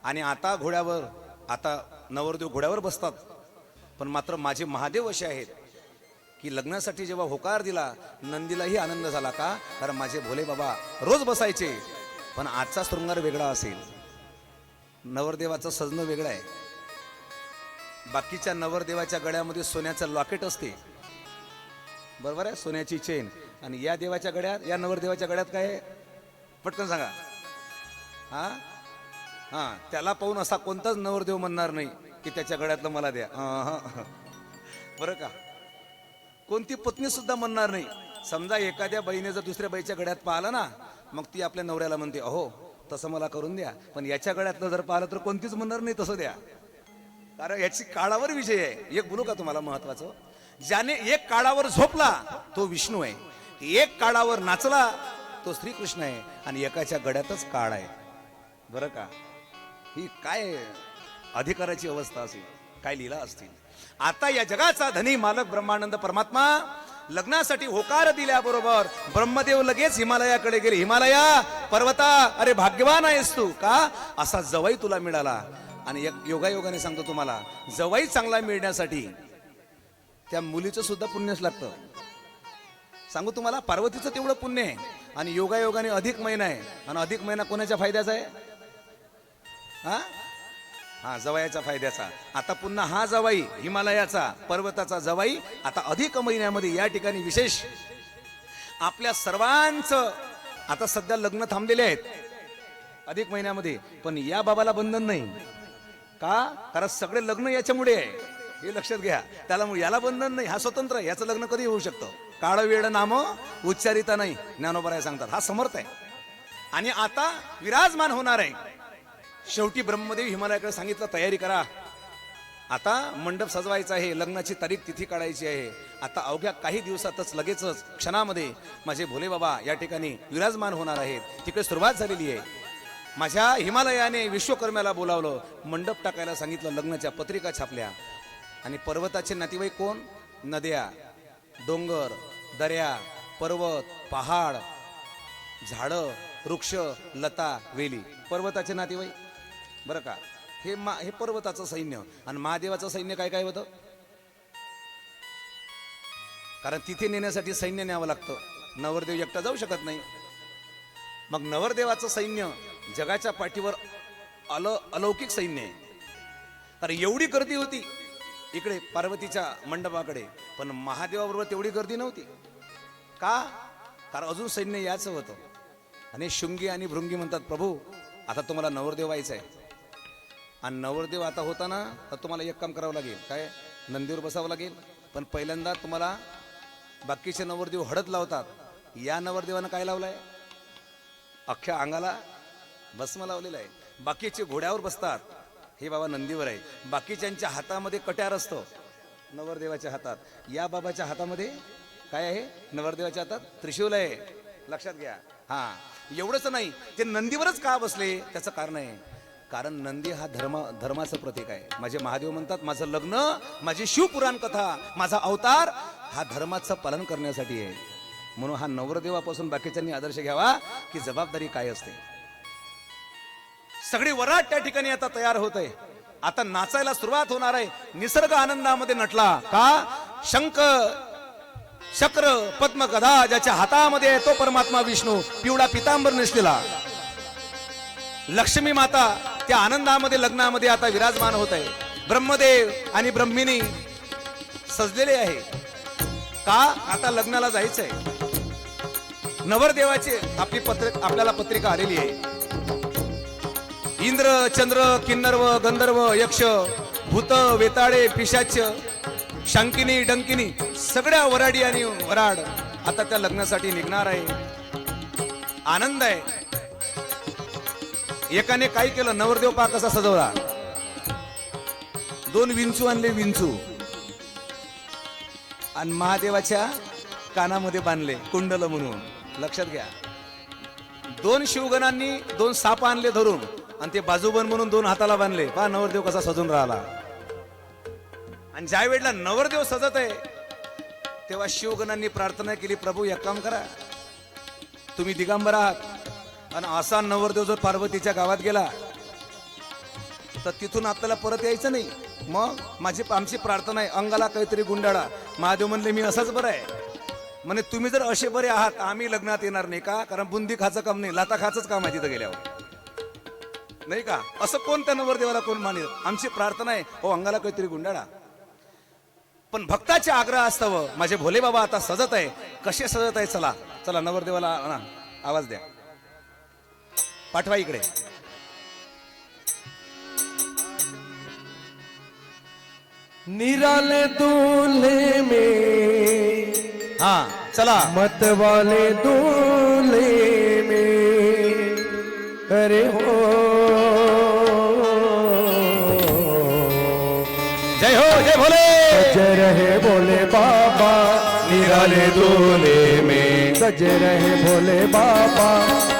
आणि आता घोड्यावर, आता नवरदेव घोड्यावर बसतात. पण मात्र माझे महादेव असे आहेत की लग्नासाठी जेव्हा होकार दिला नंदीलाही आनंद झाला. का? कारण माझे भोले बाबा रोज बसायचे. पण आजचा शृंगार वेगळा असेल. नवरदेवाचं सजणं वेगळं आहे. बाकीच्या नवरदेवाच्या गळ्यामध्ये सोन्याचं लॉकेट असते, बरोबर आहे, सोन्याची चेन. आणि या देवाच्या गळ्यात, या नवरदेवाच्या गळ्यात काय आहे? पटकन सांगा. हा हा त्याला पाहून असा कोणताच नवरदेव म्हणणार नाही की त्याच्या गळ्यातलं मला द्या. बरं का? कोणती पत्नी सुद्धा म्हणणार नाही. समजा एखाद्या बाईने जर दुसऱ्या बाईच्या गळ्यात पाहिलं ना, मग ती आपल्या नवऱ्याला म्हणते अहो तसं मला करून द्या. पण याच्या गळ्यातलं जर पाहिलं तर कोणतीच म्हणणार नाही तसं द्या. कारण याची काळावर विजय आहे. एक बोलू का तुम्हाला महत्वाचं, ज्याने एक काळावर झोपला तो विष्णू आहे, एक काळावर नाचला तो श्रीकृष्ण आहे आणि एकाच्या गळ्यातच काळ आहे. बरं का? ही काय अधिकाराची अवस्था असेल, काय लीला असतील. आता या जगाचा धनी मालक ब्रह्मानंद परमात्मा लग्नासाठी होकार दिल्याबरोबर ब्रह्मदेव लगेच हिमालयाकडे गेले. हिमालया पर्वता, अरे भाग्यवान आहेस तू. का? असा जवाई तुला मिळाला. आणि एक योगायोगाने सांगतो तुम्हाला, जवाई चांगला मिळण्यासाठी त्या मुलीचं सुद्धा पुण्यच लागतं. सांगू तुम्हाला, पार्वतीचं तेवढं पुण्य आहे आणि योगायोगाने अधिक महिना आहे. आणि अधिक महिना कोणाच्या फायद्याचा आहे? हा जवायाच्या फायद्याचा. आता पुन्हा हा जवाई हिमालयाचा पर्वताचा जवाई आता अधिक महिन्यामध्ये या ठिकाणी विशेष आपल्या सर्वांचं आता सध्या लग्न थांबलेले आहेत अधिक महिन्यामध्ये. पण या बाबाला बंधन नाही. का? कारण सगळे लग्न याच्यामुळे आहे, हे लक्षात घ्या. त्याला याला बंधन नाही, हा स्वतंत्र, याचं लग्न कधी होऊ शकतं. काळ वेळ नाम उच्चारिता नाही, ज्ञानोबराय सांगतात. हा समर्थ आहे आणि आता विराजमान होणार आहे. शेवटी ब्रह्मदेव हिमालयाकडे सांगितलं तयारी करा, आता मंडप सजवायचा आहे, लग्नाची तारीख तिथी काढायची आहे. आता अवघ्या काही दिवसातच लगेचच क्षणामध्ये माझे भोले बाबा या ठिकाणी विराजमान होणार आहेत. तिकडे सुरुवात झालेली आहे. माझ्या हिमालयाने विश्वकर्म्याला बोलावलं, मंडप टाकायला सांगितलं, लग्नाच्या पत्रिका छापल्या. आणि पर्वताचे नातेवाईक कोण? नद्या, डोंगर, दर्या, पर्वत, पहाड, झाडं, वृक्ष, लता, वेली, पर्वताचे नातेवाईक. बरं का? हे पर्वताचं सैन्य. आणि महादेवाचं सैन्य काय काय होतं? कारण तिथे नेण्यासाठी सैन्य न्यावं लागतं, नवरदेव एकटा जाऊ शकत नाही. मग नवरदेवाचं सैन्य जगाच्या पाठीवर अलौकिक सैन्य आहे. तर एवढी गर्दी होती इकडे पार्वतीच्या मंडपाकडे, पण महादेवाबरोबर तेवढी गर्दी नव्हती. का? कारण अजून सैन्य याचं होतं. आणि शुंगी आणि भृंगी म्हणतात, प्रभू आता तुम्हाला नवरदेव व्हायचं आहे, आणि नवरदेव आता होता ना, तर तुम्हाला एक काम करावं लागेल. काय? नंदीवर बसावं लागेल. पण पहिल्यांदा तुम्हाला बाकीचे नवरदेव हळद लावतात, या नवरदेवानं काय लावलंय? अख्ख्या अंगाला भस्म लावलेलं आहे. बाकीचे घोड्यावर बसतात, हे बाबा नंदीवर आहे. बाकीच्यांच्या हातामध्ये कट्यार असतो, नवरदेवाच्या हातात. या बाबाच्या हातामध्ये काय आहे? नवरदेवाच्या हातात त्रिशूल आहे. लक्षात घ्या. हा, एवढंच नाही, ते नंदीवरच का बसले? त्याचं कारण आहे, कारण नंदी हा धर्माचं प्रतीक आहे. माझे महादेव म्हणतात, माझं लग्न, माझी शिवपुराण कथा, माझा अवतार हा धर्माचं पालन करण्यासाठी आहे. म्हणून हा नवरदेवापासून बाकीच्यांनी आदर्श घ्यावा की जबाबदारी काय असते. सगळी वरात त्या ठिकाणी आता तयार होत आहे. आता नाचायला सुरुवात होणार आहे. निसर्ग आनंदामध्ये नटला. का? शंख चक्र पद्म गदा ज्याच्या हातामध्ये आहे तो परमात्मा विष्णू, पिवळा पितांबर नेसलेला. लक्ष्मी माता त्या आनंदामध्ये लग्नामध्ये आता विराजमान होत आहे. ब्रह्मदेव आणि ब्रह्मिणी सजलेले आहे. का? आता लग्नाला जायचंय. नवरदेवाची आपल्याला पत्रिका आलेली आहे. इंद्र चंद्र किन्नर्व गंधर्व यक्ष भूत वेताळे पिशाच शंकिनी डंकिनी सगळ्या वराडी आणि वराड आता त्या लग्नासाठी निघणार आहे. आनंद आहे. एकाने काय केलं? नवरदेव पहा कसा सजवला. 2 विंचू आणले, विंचू, आणि महादेवाच्या कानामध्ये बांधले कुंडल म्हणून. लक्षात घ्या. 2 शिवगणांनी 2 साप आणले धरून, आणि ते बाजूबन म्हणून 2 हाताला बांधले. पहा नवरदेव कसा सजून राहिला. आणि ज्या वेळेला नवरदेव सजत आहे तेव्हा शिवगणांनी प्रार्थना केली, प्रभू एक काम करा, तुम्ही दिगंबर आहात, आणि असा नवरदेव जर पार्वतीच्या गावात गेला तर तिथून आपल्याला परत यायचं नाही. मग आमची प्रार्थना आहे, अंगाला काहीतरी गुंडाळा. महादेव म्हणले, मी असाच बरं आहे. म्हणे तुम्ही जर असे बरे आहात आम्ही लग्नात येणार नाही. का? कारण बुंदी खाचं काम नाही, लाता खाचंच काम आहे तिथं गेल्यावर, नाही का? असं कोणत्या नवरदेवाला कोण मानेल? आमची प्रार्थना आहे, हो अंगाला काहीतरी गुंडाळा. पण भक्ताचे आग्रह असताव माझे भोले बाबा आता सजत आहे. कसे सजत आहे? चला चला नवरदेवाला आवाज द्या, पाठवा इकडे. निराले दूल्हे में, हा चला. मत वाले दूल्हे में, अरे हो जय हो जय भोले. सज रहे भोले बाबा निराले दूल्हे में, सज रहे भोले बाबा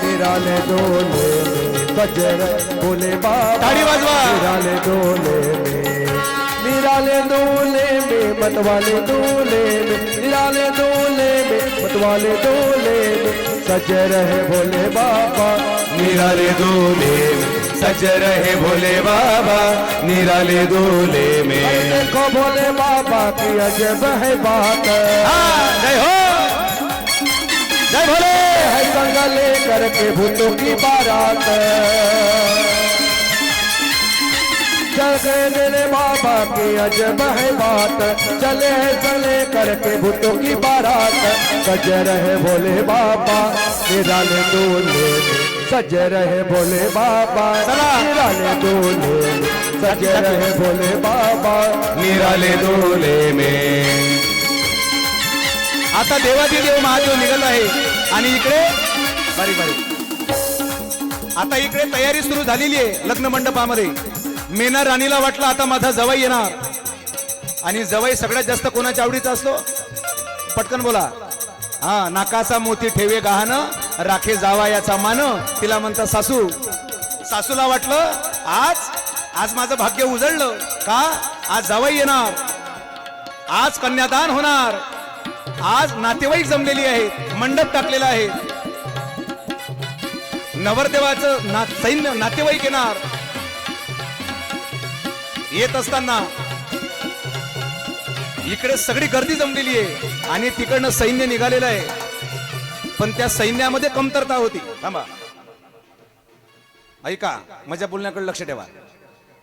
निराले दूल्हे में, सज रहे भोले बाबा ताड़ी बजवा. निराले दूल्हे में, निराले दूल्हे में, मतवाले दूल्हे में, निराले दूल्हे में, मतवाले दूल्हे में, सज रहे भोले बाबा निराले दूल्हे में, सज रहे भोले बाबा निराले दूल्हे में. देखो भोले बाबा की अजब है बात, जय हो जय भोले. है संग लेकर के भूतों की बारात, चल गए मेरे बाबा की अजब है बात, चले चले करके भूतों की बारात, सज रहे भोले बाबा निराले दूल्हे में, सज रहे भोले बाबा निराले दूल्हे में, सज रहे भोले बाबा निराले दूल्हे में. आता देवादिदेव महादेव निघाला आहे. आणि इकडे बारीक बारीक आता इकडे तयारी सुरू झालेली आहे लग्न मंडपामध्ये. मेना राणीला वाटलं आता माझा जवाई येणार, आणि जवाई सगळ्यात जास्त कोणाच्या आवडीचा असतो? पटकन बोला. हा, नाकाचा मोती ठेवे गहाण, राखे जावा याचा मान, तिला म्हणतात सासू. सासूला वाटलं आज माझं भाग्य उजळलं. का? आज जावई येणार, आज कन्यादान होणार, आज नातेवाईक जमलेली आहेत, मंडप टाकलेला आहे, नवरदेवाचं सैन्य नातेवाईक येणार. येत असताना इकडे सगळी गर्दी जमलेली आहे आणि तिकडनं सैन्य निघालेलं आहे. पण त्या सैन्यामध्ये कमतरता होती. थांबा, ऐका, माझ्या बोलण्याकडे लक्ष ठेवा.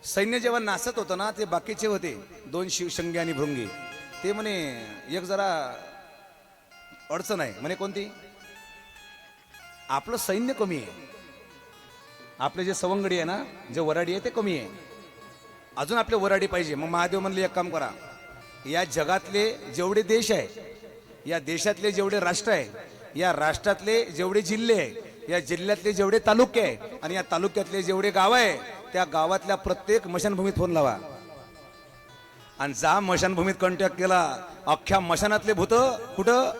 सैन्य जेव्हा नाचत होतं ना, ते बाकीचे होते 2 शिवशंगी आणि भृंगी. ते म्हणे एक जरा अडचण आहे. म्हणे कोणती? आपलं सैन्य कमी आहे. आपले जे सवंगडी आहे ना, जे वराडी आहे ते कमी आहे. अजून आपले वराडी पाहिजे. मग महादेव म्हणले एक काम करा, या जगातले जेवढे देश आहे, या देशातले जेवढे राष्ट्र आहे, या राष्ट्रातले जेवढे जिल्हे आहे, या जिल्ह्यातले जेवढे तालुके आहे आणि या तालुक्यातले जेवढे गाव आहे, त्या गावातल्या प्रत्येक मशानभूमीत फोन लावा आणि जा मशानभूमीत कॉन्टॅक्ट केला. अख्ख्या मशानातले भूत कुठं?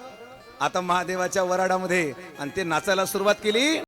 आता महादेवाच्या वराडामध्ये. आणि ते नाचायला सुरुवात केली.